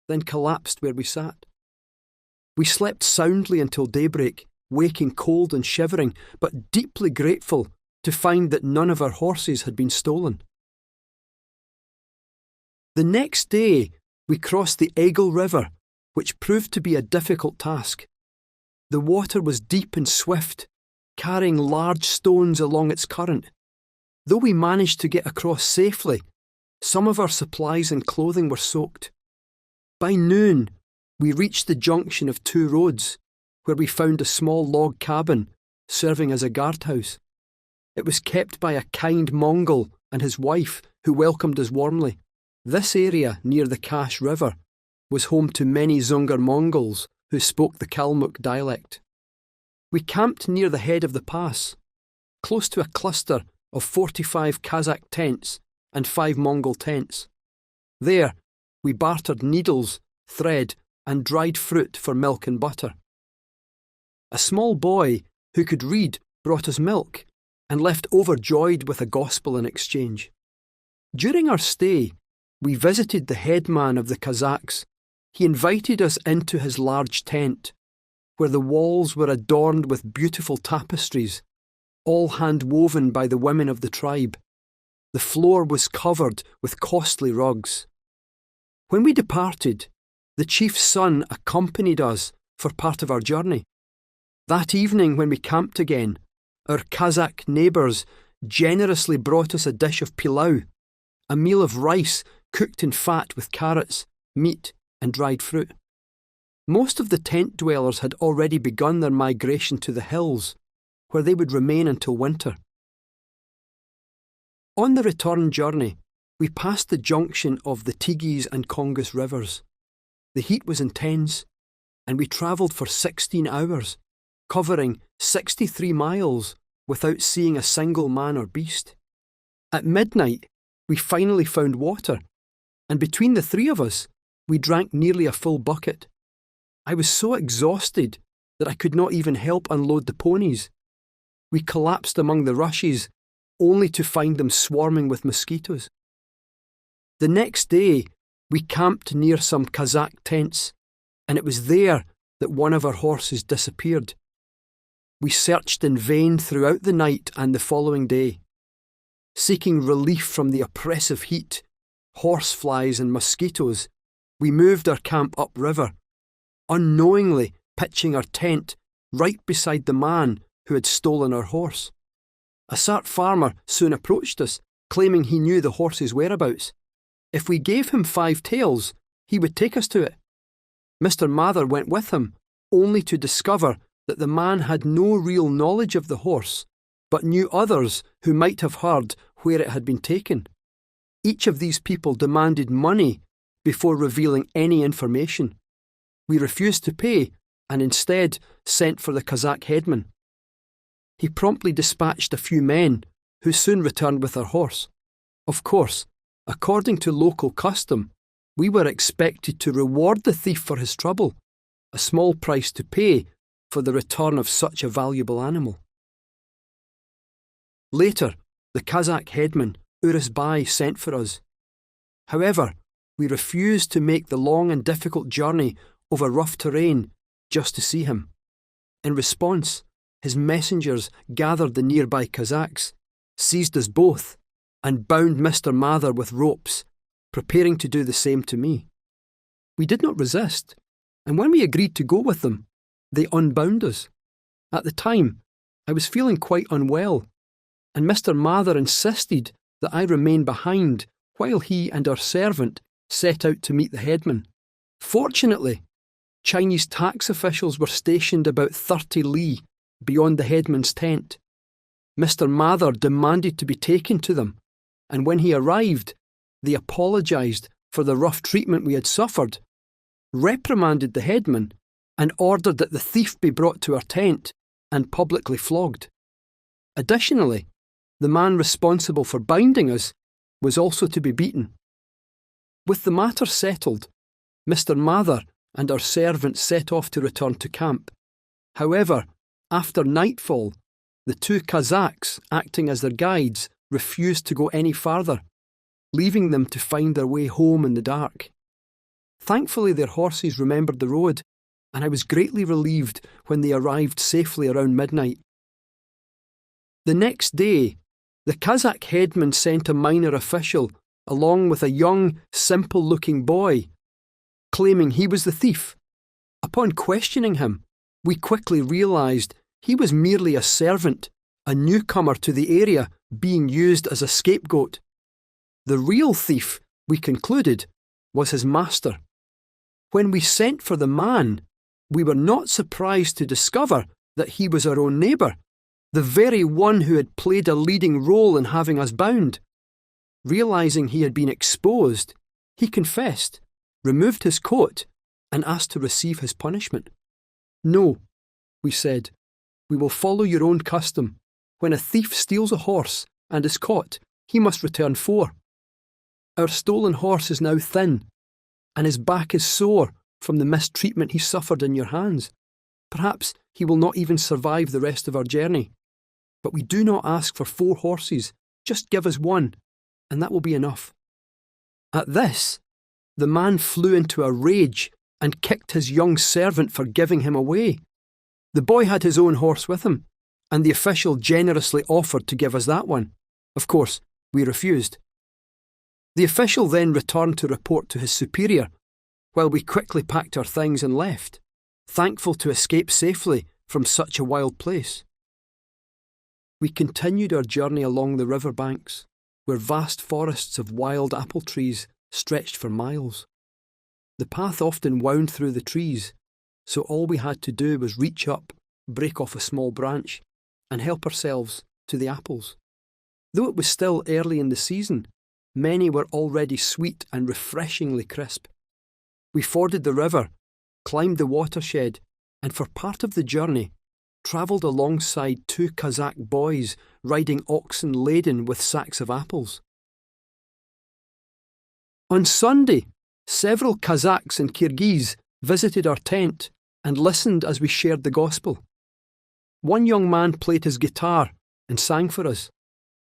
then collapsed where we sat. We slept soundly until daybreak, waking cold and shivering, but deeply grateful to find that none of our horses had been stolen. The next day, we crossed the Agal River, which proved to be a difficult task. The water was deep and swift, carrying large stones along its current. Though we managed to get across safely, some of our supplies and clothing were soaked. By noon, we reached the junction of two roads, where we found a small log cabin serving as a guardhouse. It was kept by a kind Mongol and his wife, who welcomed us warmly. This area near the Kash River was home to many Zungar Mongols who spoke the Kalmuk dialect. We camped near the head of the pass, close to a cluster of 45 Kazakh tents and 5 Mongol tents. There, we bartered needles, thread, and dried fruit for milk and butter. A small boy who could read brought us milk and left overjoyed with a gospel in exchange. During our stay, we visited the headman of the Kazakhs. He invited us into his large tent, where the walls were adorned with beautiful tapestries, all hand-woven by the women of the tribe. The floor was covered with costly rugs. When we departed, the chief's son accompanied us for part of our journey. That evening, when we camped again, our Kazakh neighbours generously brought us a dish of pilau, a meal of rice cooked in fat with carrots, meat, and dried fruit. Most of the tent dwellers had already begun their migration to the hills, where they would remain until winter. On the return journey, we passed the junction of the Tigris and Congas rivers. The heat was intense, and we travelled for 16 hours, covering 63 miles without seeing a single man or beast. At midnight, we finally found water, and between the three of us, we drank nearly a full bucket. I was so exhausted that I could not even help unload the ponies. We collapsed among the rushes, only to find them swarming with mosquitoes. The next day, we camped near some Kazakh tents, and it was there that one of our horses disappeared. We searched in vain throughout the night and the following day. Seeking relief from the oppressive heat, horseflies and mosquitoes, we moved our camp upriver, unknowingly pitching our tent right beside the man who had stolen our horse. A Sart farmer soon approached us, claiming he knew the horse's whereabouts. If we gave him 5 taels, he would take us to it. Mr. Mather went with him, only to discover that the man had no real knowledge of the horse, but knew others who might have heard where it had been taken. Each of these people demanded money before revealing any information. We refused to pay and instead sent for the Kazakh headman. He promptly dispatched a few men who soon returned with our horse. Of course, according to local custom, we were expected to reward the thief for his trouble, a small price to pay for the return of such a valuable animal. Later, the Kazakh headman, Urusbai, sent for us. However, we refused to make the long and difficult journey over rough terrain just to see him. In response, his messengers gathered the nearby Kazakhs, seized us both, and bound Mr. Mather with ropes, preparing to do the same to me. We did not resist, and when we agreed to go with them, they unbound us. At the time, I was feeling quite unwell, and Mr. Mather insisted that I remain behind while he and our servant set out to meet the headman. Fortunately, Chinese tax officials were stationed about 30 li beyond the headman's tent. Mr. Mather demanded to be taken to them, and when he arrived, they apologised for the rough treatment we had suffered, reprimanded the headman, and ordered that the thief be brought to our tent and publicly flogged. Additionally, the man responsible for binding us was also to be beaten. With the matter settled, Mr. Mather and our servant set off to return to camp. However, after nightfall, the two Kazakhs, acting as their guides, refused to go any farther, leaving them to find their way home in the dark. Thankfully, their horses remembered the road, and I was greatly relieved when they arrived safely around midnight. The next day, the Kazakh headman sent a minor official along with a young, simple-looking boy, claiming he was the thief. Upon questioning him, we quickly realised he was merely a servant, a newcomer to the area being used as a scapegoat. The real thief, we concluded, was his master. When we sent for the man, we were not surprised to discover that he was our own neighbour, the very one who had played a leading role in having us bound. Realising he had been exposed, he confessed, removed his coat, and asked to receive his punishment. "No," we said, "we will follow your own custom. When a thief steals a horse and is caught, he must return 4. Our stolen horse is now thin, and his back is sore from the mistreatment he suffered in your hands. Perhaps he will not even survive the rest of our journey. But we do not ask for 4 horses, just give us 1, and that will be enough." At this, the man flew into a rage and kicked his young servant for giving him away. The boy had his own horse with him, and the official generously offered to give us that one. Of course, we refused. The official then returned to report to his superior, while we quickly packed our things and left, thankful to escape safely from such a wild place. We continued our journey along the river banks, where vast forests of wild apple trees stretched for miles. The path often wound through the trees, so all we had to do was reach up, break off a small branch, and help ourselves to the apples. Though it was still early in the season, many were already sweet and refreshingly crisp. We forded the river, climbed the watershed, and for part of the journey, travelled alongside 2 Kazakh boys riding oxen laden with sacks of apples. On Sunday, several Kazakhs and Kyrgyz visited our tent and listened as we shared the gospel. One young man played his guitar and sang for us.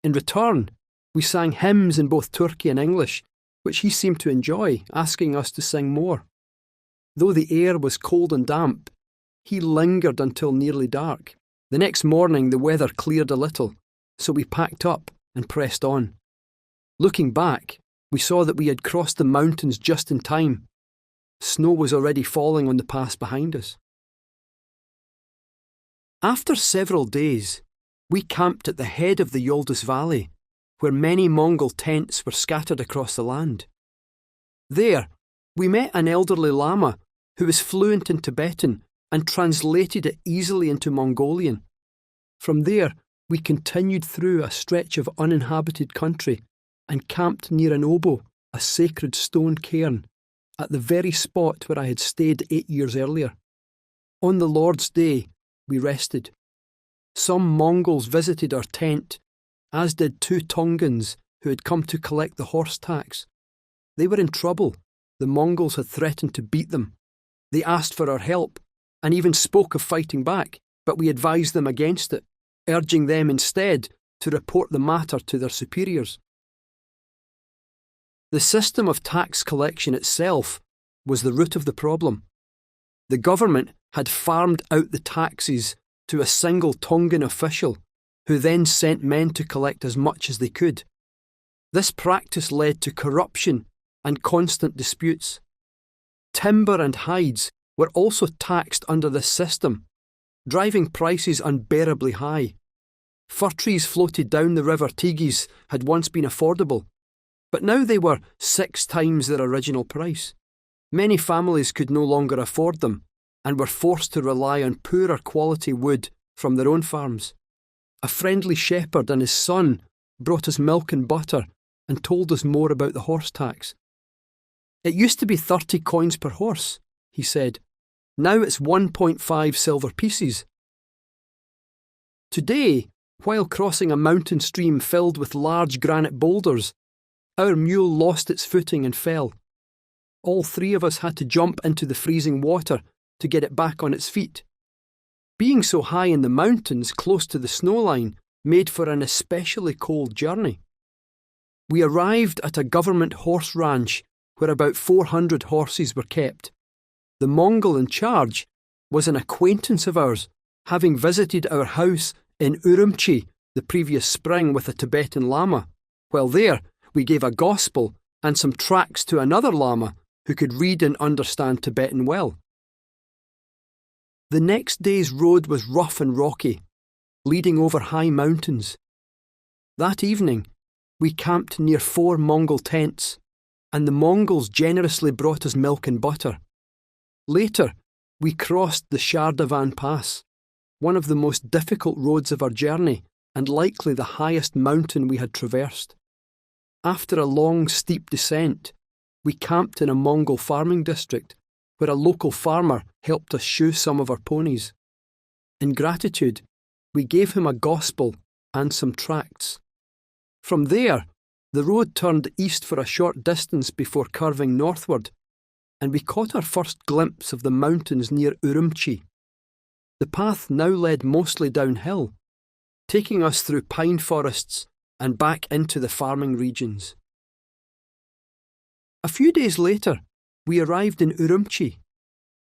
In return, we sang hymns in both Turkey and English, which he seemed to enjoy, asking us to sing more. Though the air was cold and damp, he lingered until nearly dark. The next morning the weather cleared a little, so we packed up and pressed on. Looking back, we saw that we had crossed the mountains just in time. Snow was already falling on the pass behind us. After several days, we camped at the head of the Yildiz Valley, where many Mongol tents were scattered across the land. There, we met an elderly lama who was fluent in Tibetan and translated it easily into Mongolian. From there, we continued through a stretch of uninhabited country and camped near an obo, a sacred stone cairn, at the very spot where I had stayed 8 years earlier. On the Lord's Day, we rested. Some Mongols visited our tent, as did 2 Tongans who had come to collect the horse tax. They were in trouble. The Mongols had threatened to beat them. They asked for our help and even spoke of fighting back, but we advised them against it, urging them instead to report the matter to their superiors. The system of tax collection itself was the root of the problem. The government had farmed out the taxes to a single Tongan official, who then sent men to collect as much as they could. This practice led to corruption and constant disputes. Timber and hides were also taxed under this system, driving prices unbearably high. Fir trees floated down the river Tigris had once been affordable, but now they were 6 times their original price. Many families could no longer afford them and were forced to rely on poorer quality wood from their own farms. A friendly shepherd and his son brought us milk and butter and told us more about the horse tax. "It used to be 30 coins per horse," he said. "Now it's 1.5 silver pieces." Today, while crossing a mountain stream filled with large granite boulders, our mule lost its footing and fell. All 3 of us had to jump into the freezing water to get it back on its feet. Being so high in the mountains close to the snow line made for an especially cold journey. We arrived at a government horse ranch where about 400 horses were kept. The Mongol in charge was an acquaintance of ours, having visited our house in Urumqi the previous spring with a Tibetan Lama. While there, we gave a gospel and some tracts to another Lama who could read and understand Tibetan well. The next day's road was rough and rocky, leading over high mountains. That evening, we camped near 4 Mongol tents, and the Mongols generously brought us milk and butter. Later, we crossed the Shardavan Pass, one of the most difficult roads of our journey and likely the highest mountain we had traversed. After a long, steep descent, we camped in a Mongol farming district where a local farmer helped us shoe some of our ponies. In gratitude, we gave him a gospel and some tracts. From there, the road turned east for a short distance before curving northward, and we caught our first glimpse of the mountains near Urumqi. The path now led mostly downhill, taking us through pine forests and back into the farming regions. A few days later, we arrived in Urumqi.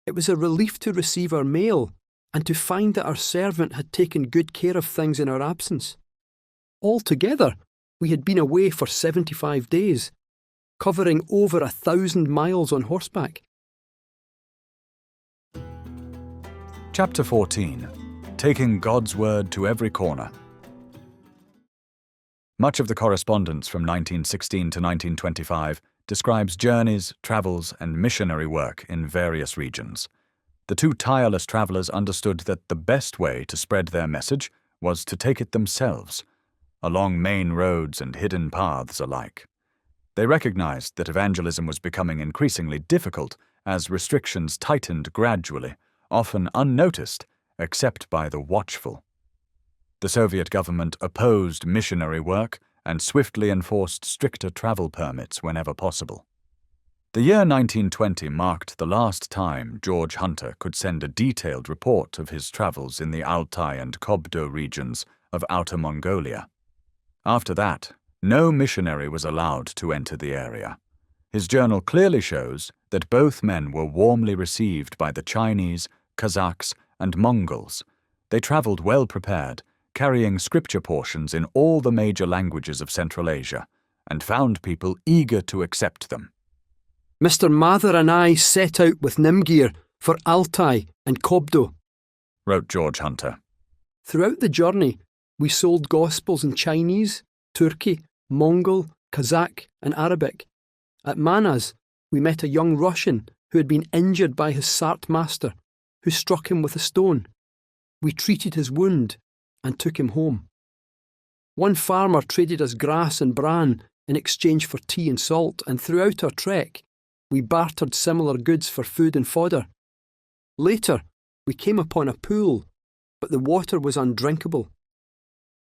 It was a relief to receive our mail and to find that our servant had taken good care of things in our absence. Altogether, we had been away for 75 days, covering over 1,000 miles on horseback. Chapter 14. Taking God's Word to Every Corner. Much of the correspondence from 1916 to 1925 describes journeys, travels, and missionary work in various regions. The 2 tireless travellers understood that the best way to spread their message was to take it themselves, along main roads and hidden paths alike. They recognized that evangelism was becoming increasingly difficult as restrictions tightened gradually, often unnoticed, except by the watchful. The Soviet government opposed missionary work and swiftly enforced stricter travel permits whenever possible. The year 1920 marked the last time George Hunter could send a detailed report of his travels in the Altai and Kobdo regions of Outer Mongolia. After that, no missionary was allowed to enter the area. His journal clearly shows that both men were warmly received by the Chinese, Kazakhs, and Mongols. They travelled well prepared, carrying scripture portions in all the major languages of Central Asia, and found people eager to accept them. Mr. Mather and I set out with Nimgir for Altai and Kobdo, wrote George Hunter. Throughout the journey, we sold Gospels in Chinese, Turki, Mongol, Kazakh, and Arabic. At Manas, we met a young Russian who had been injured by his Sart master, who struck him with a stone. We treated his wound and took him home. One farmer traded us grass and bran in exchange for tea and salt, and throughout our trek, we bartered similar goods for food and fodder. Later, we came upon a pool, but the water was undrinkable.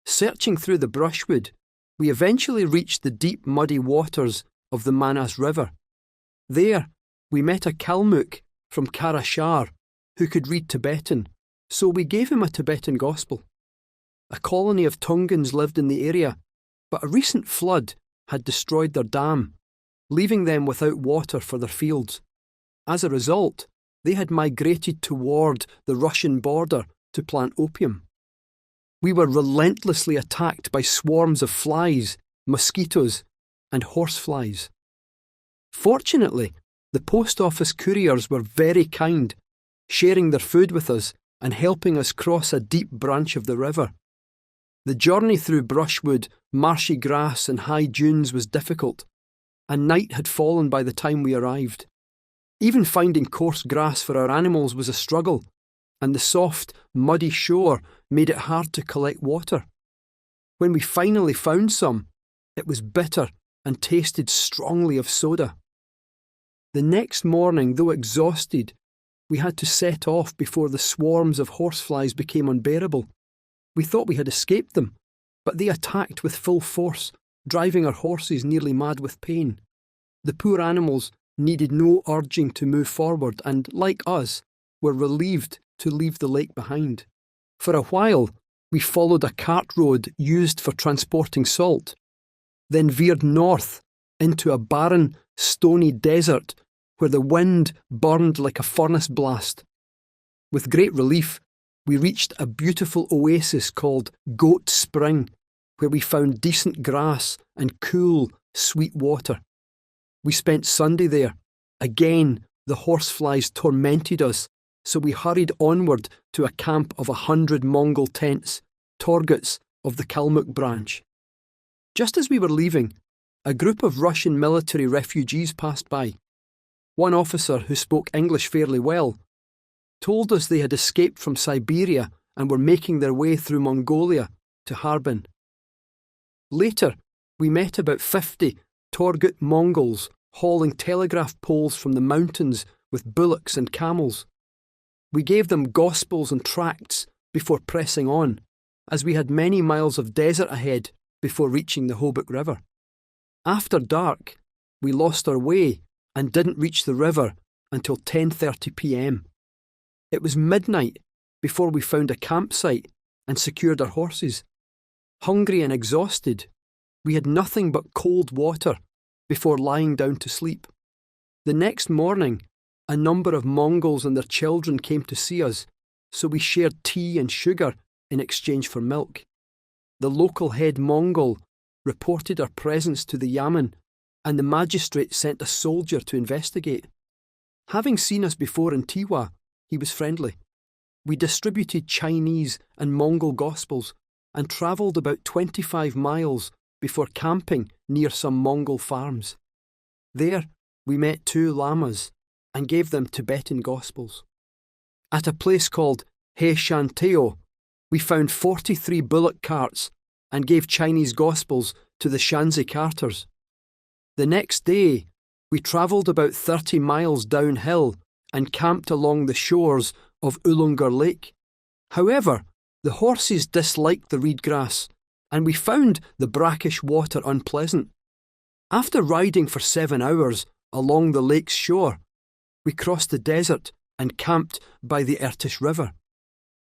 Searching through the brushwood, we eventually reached the deep muddy waters of the Manas River. There, we met a Kalmuk from Karashar who could read Tibetan, so we gave him a Tibetan gospel. A colony of Tungans lived in the area, but a recent flood had destroyed their dam, leaving them without water for their fields. As a result, they had migrated toward the Russian border to plant opium. We were relentlessly attacked by swarms of flies, mosquitoes, and horseflies. Fortunately, the post office couriers were very kind, sharing their food with us and helping us cross a deep branch of the river. The journey through brushwood, marshy grass and high dunes was difficult, and night had fallen by the time we arrived. Even finding coarse grass for our animals was a struggle, and the soft, muddy shore made it hard to collect water. When we finally found some, it was bitter and tasted strongly of soda. The next morning, though exhausted, we had to set off before the swarms of horseflies became unbearable. We thought we had escaped them, but they attacked with full force, driving our horses nearly mad with pain. The poor animals needed no urging to move forward and, like us, were relieved to leave the lake behind. For a while, we followed a cart road used for transporting salt, then veered north into a barren, stony desert where the wind burned like a furnace blast. With great relief, we reached a beautiful oasis called Goat Spring, where we found decent grass and cool, sweet water. We spent Sunday there. Again, the horseflies tormented us, so we hurried onward to a camp of 100 Mongol tents, Torguts of the Kalmuk branch. Just as we were leaving, a group of Russian military refugees passed by. One officer, who spoke English fairly well, told us they had escaped from Siberia and were making their way through Mongolia to Harbin. Later, we met about 50 Torgut Mongols hauling telegraph poles from the mountains with bullocks and camels. We gave them gospels and tracts before pressing on, as we had many miles of desert ahead before reaching the Hobuk River. After dark, we lost our way and didn't reach the river until 10:30 p.m. It was midnight before we found a campsite and secured our horses. Hungry and exhausted, we had nothing but cold water before lying down to sleep. The next morning, a number of Mongols and their children came to see us, so we shared tea and sugar in exchange for milk. The local head Mongol reported our presence to the Yamen, and the magistrate sent a soldier to investigate. Having seen us before in Tiwa, he was friendly. We distributed Chinese and Mongol gospels and travelled about 25 miles before camping near some Mongol farms. There, we met 2 lamas and gave them Tibetan gospels. At a place called He Shan Teo, we found 43 bullock carts and gave Chinese gospels to the Shanzi carters. The next day, we travelled about 30 miles downhill and camped along the shores of Ulungar Lake. However, the horses disliked the reed grass, and we found the brackish water unpleasant. After riding for 7 hours along the lake's shore, we crossed the desert and camped by the Irtysh River.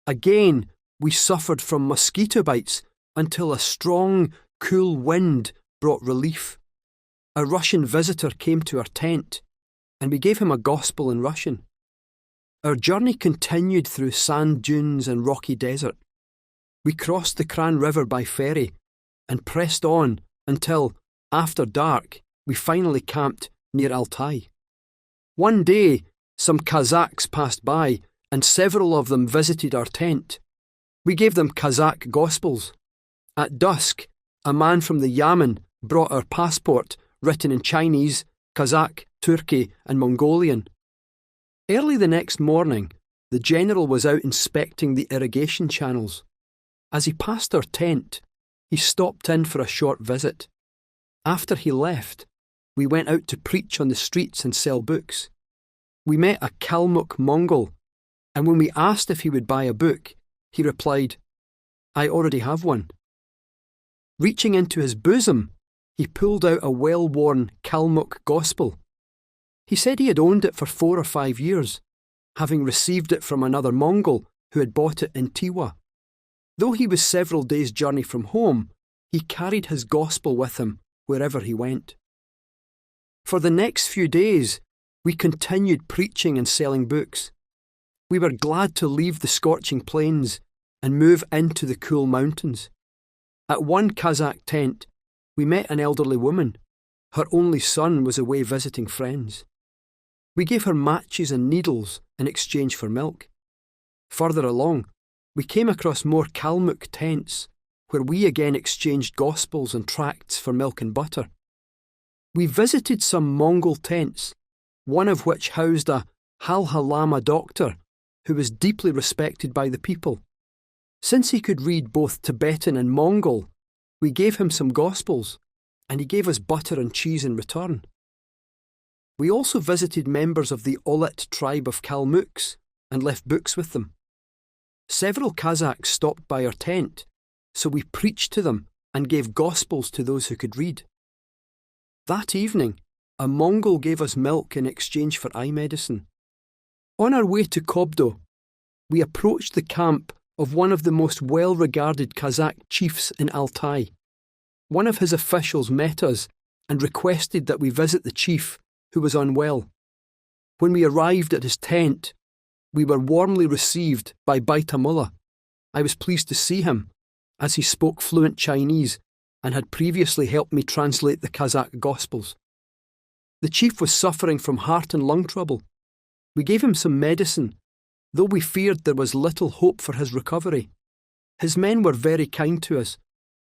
Again, we suffered from mosquito bites until a strong, cool wind brought relief. A Russian visitor came to our tent, and we gave him a gospel in Russian. Our journey continued through sand dunes and rocky desert. We crossed the Kran River by ferry and pressed on until, after dark, we finally camped near Altai. One day, some Kazakhs passed by and several of them visited our tent. We gave them Kazakh gospels. At dusk, a man from the Yamen brought our passport written in Chinese, Kazakh, Turki and Mongolian. Early the next morning, the general was out inspecting the irrigation channels. As he passed our tent, He stopped in for a short visit. After he left, we went out to preach on the streets and sell books. We met a Kalmuk Mongol, and when we asked if he would buy a book, he replied, "I already have one." Reaching into his bosom, he pulled out a well-worn Kalmuk Gospel. He said he had owned it for 4 or 5 years, having received it from another Mongol who had bought it in Tiwa. Though he was several days' journey from home, he carried his Gospel with him wherever he went. For the next few days, we continued preaching and selling books. We were glad to leave the scorching plains and move into the cool mountains. At one Kazakh tent, we met an elderly woman. Her only son was away visiting friends. We gave her matches and needles in exchange for milk. Further along, we came across more Kalmuk tents, where we again exchanged gospels and tracts for milk and butter. We visited some Mongol tents, one of which housed a Halhalama doctor who was deeply respected by the people. Since he could read both Tibetan and Mongol, we gave him some gospels, and he gave us butter and cheese in return. We also visited members of the Olit tribe of Kalmuks and left books with them. Several Kazakhs stopped by our tent, so we preached to them and gave gospels to those who could read. That evening, a Mongol gave us milk in exchange for eye medicine. On our way to Kobdo, we approached the camp of one of the most well-regarded Kazakh chiefs in Altai. One of his officials met us and requested that we visit the chief, who was unwell. When we arrived at his tent, we were warmly received by Baitamullah. I was pleased to see him, as he spoke fluent Chinese and had previously helped me translate the Kazakh Gospels. The chief was suffering from heart and lung trouble. We gave him some medicine, though we feared there was little hope for his recovery. His men were very kind to us,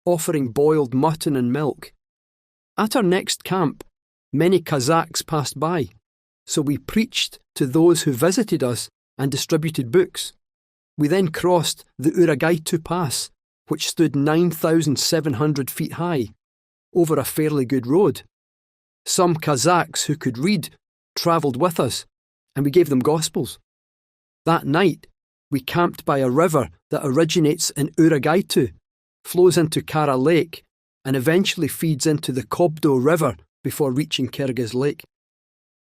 offering boiled mutton and milk. At our next camp, many Kazakhs passed by, so we preached to those who visited us and distributed books. We then crossed the Uragaitu Pass, which stood 9,700 feet high, over a fairly good road. Some Kazakhs who could read travelled with us, and we gave them gospels. That night, we camped by a river that originates in Uragaitu, flows into Kara Lake, and eventually feeds into the Kobdo River before reaching Kyrgyz Lake.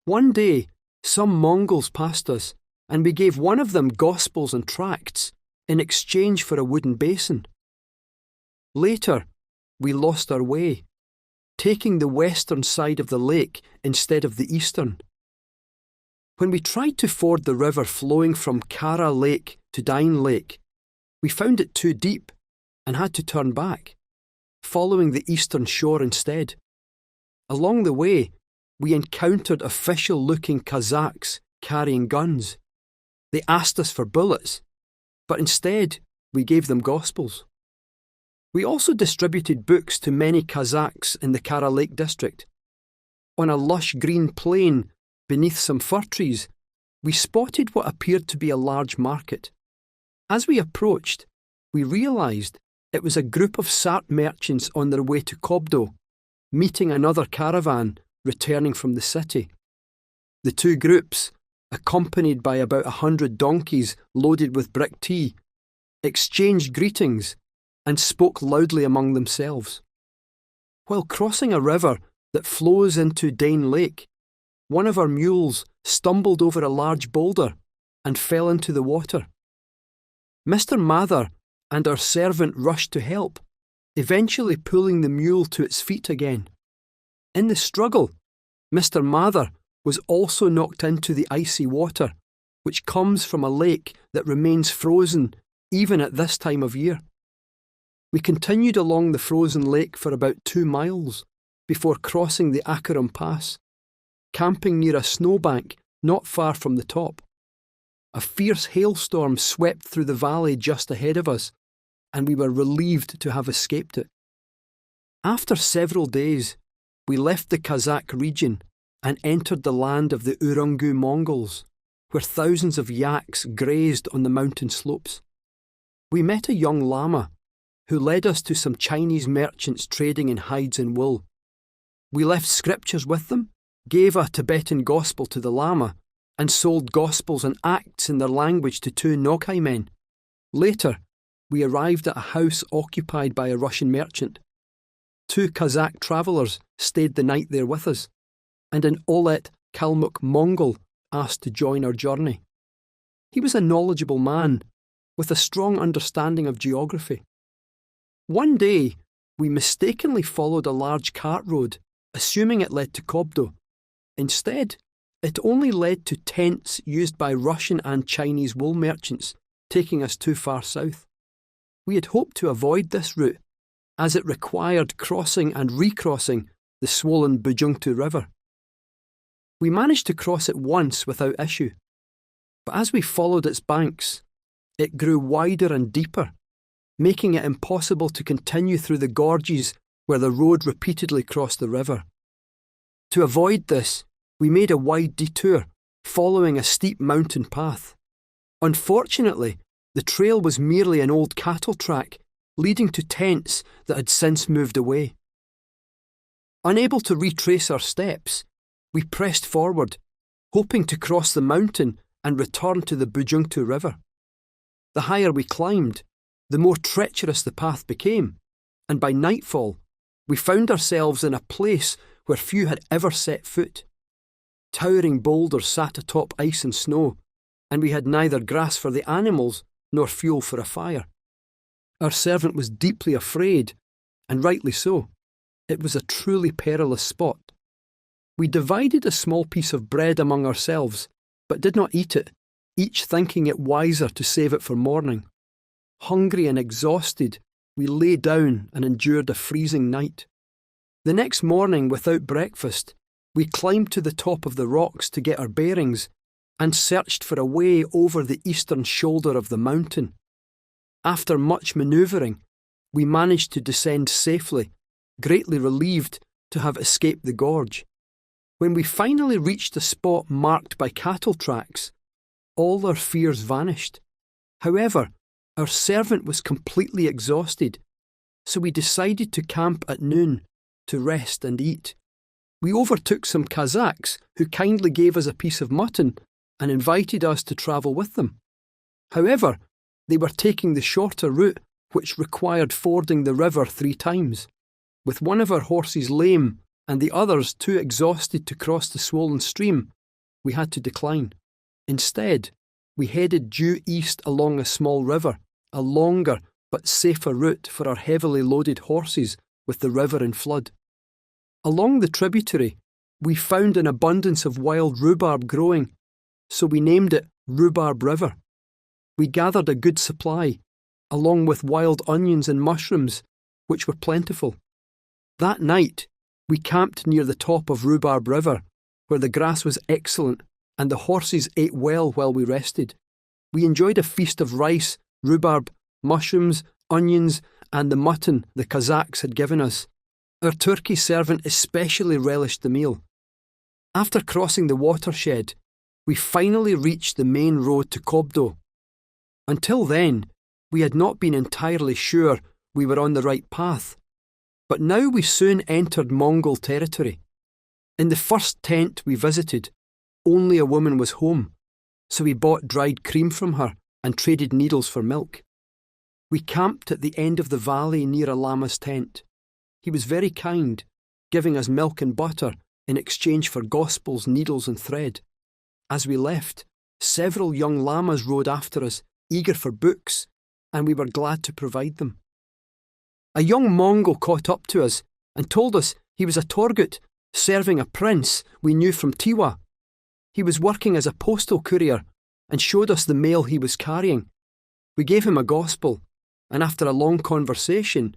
One day, some Mongols passed us, and we gave one of them gospels and tracts in exchange for a wooden basin. Later, we lost our way, taking the western side of the lake instead of the eastern. When we tried to ford the river flowing from Kara Lake to Dine Lake, we found it too deep and had to turn back, following the eastern shore instead. Along the way, we encountered official-looking Kazakhs carrying guns. They asked us for bullets, but instead we gave them gospels. We also distributed books to many Kazakhs in the Kara Lake district. On a lush green plain beneath some fir trees, we spotted what appeared to be a large market. As we approached, we realised it was a group of Sart merchants on their way to Kobdo, meeting another caravan returning from the city. The two groups, accompanied by about 100 donkeys loaded with brick tea, exchanged greetings and spoke loudly among themselves. While crossing a river that flows into Dane Lake, one of our mules stumbled over a large boulder and fell into the water. Mr. Mather and our servant rushed to help, eventually pulling the mule to its feet again. In the struggle, Mr. Mather was also knocked into the icy water, which comes from a lake that remains frozen even at this time of year. We continued along the frozen lake for about 2 miles before crossing the Akaram Pass, camping near a snowbank not far from the top. A fierce hailstorm swept through the valley just ahead of us, and we were relieved to have escaped it. After several days, we left the Kazakh region and entered the land of the Urungu Mongols, where thousands of yaks grazed on the mountain slopes. We met a young lama who led us to some Chinese merchants trading in hides and wool. We left scriptures with them, gave a Tibetan gospel to the Lama, and sold gospels and acts in their language to 2 Nogai men. Later, we arrived at a house occupied by a Russian merchant. 2 Kazakh travellers stayed the night there with us, and an Olet Kalmuk Mongol asked to join our journey. He was a knowledgeable man, with a strong understanding of geography. One day, we mistakenly followed a large cart road, assuming it led to Kobdo. Instead, it only led to tents used by Russian and Chinese wool merchants, taking us too far south. We had hoped to avoid this route, as it required crossing and recrossing the swollen Bujungtu River. We managed to cross it once without issue, but as we followed its banks, it grew wider and deeper, making it impossible to continue through the gorges where the road repeatedly crossed the river. To avoid this, we made a wide detour, following a steep mountain path. Unfortunately, the trail was merely an old cattle track, leading to tents that had since moved away. Unable to retrace our steps, we pressed forward, hoping to cross the mountain and return to the Bujungtu River. The higher we climbed, the more treacherous the path became, and by nightfall, we found ourselves in a place where few had ever set foot. Towering boulders sat atop ice and snow, and we had neither grass for the animals nor fuel for a fire. Our servant was deeply afraid, and rightly so. It was a truly perilous spot. We divided a small piece of bread among ourselves, but did not eat it, each thinking it wiser to save it for morning. Hungry and exhausted, we lay down and endured a freezing night. The next morning, without breakfast, we climbed to the top of the rocks to get our bearings and searched for a way over the eastern shoulder of the mountain. After much manoeuvring, we managed to descend safely, greatly relieved to have escaped the gorge. When we finally reached a spot marked by cattle tracks, all our fears vanished. However, our servant was completely exhausted, so we decided to camp at noon to rest and eat. We overtook some Kazakhs who kindly gave us a piece of mutton and invited us to travel with them. However, they were taking the shorter route, which required fording the river 3 times. With one of our horses lame and the others too exhausted to cross the swollen stream, we had to decline. Instead, we headed due east along a small river, a longer but safer route for our heavily loaded horses with the river in flood. Along the tributary, we found an abundance of wild rhubarb growing, so we named it Rhubarb River. We gathered a good supply, along with wild onions and mushrooms, which were plentiful. That night, we camped near the top of Rhubarb River, where the grass was excellent and the horses ate well while we rested. We enjoyed a feast of rice, rhubarb, mushrooms, onions, and the mutton the Kazakhs had given us. Our turkey servant especially relished the meal. After crossing the watershed, we finally reached the main road to Kobdo. Until then, we had not been entirely sure we were on the right path, but now we soon entered Mongol territory. In the first tent we visited, only a woman was home, so we bought dried cream from her and traded needles for milk. We camped at the end of the valley near a lama's tent. He was very kind, giving us milk and butter in exchange for gospels, needles and thread. As we left, several young lamas rode after us, eager for books, and we were glad to provide them. A young Mongol caught up to us and told us he was a Torgut serving a prince we knew from Tiwa. He was working as a postal courier and showed us the mail he was carrying. We gave him a gospel, and after a long conversation,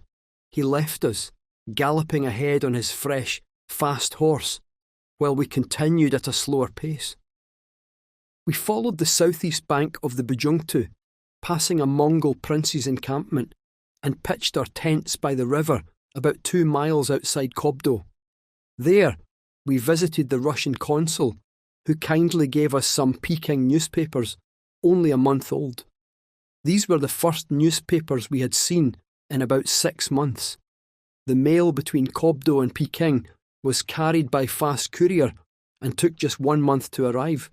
he left us, galloping ahead on his fresh, fast horse, while we continued at a slower pace. We followed the southeast bank of the Bujungtu, passing a Mongol prince's encampment, and pitched our tents by the river about 2 miles outside Kobdo. There, we visited the Russian consul, who kindly gave us some Peking newspapers, only a month old. These were the first newspapers we had seen in about 6 months. The mail between Kobdo and Peking was carried by fast courier and took just 1 month to arrive.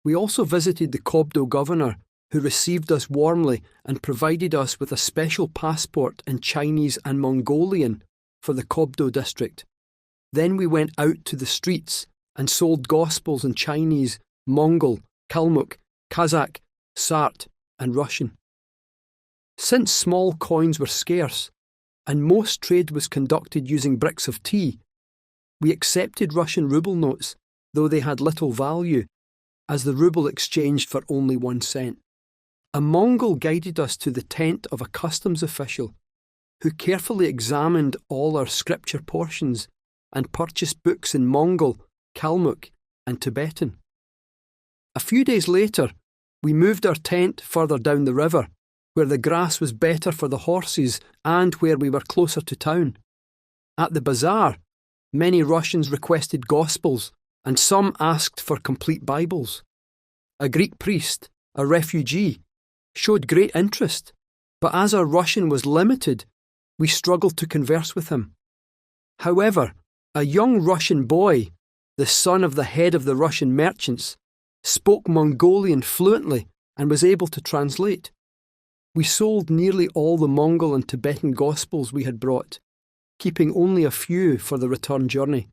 We also visited the Kobdo governor, who received us warmly and provided us with a special passport in Chinese and Mongolian for the Kobdo district. Then we went out to the streets and sold Gospels in Chinese, Mongol, Kalmuk, Kazakh, Sart, and Russian. Since small coins were scarce, and most trade was conducted using bricks of tea, we accepted Russian ruble notes, though they had little value, as the ruble exchanged for only 1 cent. A Mongol guided us to the tent of a customs official, who carefully examined all our scripture portions and purchased books in Mongol, Kalmuk, and Tibetan. A few days later, we moved our tent further down the river, where the grass was better for the horses and where we were closer to town. At the bazaar, many Russians requested Gospels, and some asked for complete Bibles. A Greek priest, a refugee, showed great interest, but as our Russian was limited, we struggled to converse with him. However, a young Russian boy, the son of the head of the Russian merchants, spoke Mongolian fluently and was able to translate. We sold nearly all the Mongol and Tibetan Gospels we had brought, keeping only a few for the return journey.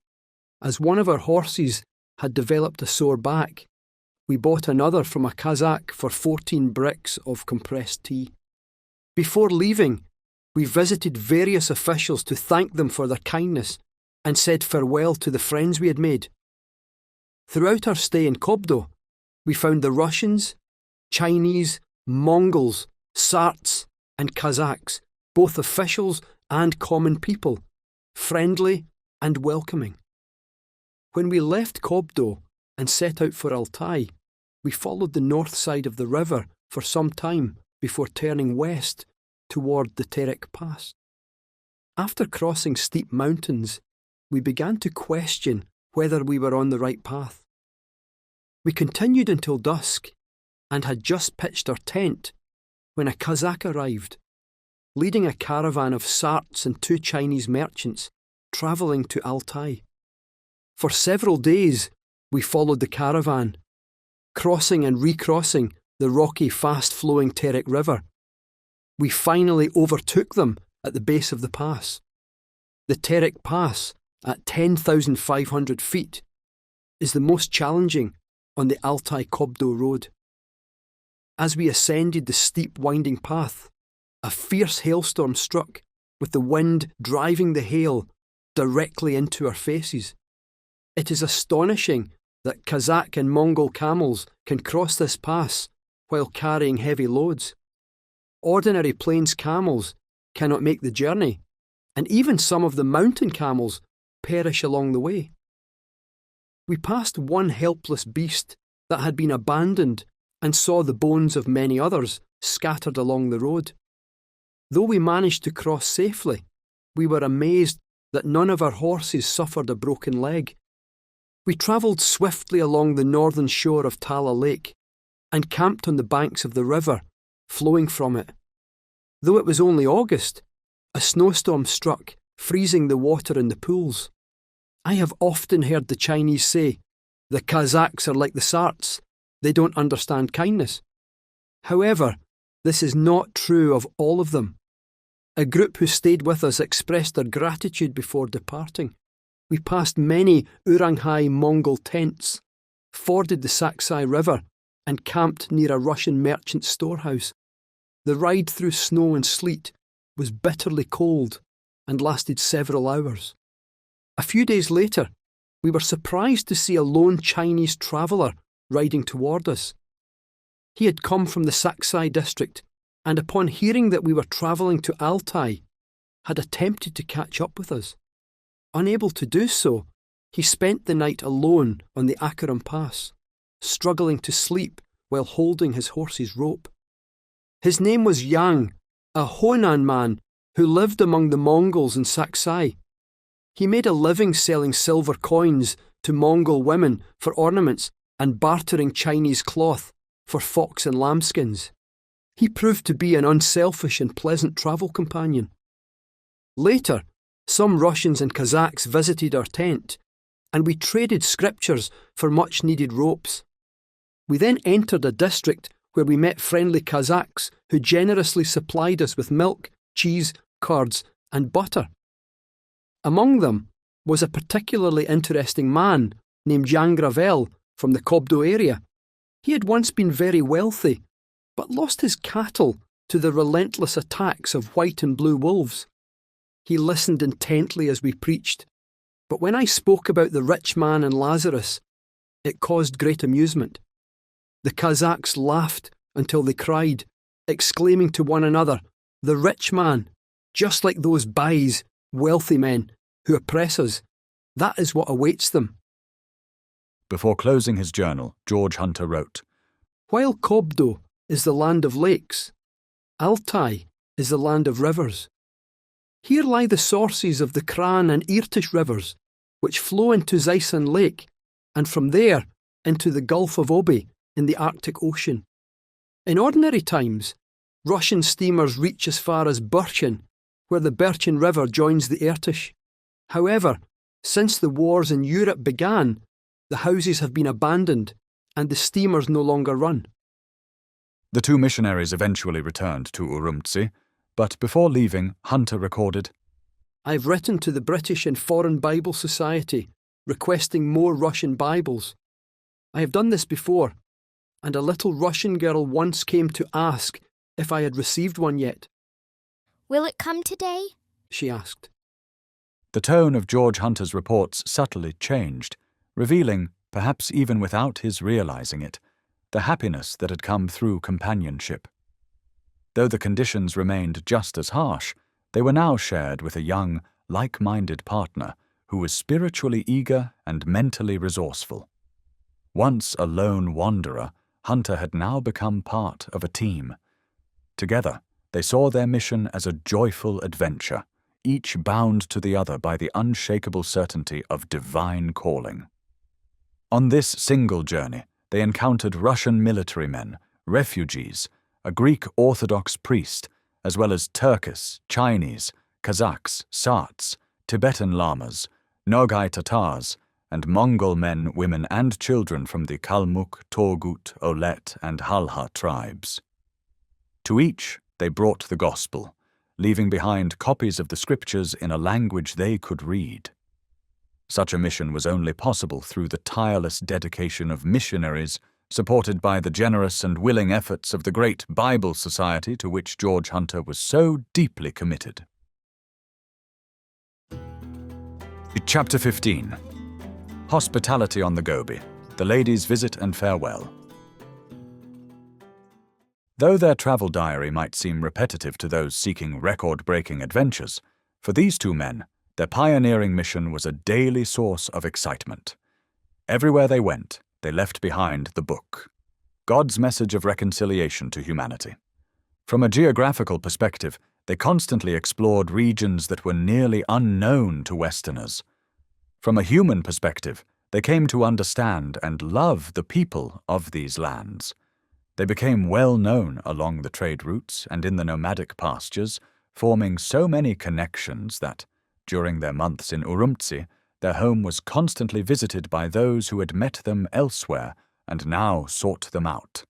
As one of our horses had developed a sore back, we bought another from a Kazakh for 14 bricks of compressed tea. Before leaving, we visited various officials to thank them for their kindness and said farewell to the friends we had made. Throughout our stay in Kobdo, we found the Russians, Chinese, Mongols, Sarts, and Kazakhs, both officials and common people, friendly and welcoming. When we left Kobdo and set out for Altai, we followed the north side of the river for some time before turning west toward the Terek Pass. After crossing steep mountains, we began to question whether we were on the right path. We continued until dusk and had just pitched our tent when a Kazakh arrived, leading a caravan of Sarts and 2 Chinese merchants travelling to Altai. For several days, we followed the caravan, crossing and recrossing the rocky, fast-flowing Terek River. We finally overtook them at the base of the pass. The Terek Pass, at 10,500 feet, is the most challenging on the Altai-Kobdo road. As we ascended the steep, winding path, a fierce hailstorm struck, with the wind driving the hail directly into our faces. It is astonishing that Kazakh and Mongol camels can cross this pass while carrying heavy loads. Ordinary plains camels cannot make the journey, and even some of the mountain camels perish along the way. We passed one helpless beast that had been abandoned and saw the bones of many others scattered along the road. Though we managed to cross safely, we were amazed that none of our horses suffered a broken leg. We travelled swiftly along the northern shore of Tala Lake and camped on the banks of the river flowing from it. Though it was only August, a snowstorm struck, freezing the water in the pools. I have often heard the Chinese say, "The Kazakhs are like the Sarts, they don't understand kindness." However, this is not true of all of them. A group who stayed with us expressed their gratitude before departing. We passed many Uranghai Mongol tents, forded the Saksai River, and camped near a Russian merchant storehouse. The ride through snow and sleet was bitterly cold and lasted several hours. A few days later, we were surprised to see a lone Chinese traveller riding toward us. He had come from the Saksai district, and upon hearing that we were travelling to Altai, had attempted to catch up with us. Unable to do so, he spent the night alone on the Akaram Pass, struggling to sleep while holding his horse's rope. His name was Yang, a Honan man who lived among the Mongols in Saksai. He made a living selling silver coins to Mongol women for ornaments and bartering Chinese cloth for fox and lambskins. He proved to be an unselfish and pleasant travel companion. Later, some Russians and Kazakhs visited our tent, and we traded scriptures for much-needed ropes. We then entered a district where we met friendly Kazakhs who generously supplied us with milk, cheese, curds, and butter. Among them was a particularly interesting man named Jan Gravel from the Kobdo area. He had once been very wealthy, but lost his cattle to the relentless attacks of white and blue wolves. He listened intently as we preached, but when I spoke about the rich man and Lazarus, it caused great amusement. The Kazakhs laughed until they cried, exclaiming to one another, "The rich man, just like those bais, wealthy men, who oppress us, that is what awaits them." Before closing his journal, George Hunter wrote, While Kobdo is the land of lakes, Altai is the land of rivers. Here lie the sources of the Kran and Irtish rivers, which flow into Zaysan Lake, and from there into the Gulf of Obi in the Arctic Ocean. In ordinary times, Russian steamers reach as far as Birchen, where the Birchen River joins the Irtish. However, since the wars in Europe began, the houses have been abandoned and the steamers no longer run. The two missionaries eventually returned to Urumtsi, but before leaving, Hunter recorded, I've written to the British and Foreign Bible Society requesting more Russian Bibles. I have done this before, and a little Russian girl once came to ask if I had received one yet. Will it come today? She asked. The tone of George Hunter's reports subtly changed, revealing, perhaps even without his realizing it, the happiness that had come through companionship. Though the conditions remained just as harsh, they were now shared with a young, like-minded partner who was spiritually eager and mentally resourceful. Once a lone wanderer, Hunter had now become part of a team. Together, they saw their mission as a joyful adventure, each bound to the other by the unshakable certainty of divine calling. On this single journey, they encountered Russian military men, refugees, a Greek Orthodox priest, as well as Turkish, Chinese, Kazakhs, Sarts, Tibetan Lamas, Nogai Tatars, and Mongol men, women, and children from the Kalmuk, Torgut, Olet, and Halha tribes. To each, they brought the gospel, leaving behind copies of the scriptures in a language they could read. Such a mission was only possible through the tireless dedication of missionaries, supported by the generous and willing efforts of the great Bible Society to which George Hunter was so deeply committed. Chapter 15. Hospitality on the Gobi, the ladies' visit and farewell. Though their travel diary might seem repetitive to those seeking record-breaking adventures, for these two men, their pioneering mission was a daily source of excitement. Everywhere they went, they left behind the book, God's message of reconciliation to humanity. From a geographical perspective, they constantly explored regions that were nearly unknown to Westerners. From a human perspective, they came to understand and love the people of these lands. They became well known along the trade routes and in the nomadic pastures, forming so many connections that, during their months in Urumtsi, their home was constantly visited by those who had met them elsewhere and now sought them out.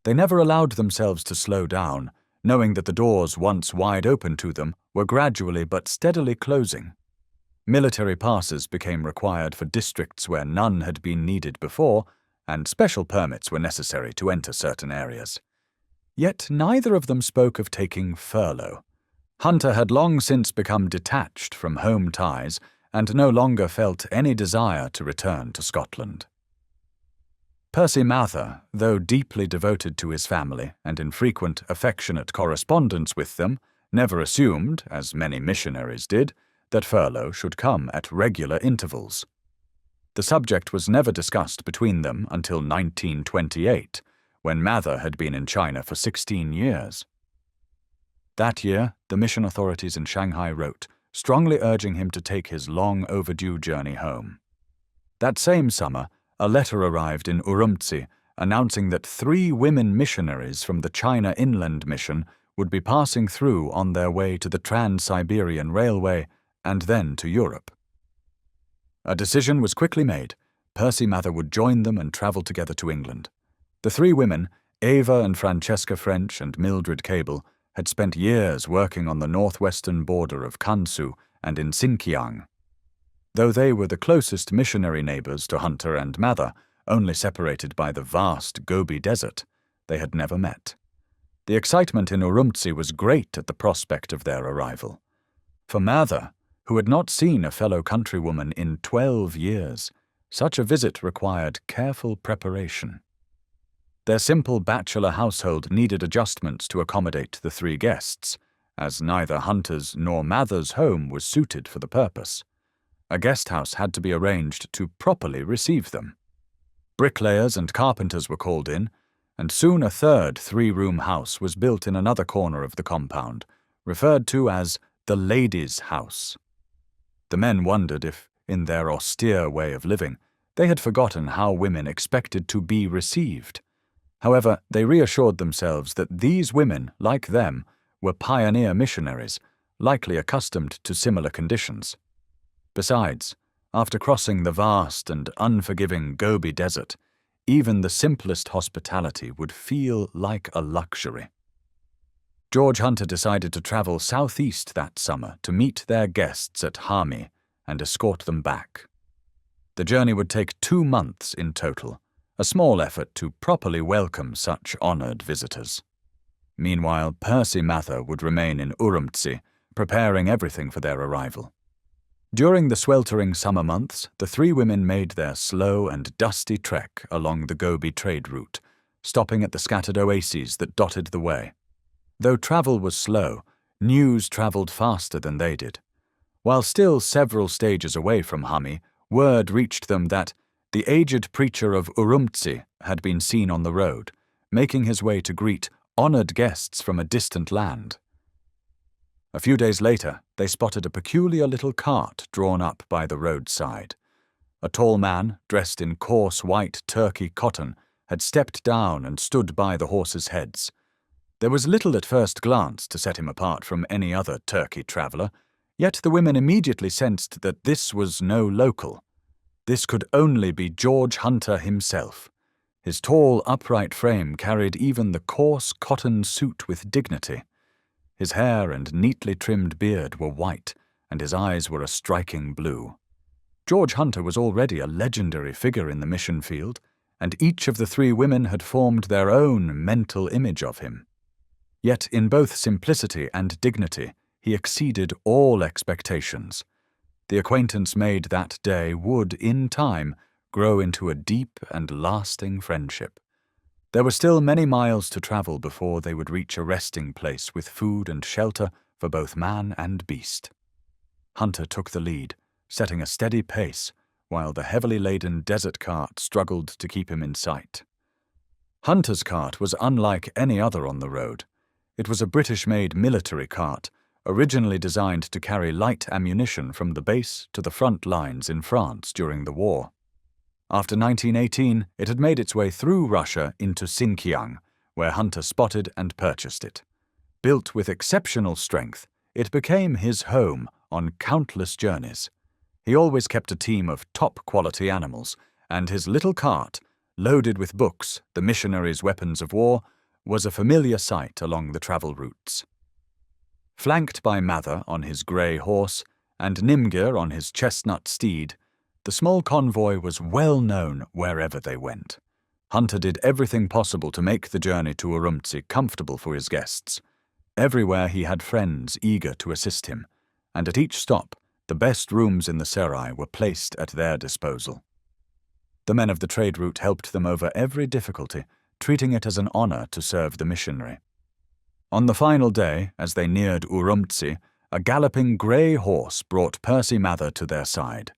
They never allowed themselves to slow down, knowing that the doors once wide open to them were gradually but steadily closing. Military passes became required for districts where none had been needed before, and special permits were necessary to enter certain areas. Yet neither of them spoke of taking furlough. Hunter had long since become detached from home ties and no longer felt any desire to return to Scotland. Percy Mather, though deeply devoted to his family and in frequent affectionate correspondence with them, never assumed, as many missionaries did, that furlough should come at regular intervals. The subject was never discussed between them until 1928, when Mather had been in China for 16 years. That year, the mission authorities in Shanghai wrote, strongly urging him to take his long overdue journey home. That same summer, a letter arrived in Urumtsi announcing that 3 women missionaries from the China Inland Mission would be passing through on their way to the Trans-Siberian Railway and then to Europe. A decision was quickly made. Percy Mather would join them and travel together to England. The 3 women, Ava and Francesca French and Mildred Cable, had spent years working on the northwestern border of Kansu and in Xinjiang. Though they were the closest missionary neighbours to Hunter and Mather, only separated by the vast Gobi Desert, they had never met. The excitement in Urumtsi was great at the prospect of their arrival. For Mather, who had not seen a fellow countrywoman in 12 years, such a visit required careful preparation. Their simple bachelor household needed adjustments to accommodate the 3 guests, as neither Hunter's nor Mather's home was suited for the purpose. A guest house had to be arranged to properly receive them. Bricklayers and carpenters were called in, and soon a third 3-room house was built in another corner of the compound, referred to as the ladies' house. The men wondered if, in their austere way of living, they had forgotten how women expected to be received. However, they reassured themselves that these women, like them, were pioneer missionaries, likely accustomed to similar conditions. Besides, after crossing the vast and unforgiving Gobi Desert, even the simplest hospitality would feel like a luxury. George Hunter decided to travel southeast that summer to meet their guests at Hami and escort them back. The journey would take 2 months in total, a small effort to properly welcome such honoured visitors. Meanwhile, Percy Mather would remain in Urumtsi, preparing everything for their arrival. During the sweltering summer months, the 3 women made their slow and dusty trek along the Gobi trade route, stopping at the scattered oases that dotted the way. Though travel was slow, news travelled faster than they did. While still several stages away from Hami, word reached them that the aged preacher of Urumtsi had been seen on the road, making his way to greet honoured guests from a distant land. A few days later, they spotted a peculiar little cart drawn up by the roadside. A tall man, dressed in coarse white Turkey cotton, had stepped down and stood by the horses' heads. There was little at first glance to set him apart from any other Turkey traveller, yet the women immediately sensed that this was no local. This could only be George Hunter himself. His tall, upright frame carried even the coarse cotton suit with dignity. His hair and neatly trimmed beard were white, and his eyes were a striking blue. George Hunter was already a legendary figure in the mission field, and each of the 3 women had formed their own mental image of him. Yet in both simplicity and dignity, he exceeded all expectations. The acquaintance made that day would, in time, grow into a deep and lasting friendship. There were still many miles to travel before they would reach a resting place with food and shelter for both man and beast. Hunter took the lead, setting a steady pace, while the heavily laden desert cart struggled to keep him in sight. Hunter's cart was unlike any other on the road. It was a British-made military cart, originally designed to carry light ammunition from the base to the front lines in France during the war. After 1918, it had made its way through Russia into Xinjiang, where Hunter spotted and purchased it. Built with exceptional strength, it became his home on countless journeys. He always kept a team of top-quality animals, and his little cart, loaded with books, the missionaries' weapons of war, was a familiar sight along the travel routes. Flanked by Mather on his grey horse and Nimgir on his chestnut steed, the small convoy was well known wherever they went. Hunter did everything possible to make the journey to Urumtsi comfortable for his guests. Everywhere he had friends eager to assist him, and at each stop, the best rooms in the Serai were placed at their disposal. The men of the trade route helped them over every difficulty, treating it as an honour to serve the missionary. On the final day, as they neared Urumtsi, a galloping grey horse brought Percy Mather to their side.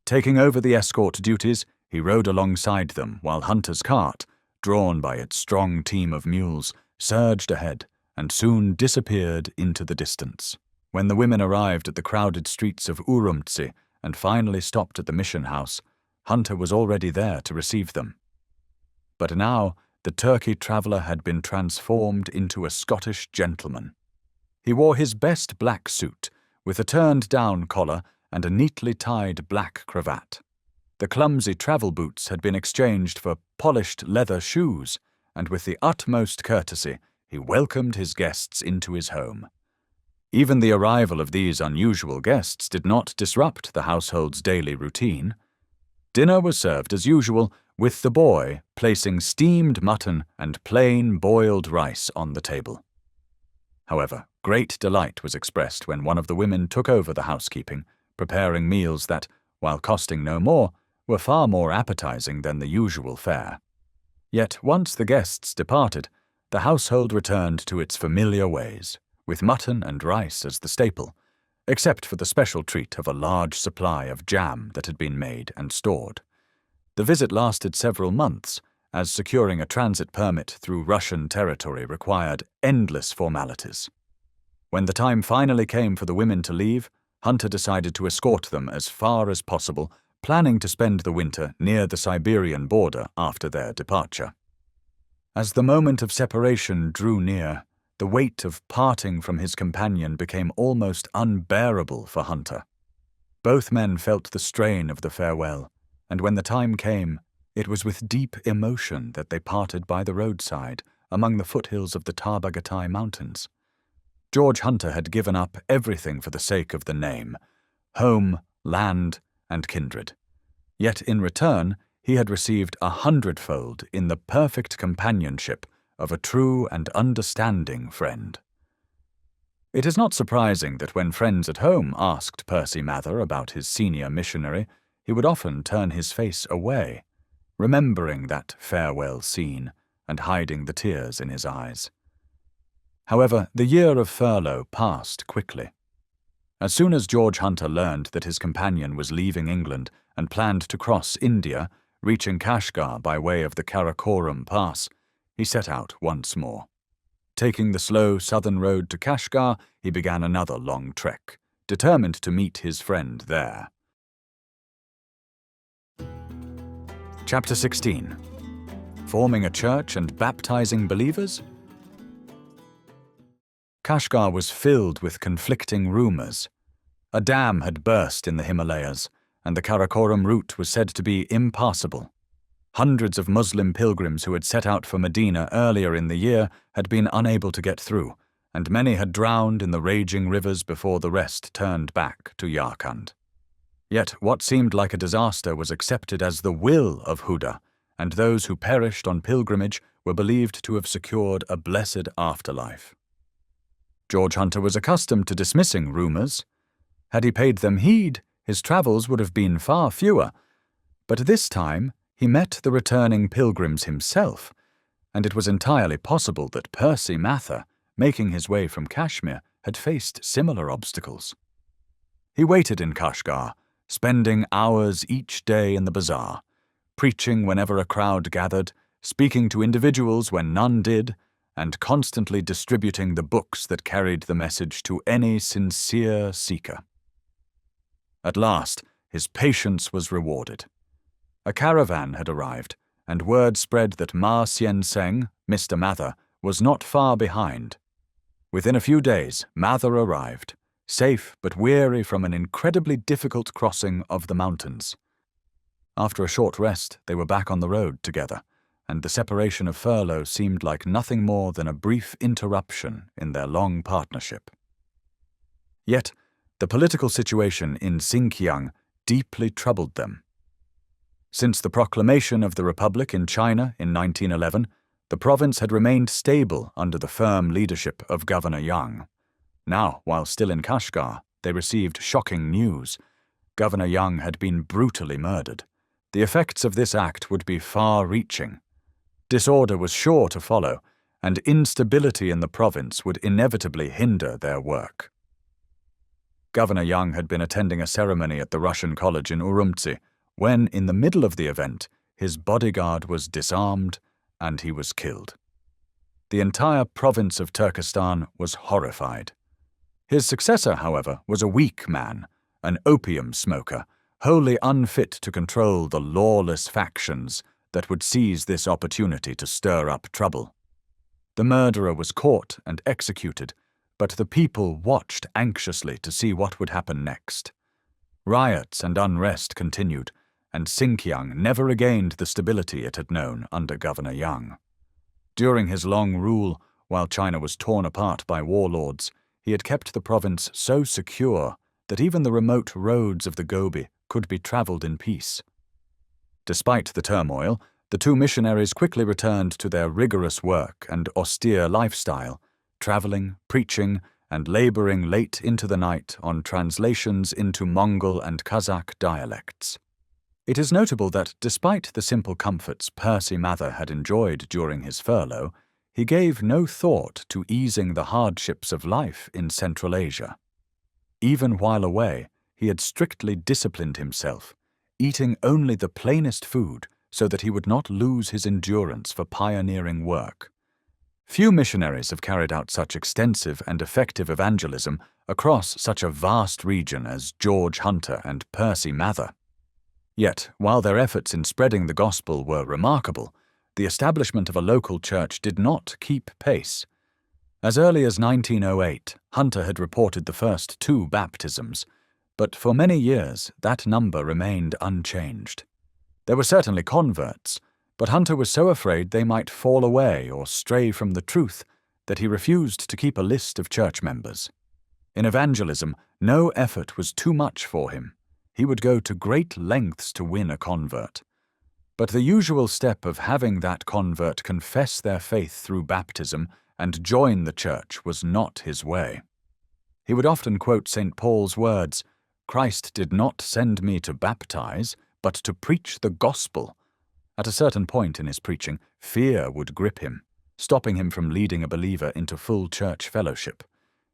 Taking over the escort duties, he rode alongside them while Hunter's cart, drawn by its strong team of mules, surged ahead and soon disappeared into the distance. When the women arrived at the crowded streets of Urumtsi and finally stopped at the mission house, Hunter was already there to receive them. But now the Turkey traveller had been transformed into a Scottish gentleman. He wore his best black suit, with a turned-down collar and a neatly tied black cravat. The clumsy travel boots had been exchanged for polished leather shoes, and with the utmost courtesy he welcomed his guests into his home. Even the arrival of these unusual guests did not disrupt the household's daily routine. Dinner was served as usual, with the boy placing steamed mutton and plain boiled rice on the table. However, great delight was expressed when one of the women took over the housekeeping, preparing meals that, while costing no more, were far more appetizing than the usual fare. Yet once the guests departed, the household returned to its familiar ways, with mutton and rice as the staple, except for the special treat of a large supply of jam that had been made and stored. The visit lasted several months, as securing a transit permit through Russian territory required endless formalities. When the time finally came for the women to leave, Hunter decided to escort them as far as possible, planning to spend the winter near the Siberian border after their departure. As the moment of separation drew near, the weight of parting from his companion became almost unbearable for Hunter. Both men felt the strain of the farewell, and when the time came, it was with deep emotion that they parted by the roadside among the foothills of the Tarbagatai Mountains. George Hunter had given up everything for the sake of the name, home, land, and kindred. Yet in return, he had received 100-fold in the perfect companionship of a true and understanding friend. It is not surprising that when friends at home asked Percy Mather about his senior missionary, he would often turn his face away, remembering that farewell scene and hiding the tears in his eyes. However, the year of furlough passed quickly. As soon as George Hunter learned that his companion was leaving England and planned to cross India, reaching Kashgar by way of the Karakoram Pass, he set out once more. Taking the slow southern road to Kashgar, he began another long trek, determined to meet his friend there. Chapter 16. Forming a church and baptizing believers? Kashgar was filled with conflicting rumors. A dam had burst in the Himalayas, and the Karakoram route was said to be impassable. Hundreds of Muslim pilgrims who had set out for Medina earlier in the year had been unable to get through, and many had drowned in the raging rivers before the rest turned back to Yarkand. Yet what seemed like a disaster was accepted as the will of Huda, and those who perished on pilgrimage were believed to have secured a blessed afterlife. George Hunter was accustomed to dismissing rumors. Had he paid them heed, his travels would have been far fewer. But this time, he met the returning pilgrims himself, and it was entirely possible that Percy Mather, making his way from Kashmir, had faced similar obstacles. He waited in Kashgar, spending hours each day in the bazaar, preaching whenever a crowd gathered, speaking to individuals when none did, and constantly distributing the books that carried the message to any sincere seeker. At last, his patience was rewarded. A caravan had arrived, and word spread that Ma Sien Seng, Mr. Mather, was not far behind. Within a few days, Mather arrived, safe but weary from an incredibly difficult crossing of the mountains. After a short rest, they were back on the road together, and the separation of furlough seemed like nothing more than a brief interruption in their long partnership. Yet, the political situation in Xinjiang deeply troubled them. Since the proclamation of the Republic in China in 1911, the province had remained stable under the firm leadership of Governor Yang. Now, while still in Kashgar, they received shocking news. Governor Yang had been brutally murdered. The effects of this act would be far-reaching. Disorder was sure to follow, and instability in the province would inevitably hinder their work. Governor Yang had been attending a ceremony at the Russian college in Urumqi when, in the middle of the event, his bodyguard was disarmed and he was killed. The entire province of Turkestan was horrified. His successor, however, was a weak man, an opium smoker, wholly unfit to control the lawless factions that would seize this opportunity to stir up trouble. The murderer was caught and executed, but the people watched anxiously to see what would happen next. Riots and unrest continued, and Xinjiang never regained the stability it had known under Governor Yang. During his long rule, while China was torn apart by warlords, he had kept the province so secure that even the remote roads of the Gobi could be traveled in peace. Despite the turmoil, the two missionaries quickly returned to their rigorous work and austere lifestyle, traveling, preaching, and laboring late into the night on translations into Mongol and Kazakh dialects. It is notable that despite the simple comforts Percy Mather had enjoyed during his furlough, he gave no thought to easing the hardships of life in Central Asia. Even while away, he had strictly disciplined himself, eating only the plainest food so that he would not lose his endurance for pioneering work. Few missionaries have carried out such extensive and effective evangelism across such a vast region as George Hunter and Percy Mather. Yet, while their efforts in spreading the gospel were remarkable, the establishment of a local church did not keep pace. As early as 1908, Hunter had reported the first 2 baptisms, but for many years that number remained unchanged. There were certainly converts, but Hunter was so afraid they might fall away or stray from the truth that he refused to keep a list of church members. In evangelism, no effort was too much for him. He would go to great lengths to win a convert. But the usual step of having that convert confess their faith through baptism and join the church was not his way. He would often quote St. Paul's words, "Christ did not send me to baptize, but to preach the gospel." At a certain point in his preaching, fear would grip him, stopping him from leading a believer into full church fellowship.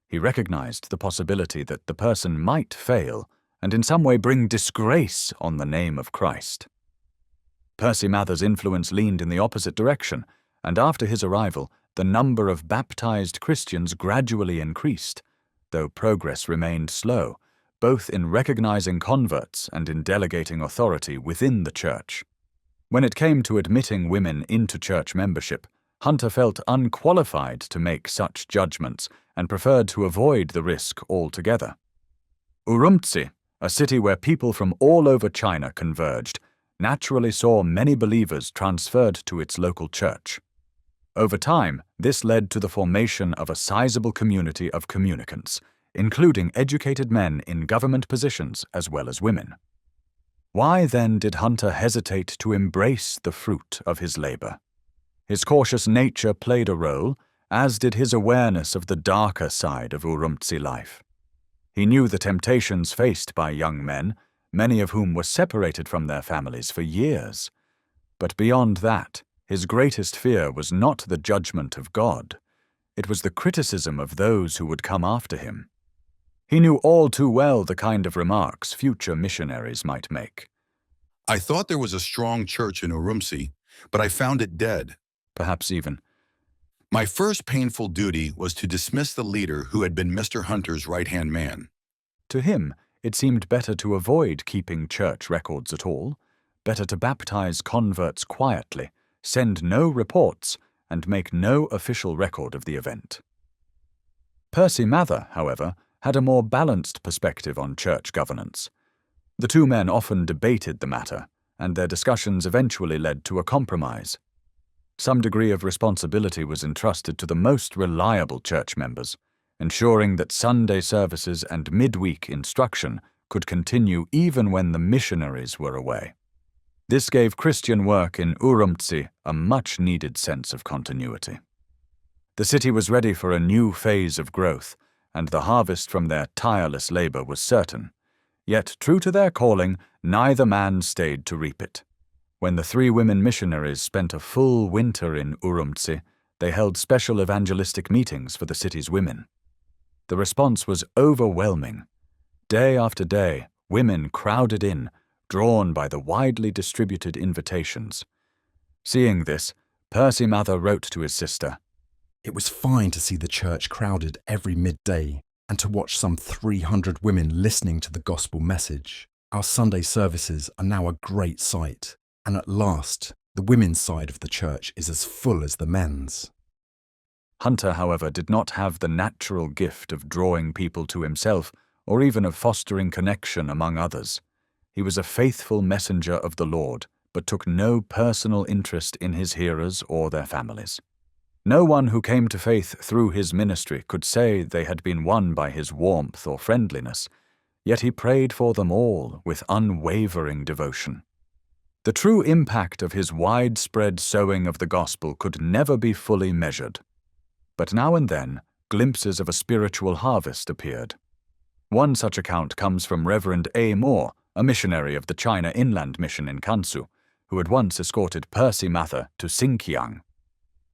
He recognized the possibility that the person might fail and in some way bring disgrace on the name of Christ. Percy Mather's influence leaned in the opposite direction, and after his arrival, the number of baptized Christians gradually increased, though progress remained slow, both in recognizing converts and in delegating authority within the church. When it came to admitting women into church membership, Hunter felt unqualified to make such judgments and preferred to avoid the risk altogether. Urumqi, a city where people from all over China converged, naturally saw many believers transferred to its local church. Over time, this led to the formation of a sizable community of communicants, including educated men in government positions as well as women. Why then did Hunter hesitate to embrace the fruit of his labor? His cautious nature played a role, as did his awareness of the darker side of Urumqi life. He knew the temptations faced by young men, many of whom were separated from their families for years. But beyond that, his greatest fear was not the judgment of God. It was the criticism of those who would come after him. He knew all too well the kind of remarks future missionaries might make. I thought there was a strong church in Urumqi, but I found it dead. Perhaps even, My first painful duty was to dismiss the leader who had been Mr. Hunter's right-hand man. to him, it seemed better to avoid keeping church records at all, better to baptize converts quietly, send no reports, and make no official record of the event. Percy Mather, however, had a more balanced perspective on church governance. The two men often debated the matter, and their discussions eventually led to a compromise. Some degree of responsibility was entrusted to the most reliable church members, ensuring that Sunday services and midweek instruction could continue even when the missionaries were away. This gave Christian work in Urumqi a much-needed sense of continuity. The city was ready for a new phase of growth, and the harvest from their tireless labor was certain. Yet, true to their calling, neither man stayed to reap it. When the three women missionaries spent a full winter in Urumqi, they held special evangelistic meetings for the city's women. The response was overwhelming. Day after day, women crowded in, drawn by the widely distributed invitations. Seeing this, Percy Mather wrote to his sister, It was fine to see the church crowded every midday and to watch some 300 women listening to the gospel message. Our Sunday services are now a great sight, and at last The women's side of the church is as full as the men's. Hunter, however, did not have the natural gift of drawing people to himself or even of fostering connection among others. He was a faithful messenger of the Lord, but took no personal interest in his hearers or their families. No one who came to faith through his ministry could say they had been won by his warmth or friendliness, yet he prayed for them all with unwavering devotion. The true impact of his widespread sowing of the gospel could never be fully measured. But now and then, glimpses of a spiritual harvest appeared. One such account comes from Reverend A. Moore, a missionary of the China Inland Mission in Kansu, who had once escorted Percy Mather to Xinjiang.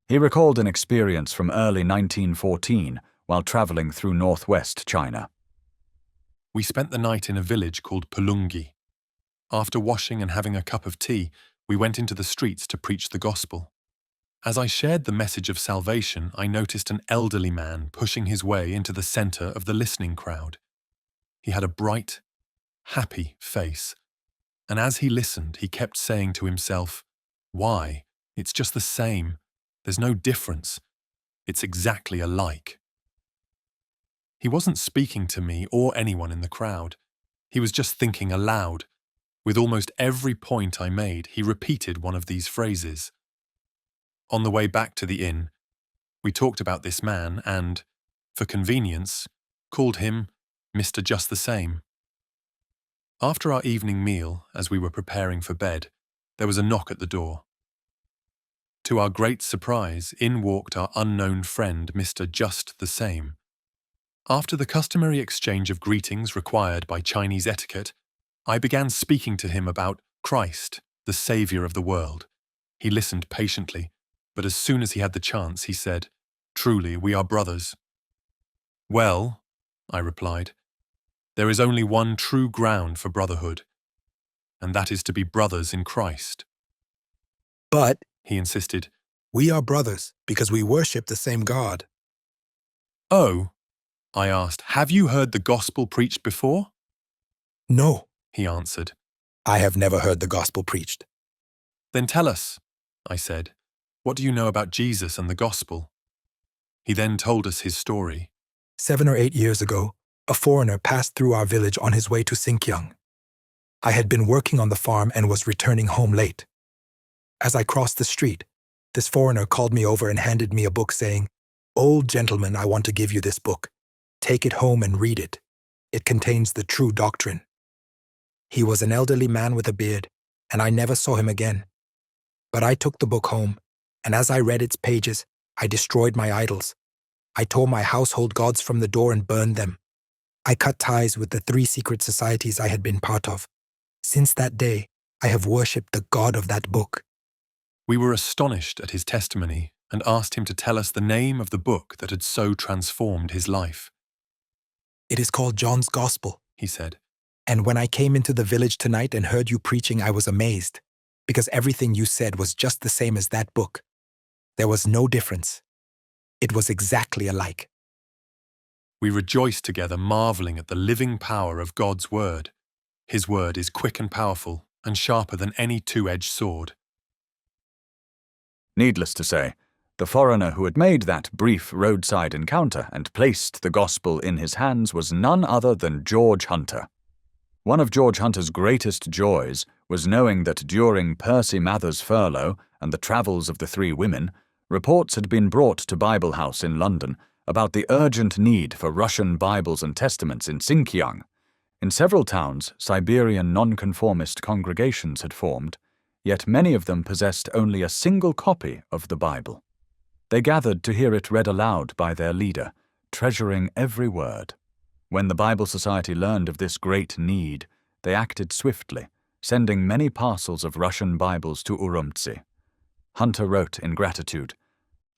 He recalled an experience from early 1914 while traveling through northwest China. We spent the night in a village called Pulungi. After washing and having a cup of tea, we went into the streets to preach the gospel. As I shared the message of salvation, I noticed an elderly man pushing his way into the center of the listening crowd. He had a bright, happy face, and as he listened, he kept saying to himself, "Why? It's just the same. There's no difference. It's exactly alike." He wasn't speaking to me or anyone in the crowd. He was just thinking aloud. With almost every point I made, he repeated one of these phrases. On the way back to the inn, we talked about this man and, for convenience, called him Mr. Just the Same. After our evening meal, as we were preparing for bed, there was a knock at the door. To our great surprise, in walked our unknown friend, Mr. Just the Same. After the customary exchange of greetings required by Chinese etiquette, I began speaking to him about Christ, the Saviour of the world. He listened patiently, but as soon as he had the chance, he said, "Truly, we are brothers." "Well," I replied, "there is only one true ground for brotherhood, and that is to be brothers in Christ." But, He insisted. we are brothers because we worship the same God. "Oh," I asked, "have you heard the gospel preached before?" No, He answered. I have never heard the gospel preached. "Then tell us," I said, "what do you know about Jesus and the gospel?" He then told us his story. 7 or 8 years ago, a foreigner passed through our village on his way to Xinjiang. I had been working on the farm and was returning home late. As I crossed the street, this foreigner called me over and handed me a book saying, "Old gentleman, I want to give you this book. Take it home and read it. It contains the true doctrine." He was an elderly man with a beard, and I never saw him again. But I took the book home, and as I read its pages, I destroyed my idols. I tore my household gods from the door and burned them. I cut ties with the 3 secret societies I had been part of. Since that day, I have worshipped the God of that book. We were astonished at his testimony and asked him to tell us the name of the book that had so transformed his life. It is called John's Gospel, he said. And when I came into the village tonight and heard you preaching, I was amazed, because everything you said was just the same as that book. There was no difference. It was exactly alike. We rejoiced together, marveling at the living power of God's word. His word is quick and powerful, and sharper than any 2-edged sword. Needless to say, the foreigner who had made that brief roadside encounter and placed the gospel in his hands was none other than George Hunter. One of George Hunter's greatest joys was knowing that during Percy Mather's furlough and the travels of the 3 women, reports had been brought to Bible House in London about the urgent need for Russian Bibles and Testaments in Xinjiang. In several towns, Siberian nonconformist congregations had formed, yet many of them possessed only a single copy of the Bible. They gathered to hear it read aloud by their leader, treasuring every word. When the Bible Society learned of this great need, they acted swiftly, sending many parcels of Russian Bibles to Urumtsi. Hunter wrote in gratitude,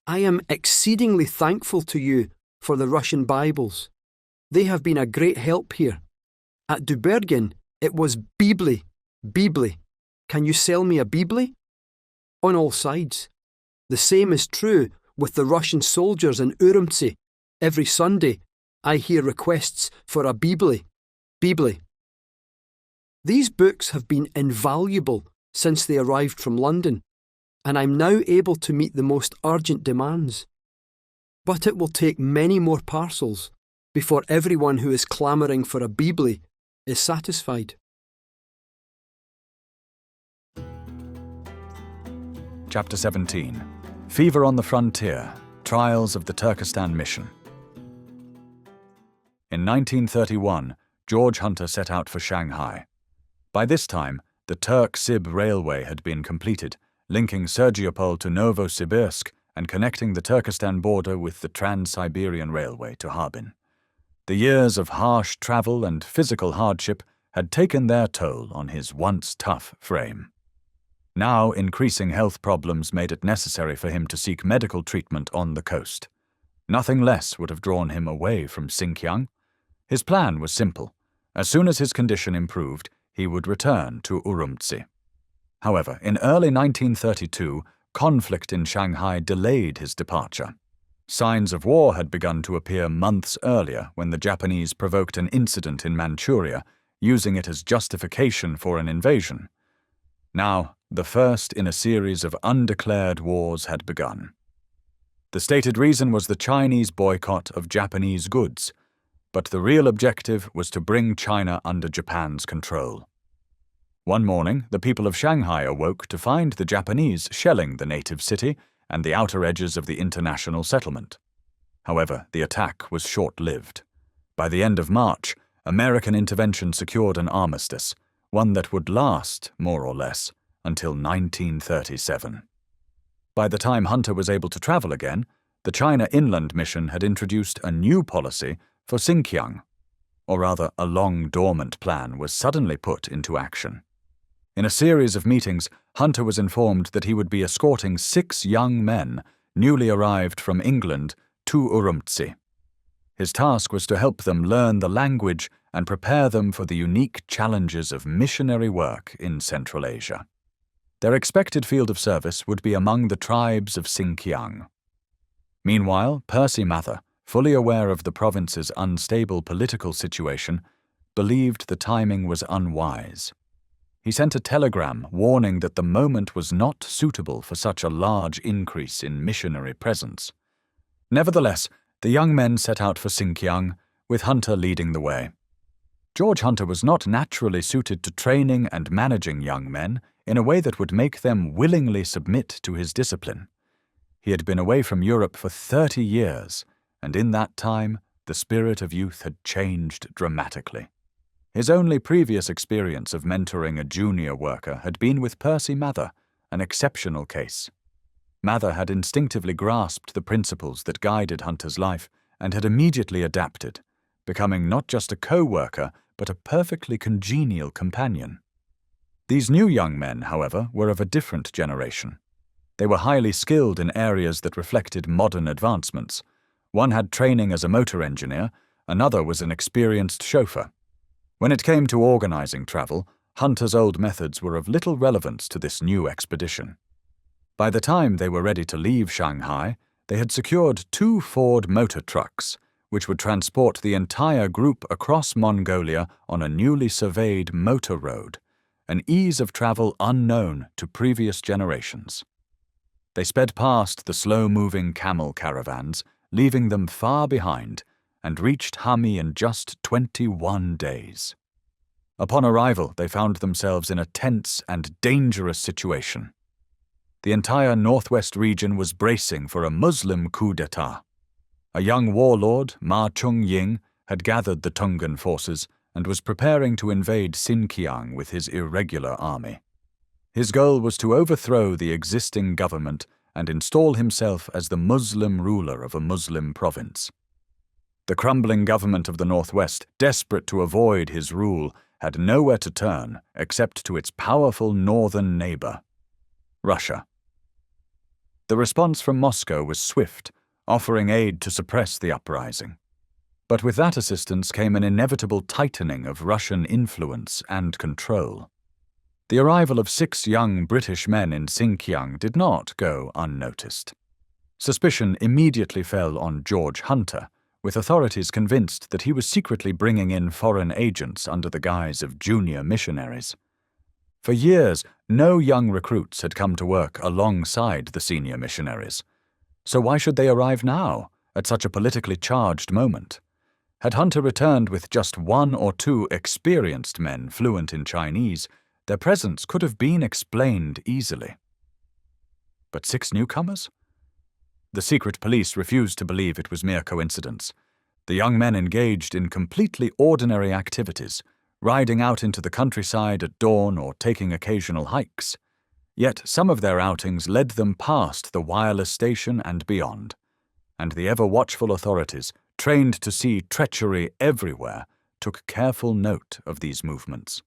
I am exceedingly thankful to you for the Russian Bibles. They have been a great help here. At Dubergen, it was Bibli. Can you sell me a Bibli? On all sides. The same is true with the Russian soldiers in Urumtsi. Every Sunday, I hear requests for a Bibli. These books have been invaluable since they arrived from London. and I'm now able to meet the most urgent demands. But it will take many more parcels before everyone who is clamouring for a Bibli is satisfied. Chapter 17. Fever on the Frontier, Trials of the Turkestan Mission. In 1931, George Hunter set out for Shanghai. By this time, the Turk-Sib Railway had been completed, linking Sergiopol to Novosibirsk and connecting the Turkestan border with the Trans-Siberian Railway to Harbin. The years of harsh travel and physical hardship had taken their toll on his once tough frame. Now, increasing health problems made it necessary for him to seek medical treatment on the coast. Nothing less would have drawn him away from Xinjiang. His plan was simple. As soon as his condition improved, he would return to Urumqi. However, in early 1932, conflict in Shanghai delayed his departure. Signs of war had begun to appear months earlier when the Japanese provoked an incident in Manchuria, using it as justification for an invasion. Now, the first in a series of undeclared wars had begun. The stated reason was the Chinese boycott of Japanese goods, but the real objective was to bring China under Japan's control. One morning, the people of Shanghai awoke to find the Japanese shelling the native city and the outer edges of the international settlement. However, the attack was short-lived. By the end of March, American intervention secured an armistice, one that would last, more or less, until 1937. By the time Hunter was able to travel again, the China Inland Mission had introduced a new policy for Xinjiang, or rather a long-dormant plan was suddenly put into action. In a series of meetings, Hunter was informed that he would be escorting 6 young men, newly arrived from England, to Urumqi. His task was to help them learn the language and prepare them for the unique challenges of missionary work in Central Asia. Their expected field of service would be among the tribes of Xinjiang. Meanwhile, Percy Mather, fully aware of the province's unstable political situation, believed the timing was unwise. He sent a telegram warning that the moment was not suitable for such a large increase in missionary presence. Nevertheless, the young men set out for Xinjiang, with Hunter leading the way. George Hunter was not naturally suited to training and managing young men in a way that would make them willingly submit to his discipline. He had been away from Europe for 30 years, and in that time the spirit of youth had changed dramatically. His only previous experience of mentoring a junior worker had been with Percy Mather, an exceptional case. Mather had instinctively grasped the principles that guided Hunter's life and had immediately adapted, becoming not just a co-worker but a perfectly congenial companion. These new young men, however, were of a different generation. They were highly skilled in areas that reflected modern advancements. One had training as a motor engineer, another was an experienced chauffeur. When it came to organizing travel, Hunter's old methods were of little relevance to this new expedition. By the time they were ready to leave Shanghai, they had secured 2 Ford motor trucks, which would transport the entire group across Mongolia on a newly surveyed motor road, an ease of travel unknown to previous generations. They sped past the slow-moving camel caravans, leaving them far behind, and reached Hami in just 21 days. Upon arrival, they found themselves in a tense and dangerous situation. The entire northwest region was bracing for a Muslim coup d'etat. A young warlord, Ma Chung-ying, had gathered the Tungan forces and was preparing to invade Xinjiang with his irregular army. His goal was to overthrow the existing government and install himself as the Muslim ruler of a Muslim province. The crumbling government of the Northwest, desperate to avoid his rule, had nowhere to turn except to its powerful northern neighbor, Russia. The response from Moscow was swift, offering aid to suppress the uprising. But with that assistance came an inevitable tightening of Russian influence and control. The arrival of 6 young British men in Xinjiang did not go unnoticed. Suspicion immediately fell on George Hunter, with authorities convinced that he was secretly bringing in foreign agents under the guise of junior missionaries. For years, no young recruits had come to work alongside the senior missionaries. So why should they arrive now, at such a politically charged moment? Had Hunter returned with just 1 or 2 experienced men fluent in Chinese, their presence could have been explained easily. But 6 newcomers? The secret police refused to believe it was mere coincidence. The young men engaged in completely ordinary activities, riding out into the countryside at dawn or taking occasional hikes. Yet some of their outings led them past the wireless station and beyond, and the ever-watchful authorities, trained to see treachery everywhere, took careful note of these movements.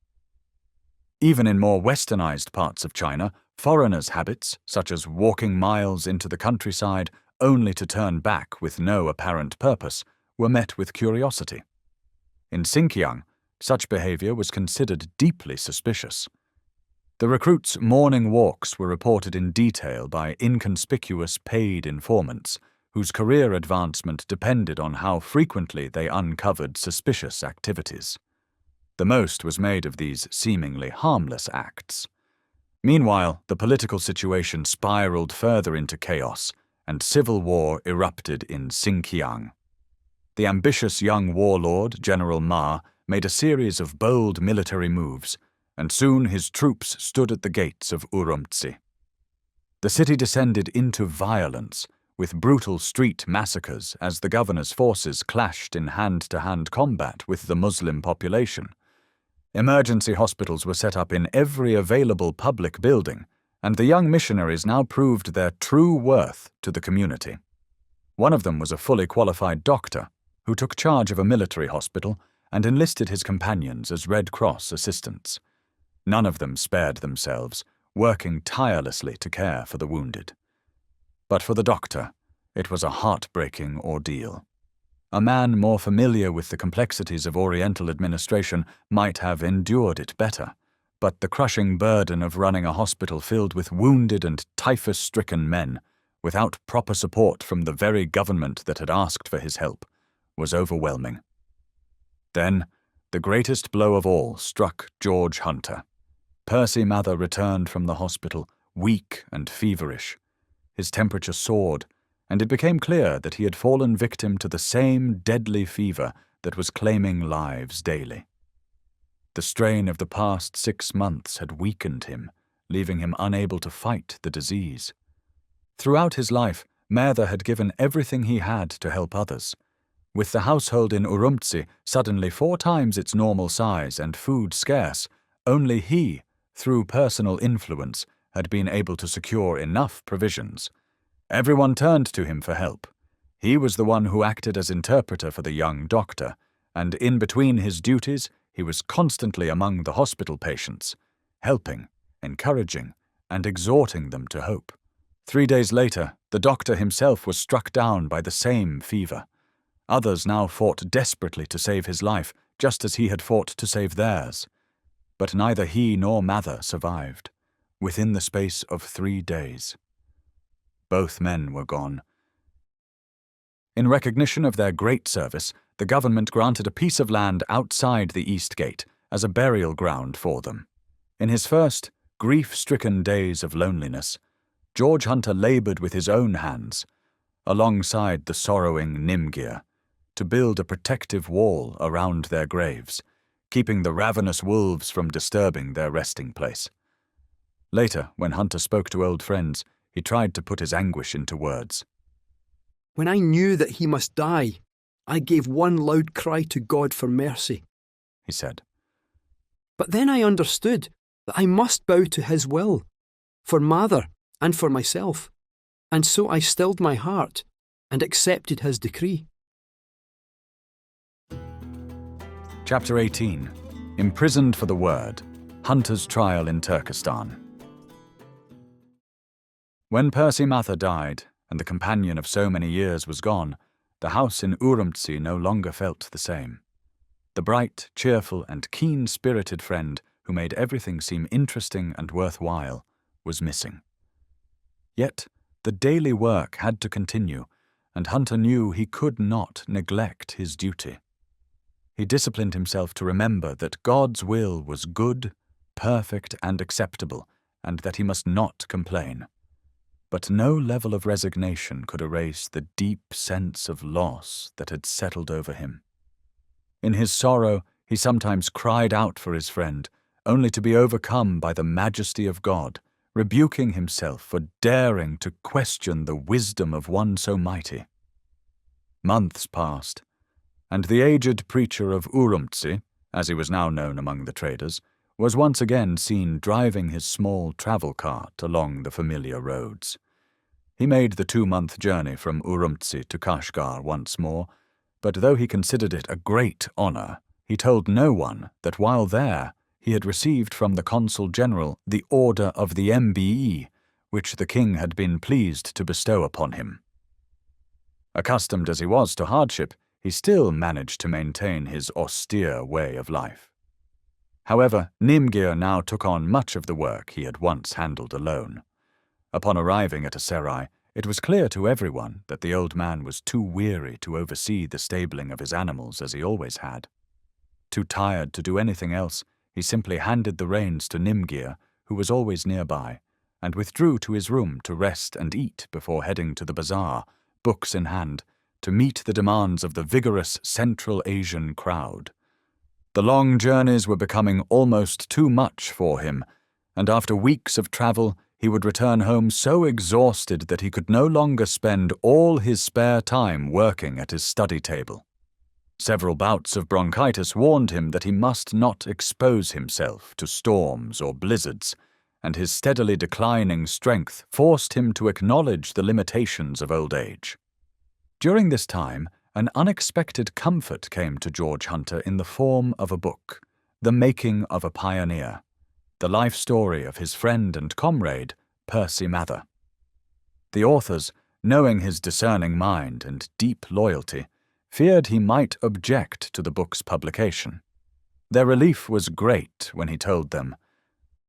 Even in more westernized parts of China, foreigners' habits, such as walking miles into the countryside only to turn back with no apparent purpose, were met with curiosity. In Xinjiang, such behavior was considered deeply suspicious. The recruits' morning walks were reported in detail by inconspicuous paid informants, whose career advancement depended on how frequently they uncovered suspicious activities. The most was made of these seemingly harmless acts. Meanwhile, the political situation spiraled further into chaos, and civil war erupted in Xinjiang. The ambitious young warlord, General Ma, made a series of bold military moves, and soon his troops stood at the gates of Urumqi. The city descended into violence, with brutal street massacres as the governor's forces clashed in hand-to-hand combat with the Muslim population. Emergency hospitals were set up in every available public building, and the young missionaries now proved their true worth to the community. One of them was a fully qualified doctor who took charge of a military hospital and enlisted his companions as Red Cross assistants. None of them spared themselves, working tirelessly to care for the wounded. But for the doctor, it was a heartbreaking ordeal. A man more familiar with the complexities of Oriental administration might have endured it better, but the crushing burden of running a hospital filled with wounded and typhus-stricken men, without proper support from the very government that had asked for his help, was overwhelming. Then, the greatest blow of all struck George Hunter. Percy Mather returned from the hospital, weak and feverish. His temperature soared, and it became clear that he had fallen victim to the same deadly fever that was claiming lives daily. The strain of the past 6 months had weakened him, leaving him unable to fight the disease. Throughout his life, Mather had given everything he had to help others. With the household in Urumqi suddenly 4 times its normal size and food scarce, only he, through personal influence, had been able to secure enough provisions. Everyone turned to him for help. He was the one who acted as interpreter for the young doctor, and in between his duties, he was constantly among the hospital patients, helping, encouraging, and exhorting them to hope. 3 days later, the doctor himself was struck down by the same fever. Others now fought desperately to save his life, just as he had fought to save theirs. But neither he nor Mather survived, within the space of 3 days. Both men were gone. In recognition of their great service, the government granted a piece of land outside the East Gate as a burial ground for them. In his first, grief-stricken days of loneliness, George Hunter labored with his own hands, alongside the sorrowing Nimgir, to build a protective wall around their graves, keeping the ravenous wolves from disturbing their resting place. Later, when Hunter spoke to old friends, he tried to put his anguish into words. When I knew that he must die, I gave one loud cry to God for mercy, he said. But then I understood that I must bow to his will, for Mather and for myself, and so I stilled my heart and accepted his decree. Chapter 18. Imprisoned for the Word. Hunter's Trial in Turkestan. When Percy Mather died, and the companion of so many years was gone, the house in Urumqi no longer felt the same. The bright, cheerful, and keen-spirited friend who made everything seem interesting and worthwhile was missing. Yet, the daily work had to continue, and Hunter knew he could not neglect his duty. He disciplined himself to remember that God's will was good, perfect and acceptable, and that he must not complain. But no level of resignation could erase the deep sense of loss that had settled over him. In his sorrow, he sometimes cried out for his friend, only to be overcome by the majesty of God, rebuking himself for daring to question the wisdom of one so mighty. Months passed, and the aged preacher of Urumtsi, as he was now known among the traders, was once again seen driving his small travel cart along the familiar roads. He made the 2-month journey from Urumtsi to Kashgar once more, but though he considered it a great honor, he told no one that while there he had received from the Consul General the Order of the MBE, which the king had been pleased to bestow upon him. Accustomed as he was to hardship, he still managed to maintain his austere way of life. However, Nimgir now took on much of the work he had once handled alone. Upon arriving at a serai, it was clear to everyone that the old man was too weary to oversee the stabling of his animals as he always had. Too tired to do anything else, he simply handed the reins to Nimgir, who was always nearby, and withdrew to his room to rest and eat before heading to the bazaar, books in hand, to meet the demands of the vigorous Central Asian crowd. The long journeys were becoming almost too much for him, and after weeks of travel, he would return home so exhausted that he could no longer spend all his spare time working at his study table. Several bouts of bronchitis warned him that he must not expose himself to storms or blizzards, and his steadily declining strength forced him to acknowledge the limitations of old age. During this time, an unexpected comfort came to George Hunter in the form of a book, The Making of a Pioneer, the life story of his friend and comrade, Percy Mather. The authors, knowing his discerning mind and deep loyalty, feared he might object to the book's publication. Their relief was great when he told them,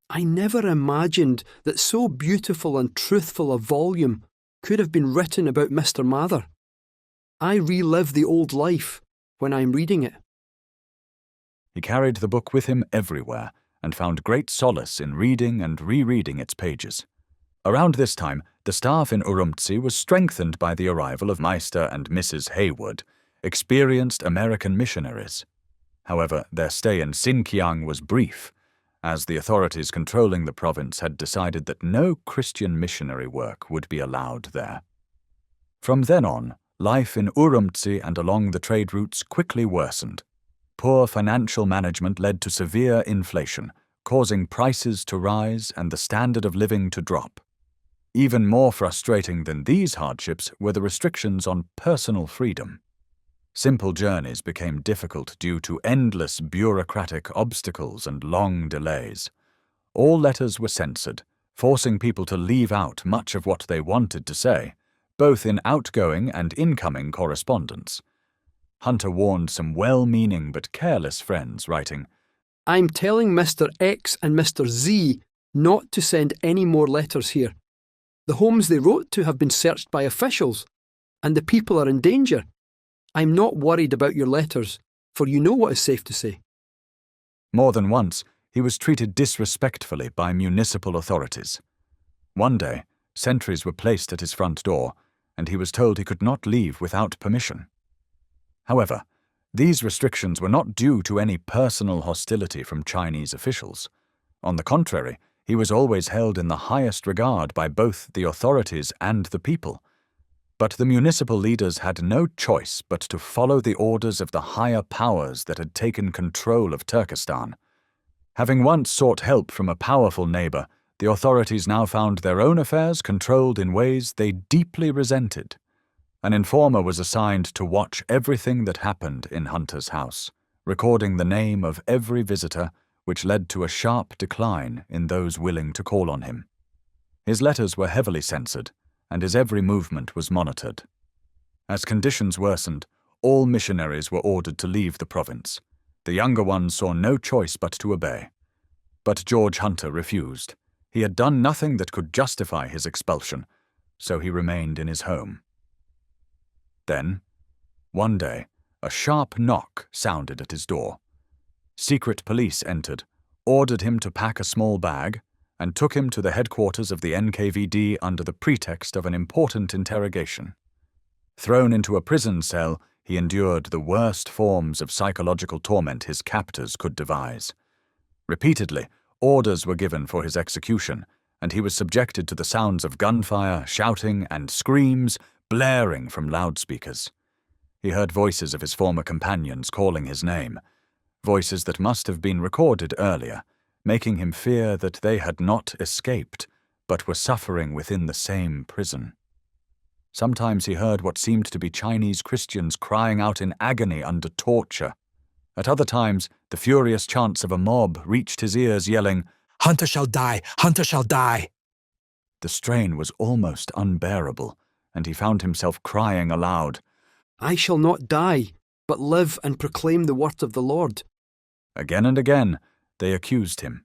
I never imagined that so beautiful and truthful a volume could have been written about Mr. Mather. I relive the old life when I'm reading it. He carried the book with him everywhere and found great solace in reading and rereading its pages. Around this time, the staff in Urumtsi was strengthened by the arrival of Meister and Mrs. Haywood, experienced American missionaries. However, their stay in Sinkiang was brief, as the authorities controlling the province had decided that no Christian missionary work would be allowed there. From then on, life in Urumtsi and along the trade routes quickly worsened. Poor financial management led to severe inflation, causing prices to rise and the standard of living to drop. Even more frustrating than these hardships were the restrictions on personal freedom. Simple journeys became difficult due to endless bureaucratic obstacles and long delays. All letters were censored, forcing people to leave out much of what they wanted to say, both in outgoing and incoming correspondence. Hunter warned some well-meaning but careless friends, writing, I'm telling Mr. X and Mr. Z not to send any more letters here. The homes they wrote to have been searched by officials, and the people are in danger. I'm not worried about your letters, for you know what is safe to say. More than once, he was treated disrespectfully by municipal authorities. One day, sentries were placed at his front door, and he was told he could not leave without permission. However, these restrictions were not due to any personal hostility from Chinese officials. On the contrary, he was always held in the highest regard by both the authorities and the people. But the municipal leaders had no choice but to follow the orders of the higher powers that had taken control of Turkestan. Having once sought help from a powerful neighbor, the authorities now found their own affairs controlled in ways they deeply resented. An informer was assigned to watch everything that happened in Hunter's house, recording the name of every visitor, which led to a sharp decline in those willing to call on him. His letters were heavily censored, and his every movement was monitored. As conditions worsened, all missionaries were ordered to leave the province. The younger ones saw no choice but to obey. But George Hunter refused. He had done nothing that could justify his expulsion, so he remained in his home. Then, one day, a sharp knock sounded at his door. Secret police entered, ordered him to pack a small bag, and took him to the headquarters of the NKVD under the pretext of an important interrogation. Thrown into a prison cell, he endured the worst forms of psychological torment his captors could devise. Repeatedly, orders were given for his execution, and he was subjected to the sounds of gunfire, shouting, and screams blaring from loudspeakers. He heard voices of his former companions calling his name, voices that must have been recorded earlier, making him fear that they had not escaped, but were suffering within the same prison. Sometimes he heard what seemed to be Chinese Christians crying out in agony under torture. At other times, the furious chants of a mob reached his ears yelling, "Hunter shall die! Hunter shall die!" The strain was almost unbearable, and he found himself crying aloud, I shall not die, but live and proclaim the word of the Lord. Again and again, they accused him.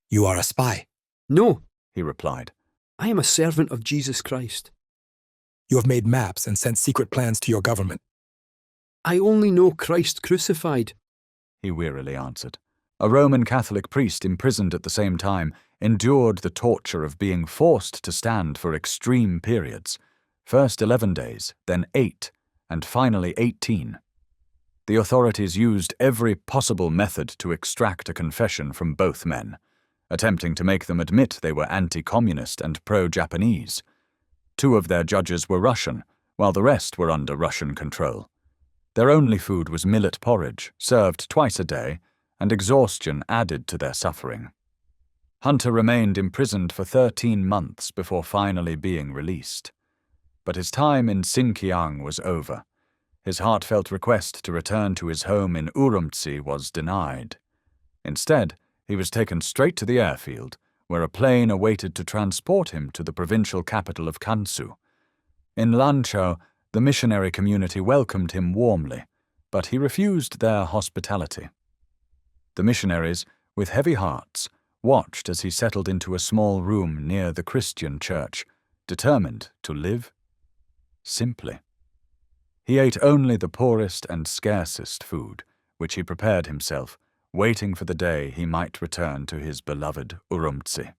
You are a spy. No, He replied. I am a servant of Jesus Christ. You have made maps and sent secret plans to your government. I only know Christ crucified. He wearily answered. A Roman Catholic priest imprisoned at the same time endured the torture of being forced to stand for extreme periods, first 11 days, then 8, and finally 18. The authorities used every possible method to extract a confession from both men, attempting to make them admit they were anti-communist and pro-Japanese. 2 of their judges were Russian, while the rest were under Russian control. Their only food was millet porridge, served twice a day, and exhaustion added to their suffering. Hunter remained imprisoned for 13 months before finally being released. But his time in Xinjiang was over. His heartfelt request to return to his home in Urumqi was denied. Instead, he was taken straight to the airfield, where a plane awaited to transport him to the provincial capital of Kansu. In Lanchow, the missionary community welcomed him warmly, but he refused their hospitality. The missionaries, with heavy hearts, watched as he settled into a small room near the Christian church, determined to live simply. He ate only the poorest and scarcest food, which he prepared himself, waiting for the day he might return to his beloved Urumqi.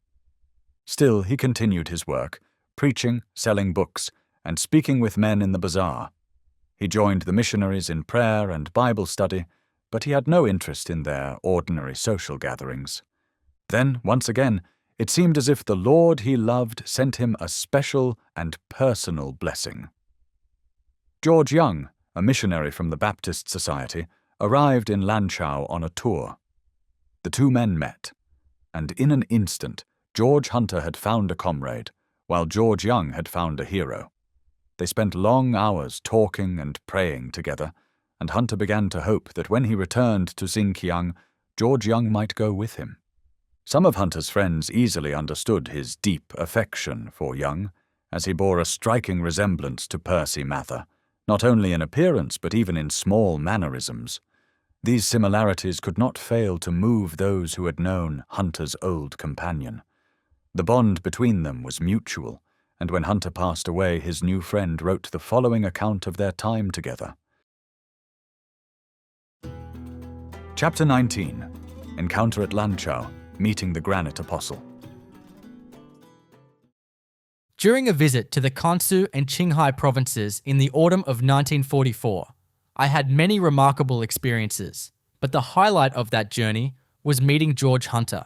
Still, he continued his work, preaching, selling books, and speaking with men in the bazaar. He joined the missionaries in prayer and Bible study, but he had no interest in their ordinary social gatherings. Then, once again, it seemed as if the Lord he loved sent him a special and personal blessing. George Young, a missionary from the Baptist Society, arrived in Lanchow on a tour. The 2 men met, and in an instant, George Hunter had found a comrade, while George Young had found a hero. They spent long hours talking and praying together, and Hunter began to hope that when he returned to Xinjiang, George Young might go with him. Some of Hunter's friends easily understood his deep affection for Young, as he bore a striking resemblance to Percy Mather, not only in appearance but even in small mannerisms. These similarities could not fail to move those who had known Hunter's old companion. The bond between them was mutual, and when Hunter passed away, his new friend wrote the following account of their time together. Chapter 19. Encounter at Lanchow, meeting the Granite Apostle. During a visit to the Kansu and Qinghai provinces in the autumn of 1944, I had many remarkable experiences, but the highlight of that journey was meeting George Hunter.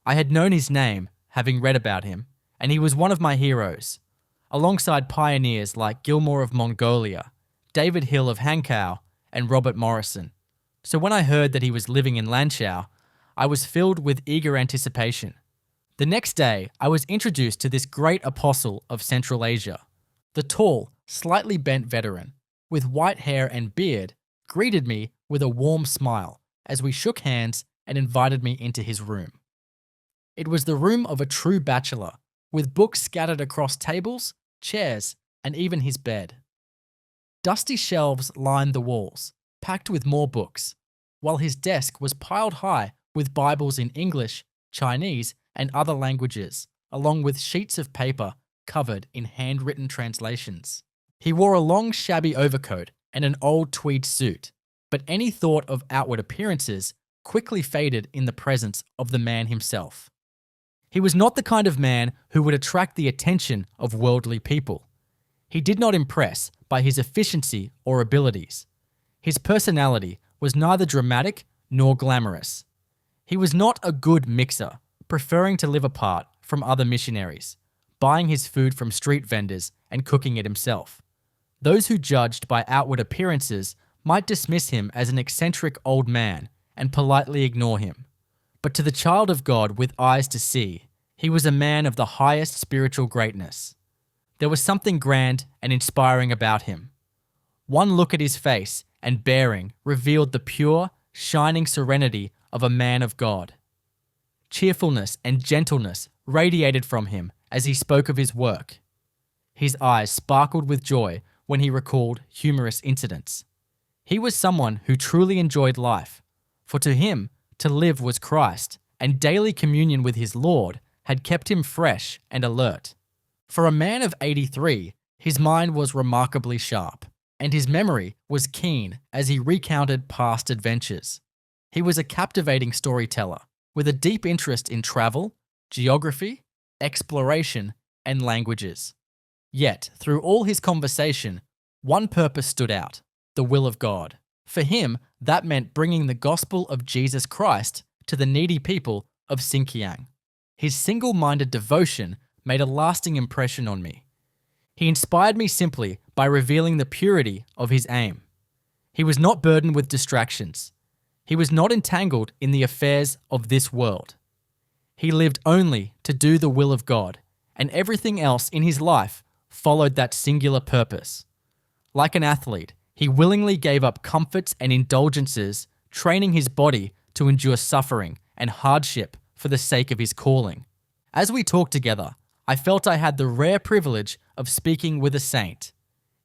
I had known his name, having read about him, and he was one of my heroes, alongside pioneers like Gilmore of Mongolia, David Hill of Hankow, and Robert Morrison. So when I heard that he was living in Lanchow, I was filled with eager anticipation. The next day, I was introduced to this great apostle of Central Asia. The tall, slightly bent veteran, with white hair and beard, greeted me with a warm smile as we shook hands and invited me into his room. It was the room of a true bachelor, with books scattered across tables, chairs, and even his bed. Dusty shelves lined the walls, packed with more books, while his desk was piled high with Bibles in English, Chinese, and other languages, along with sheets of paper covered in handwritten translations. He wore a long shabby overcoat and an old tweed suit, but any thought of outward appearances quickly faded in the presence of the man himself. He was not the kind of man who would attract the attention of worldly people. He did not impress by his efficiency or abilities. His personality was neither dramatic nor glamorous. He was not a good mixer, preferring to live apart from other missionaries, buying his food from street vendors and cooking it himself. Those who judged by outward appearances might dismiss him as an eccentric old man and politely ignore him. But to the child of God with eyes to see, he was a man of the highest spiritual greatness. There was something grand and inspiring about him. One look at his face and bearing revealed the pure, shining serenity of a man of God. Cheerfulness and gentleness radiated from him as he spoke of his work. His eyes sparkled with joy when he recalled humorous incidents. He was someone who truly enjoyed life, for to him, to live was Christ, and daily communion with his Lord had kept him fresh and alert. For a man of 83, his mind was remarkably sharp, and his memory was keen as he recounted past adventures. He was a captivating storyteller, with a deep interest in travel, geography, exploration, and languages. Yet, through all his conversation, one purpose stood out: the will of God. For him, that meant bringing the gospel of Jesus Christ to the needy people of Xinjiang. His single-minded devotion made a lasting impression on me. He inspired me simply by revealing the purity of his aim. He was not burdened with distractions. He was not entangled in the affairs of this world. He lived only to do the will of God, and everything else in his life followed that singular purpose. Like an athlete, he willingly gave up comforts and indulgences, training his body to endure suffering and hardship for the sake of his calling. As we talked together, I felt I had the rare privilege of speaking with a saint.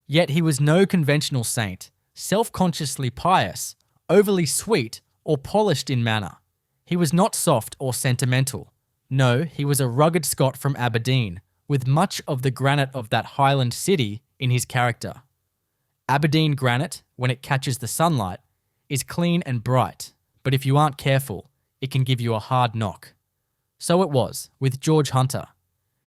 Yet he was no conventional saint, self-consciously pious, overly sweet, or polished in manner. He was not soft or sentimental. No, he was a rugged Scot from Aberdeen, with much of the granite of that highland city in his character. Aberdeen granite, when it catches the sunlight, is clean and bright, but if you aren't careful, it can give you a hard knock. So it was with George Hunter.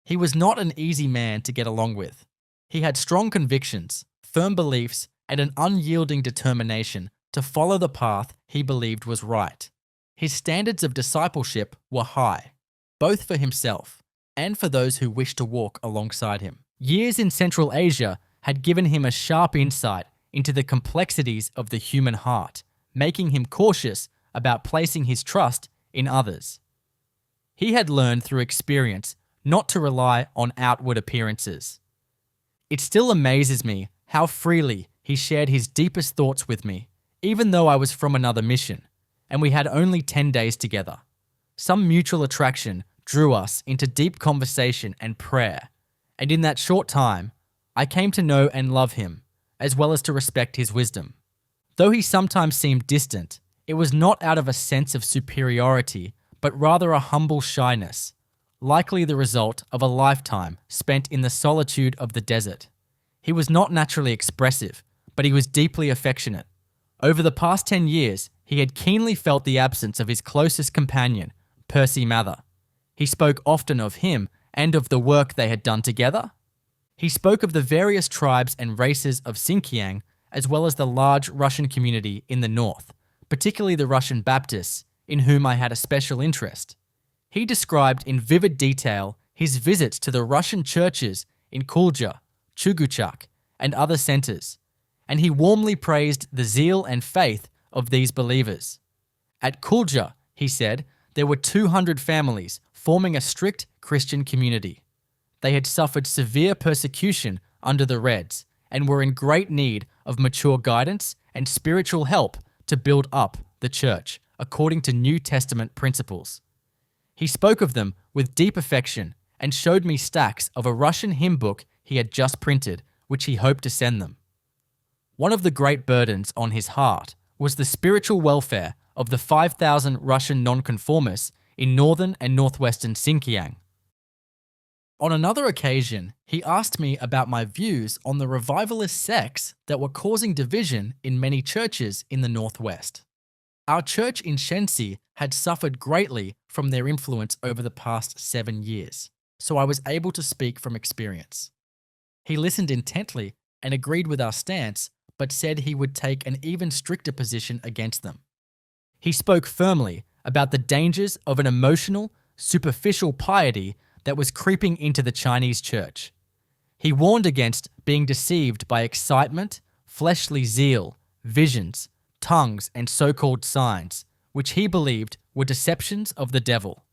He was not an easy man to get along with. He had strong convictions, firm beliefs, and an unyielding determination to follow the path he believed was right. His standards of discipleship were high, both for himself and for those who wished to walk alongside him. Years in Central Asia had given him a sharp insight into the complexities of the human heart, making him cautious about placing his trust in others. He had learned through experience not to rely on outward appearances. It still amazes me how freely he shared his deepest thoughts with me, even though I was from another mission, and we had only 10 days together. Some mutual attraction drew us into deep conversation and prayer, and in that short time, I came to know and love him, as well as to respect his wisdom. Though he sometimes seemed distant, it was not out of a sense of superiority, but rather a humble shyness, likely the result of a lifetime spent in the solitude of the desert. He was not naturally expressive, but he was deeply affectionate. Over the past 10 years, he had keenly felt the absence of his closest companion, Percy Mather. He spoke often of him and of the work they had done together. He spoke of the various tribes and races of Xinjiang, as well as the large Russian community in the north, particularly the Russian Baptists, in whom I had a special interest. He described in vivid detail his visits to the Russian churches in Kulja, Chuguchak, and other centers, and he warmly praised the zeal and faith of these believers. At Kulja, he said, there were 200 families forming a strict Christian community. They had suffered severe persecution under the Reds and were in great need of mature guidance and spiritual help to build up the church according to New Testament principles. He spoke of them with deep affection and showed me stacks of a Russian hymn book he had just printed, which he hoped to send them. One of the great burdens on his heart was the spiritual welfare of the 5,000 Russian nonconformists in northern and northwestern Xinjiang. On another occasion, he asked me about my views on the revivalist sects that were causing division in many churches in the northwest. Our church in Shensi had suffered greatly from their influence over the past 7 years, so I was able to speak from experience. He listened intently and agreed with our stance, but said he would take an even stricter position against them. He spoke firmly about the dangers of an emotional, superficial piety that was creeping into the Chinese church. He warned against being deceived by excitement, fleshly zeal, visions, tongues, and so-called signs, which he believed were deceptions of the devil.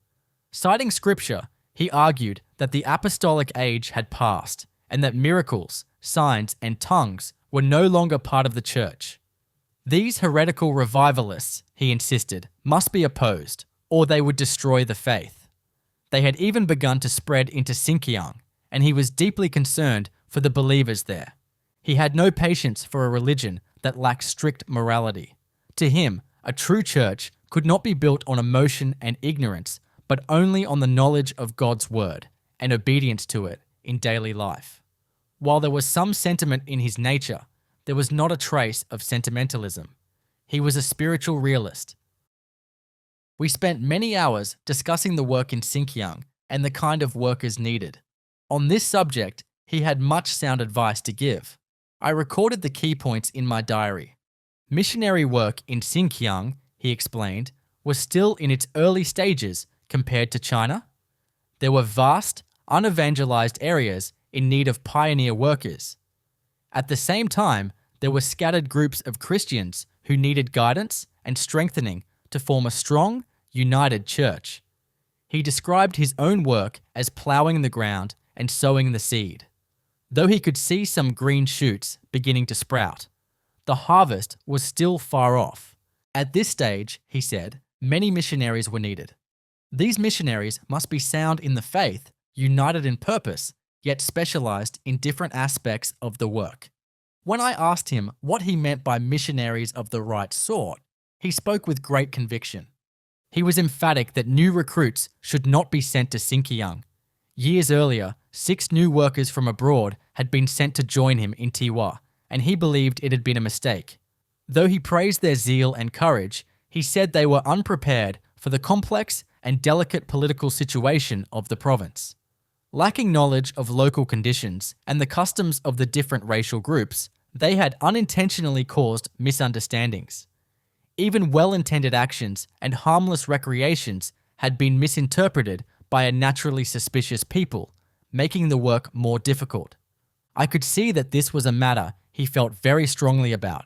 Citing scripture, he argued that the apostolic age had passed and that miracles, signs, and tongues were no longer part of the church. These heretical revivalists, he insisted, must be opposed, or they would destroy the faith. They had even begun to spread into Xinjiang, and he was deeply concerned for the believers there. He had no patience for a religion that lacked strict morality. To him, a true church could not be built on emotion and ignorance, but only on the knowledge of God's word and obedience to it in daily life. While there was some sentiment in his nature, there was not a trace of sentimentalism. He was a spiritual realist. We spent many hours discussing the work in Xinjiang and the kind of workers needed. On this subject, he had much sound advice to give. I recorded the key points in my diary. Missionary work in Xinjiang, he explained, was still in its early stages compared to China. There were vast, unevangelized areas in need of pioneer workers. At the same time, there were scattered groups of Christians who needed guidance and strengthening to form a strong, united church. He described his own work as plowing the ground and sowing the seed. Though he could see some green shoots beginning to sprout, the harvest was still far off. At this stage, he said, many missionaries were needed. These missionaries must be sound in the faith, united in purpose, yet specialized in different aspects of the work. When I asked him what he meant by missionaries of the right sort, he spoke with great conviction. He was emphatic that new recruits should not be sent to Xinjiang. Years earlier, 6 new workers from abroad had been sent to join him in Tiwa, and he believed it had been a mistake. Though he praised their zeal and courage, he said they were unprepared for the complex and delicate political situation of the province. Lacking knowledge of local conditions and the customs of the different racial groups, they had unintentionally caused misunderstandings. Even well-intended actions and harmless recreations had been misinterpreted by a naturally suspicious people, making the work more difficult. I could see that this was a matter he felt very strongly about.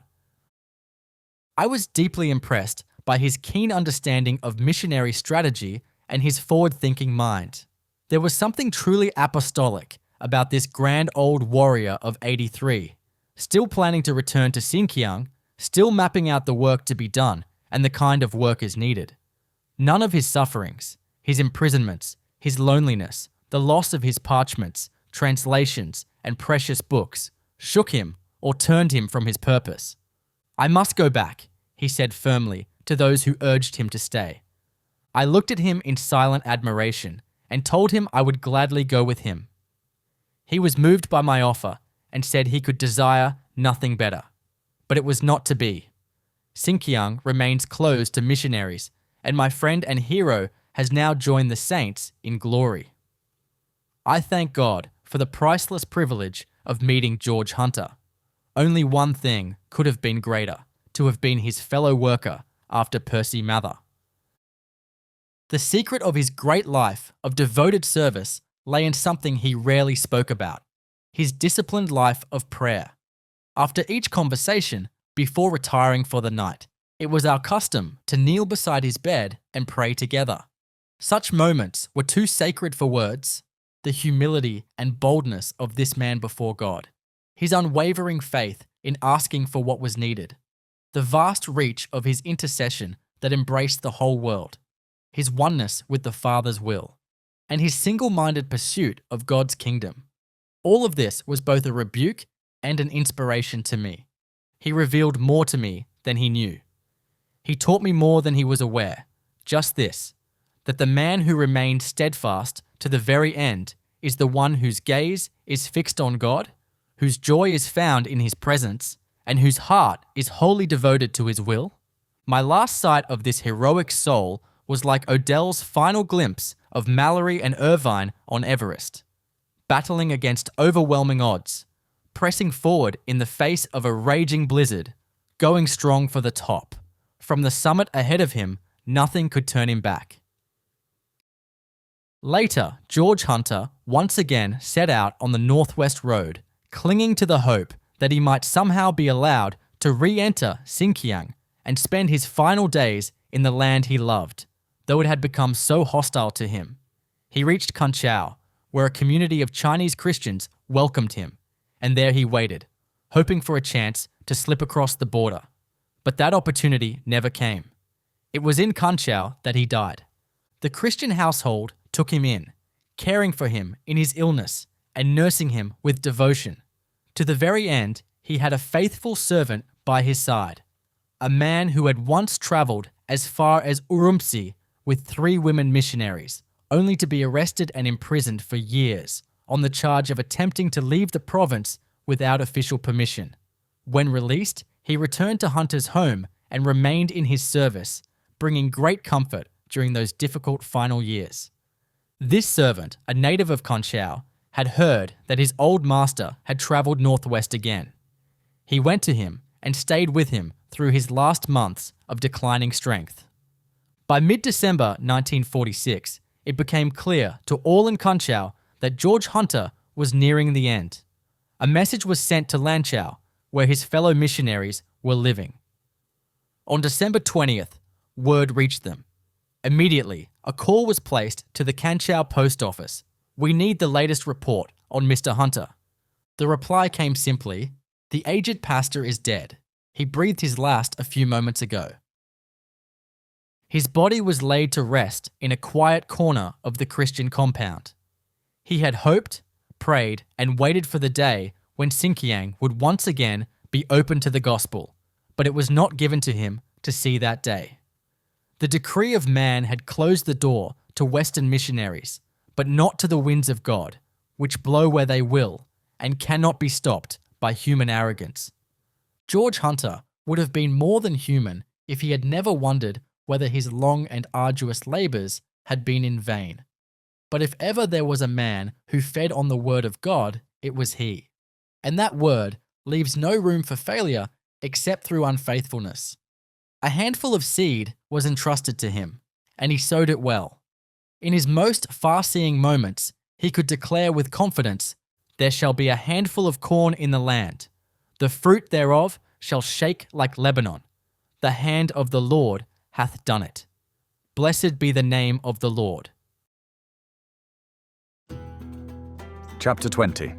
I was deeply impressed by his keen understanding of missionary strategy and his forward-thinking mind. There was something truly apostolic about this grand old warrior of 83, still planning to return to Xinjiang, still mapping out the work to be done and the kind of workers needed. None of his sufferings, his imprisonments, his loneliness, the loss of his parchments, translations, and precious books shook him or turned him from his purpose. I must go back, he said firmly to those who urged him to stay. I looked at him in silent admiration and told him I would gladly go with him. He was moved by my offer and said he could desire nothing better. But it was not to be. Xinjiang remains closed to missionaries, and my friend and hero has now joined the saints in glory. I thank God for the priceless privilege of meeting George Hunter. Only one thing could have been greater, to have been his fellow worker after Percy Mather. The secret of his great life of devoted service lay in something he rarely spoke about, his disciplined life of prayer. After each conversation, before retiring for the night, it was our custom to kneel beside his bed and pray together. Such moments were too sacred for words. The humility and boldness of this man before God, his unwavering faith in asking for what was needed, the vast reach of his intercession that embraced the whole world, his oneness with the Father's will, and his single-minded pursuit of God's kingdom. All of this was both a rebuke and an inspiration to me. He revealed more to me than he knew. He taught me more than he was aware. Just this, that the man who remained steadfast to the very end is the one whose gaze is fixed on God, whose joy is found in his presence, and whose heart is wholly devoted to his will. My last sight of this heroic soul was like Odell's final glimpse of Mallory and Irvine on Everest, battling against overwhelming odds, pressing forward in the face of a raging blizzard, going strong for the top. From the summit ahead of him, nothing could turn him back. Later, George Hunter once again set out on the Northwest Road, clinging to the hope that he might somehow be allowed to re-enter Xinjiang and spend his final days in the land he loved, though it had become so hostile to him. He reached Lanchow, where a community of Chinese Christians welcomed him, and there he waited, hoping for a chance to slip across the border. But that opportunity never came. It was in Lanchow that he died. The Christian household took him in, caring for him in his illness and nursing him with devotion. To the very end, he had a faithful servant by his side, a man who had once travelled as far as Urumqi with 3 women missionaries, only to be arrested and imprisoned for years on the charge of attempting to leave the province without official permission. When released, he returned to Hunter's home and remained in his service, bringing great comfort during those difficult final years. This servant, a native of Lanchow, had heard that his old master had travelled northwest again. He went to him and stayed with him through his last months of declining strength. By mid-December 1946, it became clear to all in Lanchow that George Hunter was nearing the end. A message was sent to Lanchow, where his fellow missionaries were living. On December 20th, word reached them. Immediately, a call was placed to the Lanchow post office. "We need the latest report on Mr. Hunter." The reply came simply, "The aged pastor is dead. He breathed his last a few moments ago." His body was laid to rest in a quiet corner of the Christian compound. He had hoped, prayed, and waited for the day when Xinjiang would once again be open to the gospel, but it was not given to him to see that day. The decree of man had closed the door to Western missionaries, but not to the winds of God, which blow where they will and cannot be stopped by human arrogance. George Hunter would have been more than human if he had never wondered whether his long and arduous labours had been in vain. But if ever there was a man who fed on the word of God, it was he. And that word leaves no room for failure except through unfaithfulness. A handful of seed was entrusted to him, and he sowed it well. In his most far-seeing moments, he could declare with confidence, "There shall be a handful of corn in the land. The fruit thereof shall shake like Lebanon. The hand of the Lord hath done it. Blessed be the name of the Lord." Chapter 20.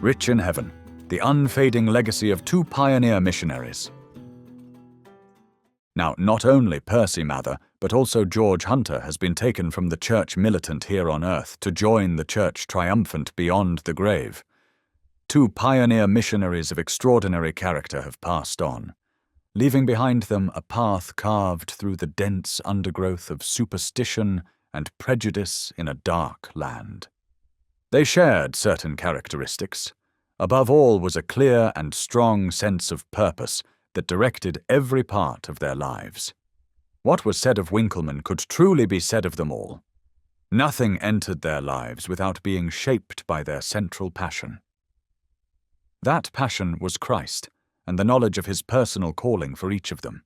Rich in Heaven, the unfading legacy of 2 pioneer missionaries. Now, not only Percy Mather, but also George Hunter has been taken from the church militant here on earth to join the church triumphant beyond the grave. 2 pioneer missionaries of extraordinary character have passed on, leaving behind them a path carved through the dense undergrowth of superstition and prejudice in a dark land. They shared certain characteristics. Above all was a clear and strong sense of purpose that directed every part of their lives. What was said of Winckelmann could truly be said of them all. Nothing entered their lives without being shaped by their central passion. That passion was Christ, and the knowledge of his personal calling for each of them.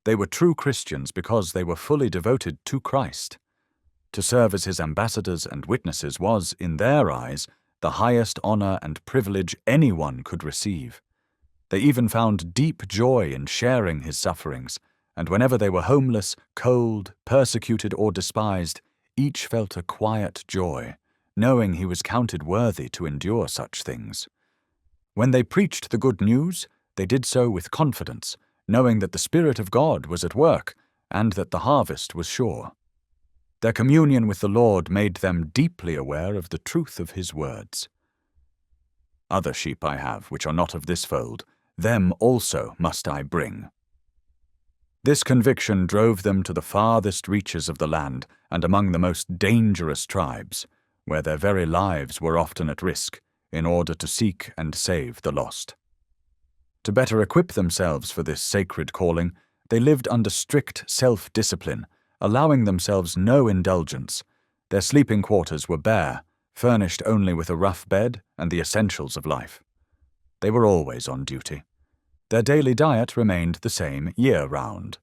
They were true Christians because they were fully devoted to Christ. To serve as his ambassadors and witnesses was, in their eyes, the highest honor and privilege anyone could receive. They even found deep joy in sharing his sufferings, and whenever they were homeless, cold, persecuted, or despised, each felt a quiet joy, knowing he was counted worthy to endure such things. When they preached the good news, they did so with confidence, knowing that the Spirit of God was at work and that the harvest was sure. Their communion with the Lord made them deeply aware of the truth of his words. "Other sheep I have, which are not of this fold, them also must I bring." This conviction drove them to the farthest reaches of the land and among the most dangerous tribes, where their very lives were often at risk, in order to seek and save the lost. To better equip themselves for this sacred calling, They lived under strict self-discipline, allowing themselves no indulgence. Their sleeping quarters were bare, furnished only with a rough bed and the essentials of life. They were always on duty. Their daily diet remained the same year-round.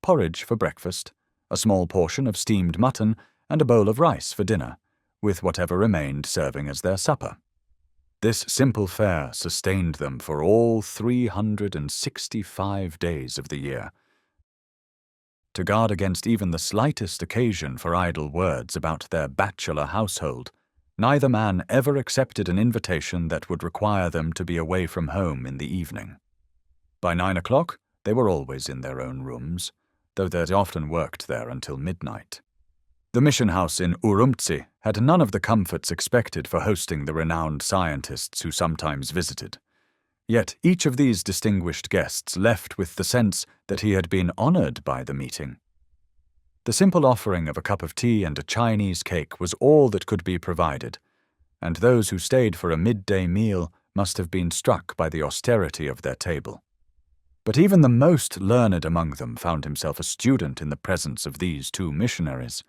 Porridge for breakfast, a small portion of steamed mutton, and a bowl of rice for dinner, with whatever remained serving as their supper. This simple fare sustained them for all 365 days of the year. To guard against even the slightest occasion for idle words about their bachelor household, neither man ever accepted an invitation that would require them to be away from home in the evening. By 9 o'clock, they were always in their own rooms, though they'd often worked there until midnight. The mission house in Urumtsi had none of the comforts expected for hosting the renowned scientists who sometimes visited. Yet each of these distinguished guests left with the sense that he had been honored by the meeting. The simple offering of a cup of tea and a Chinese cake was all that could be provided, and those who stayed for a midday meal must have been struck by the austerity of their table. But even the most learned among them found himself a student in the presence of these two missionaries.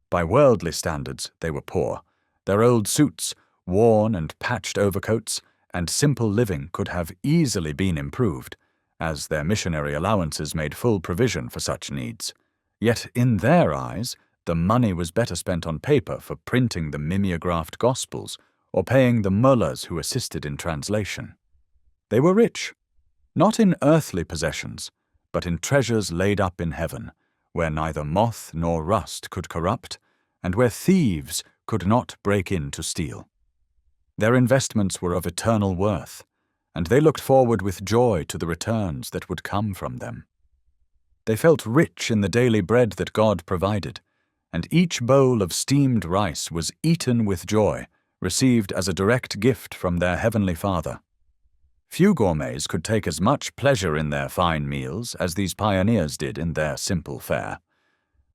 By worldly standards, they were poor. Their old suits, worn and patched overcoats, and simple living could have easily been improved, as their missionary allowances made full provision for such needs. Yet in their eyes, the money was better spent on paper for printing the mimeographed Gospels or paying the mullahs who assisted in translation. They were rich, not in earthly possessions, but in treasures laid up in heaven, where neither moth nor rust could corrupt, and where thieves could not break in to steal. Their investments were of eternal worth, and they looked forward with joy to the returns that would come from them. They felt rich in the daily bread that God provided, and each bowl of steamed rice was eaten with joy, received as a direct gift from their Heavenly Father. Few gourmets could take as much pleasure in their fine meals as these pioneers did in their simple fare.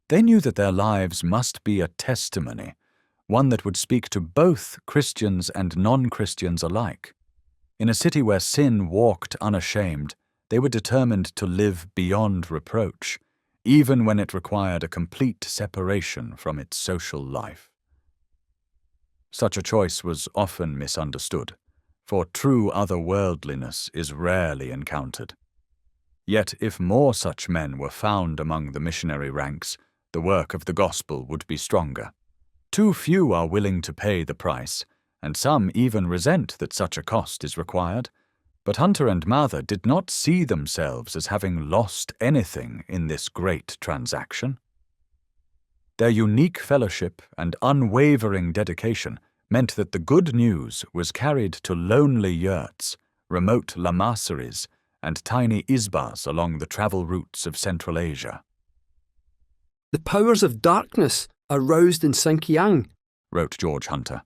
They knew that their lives must be a testimony, one that would speak to both Christians and non-Christians alike. In a city where sin walked unashamed, they were determined to live beyond reproach, even when it required a complete separation from its social life. Such a choice was often misunderstood, for true otherworldliness is rarely encountered. Yet if more such men were found among the missionary ranks, the work of the gospel would be stronger. Too few are willing to pay the price, and some even resent that such a cost is required. But Hunter and Mather did not see themselves as having lost anything in this great transaction. Their unique fellowship and unwavering dedication meant that the good news was carried to lonely yurts, remote lamasseries, and tiny isbas along the travel routes of Central Asia. The powers of darkness are roused in Sinkiang, wrote George Hunter.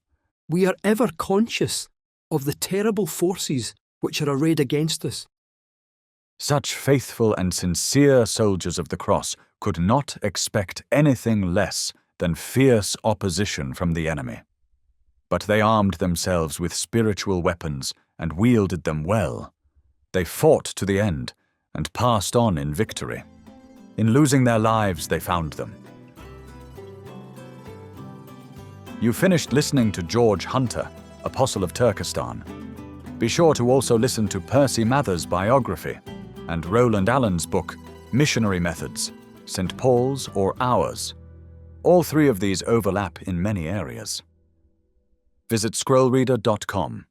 We are ever conscious of the terrible forces which are arrayed against us. Such faithful and sincere soldiers of the cross could not expect anything less than fierce opposition from the enemy. But they armed themselves with spiritual weapons and wielded them well. They fought to the end and passed on in victory. In losing their lives, they found them. You finished listening to George Hunter, Apostle of Turkestan. Be sure to also listen to Percy Mather's biography and Roland Allen's book, Missionary Methods, St. Paul's or Ours. All three of these overlap in many areas. Visit scrollreader.com.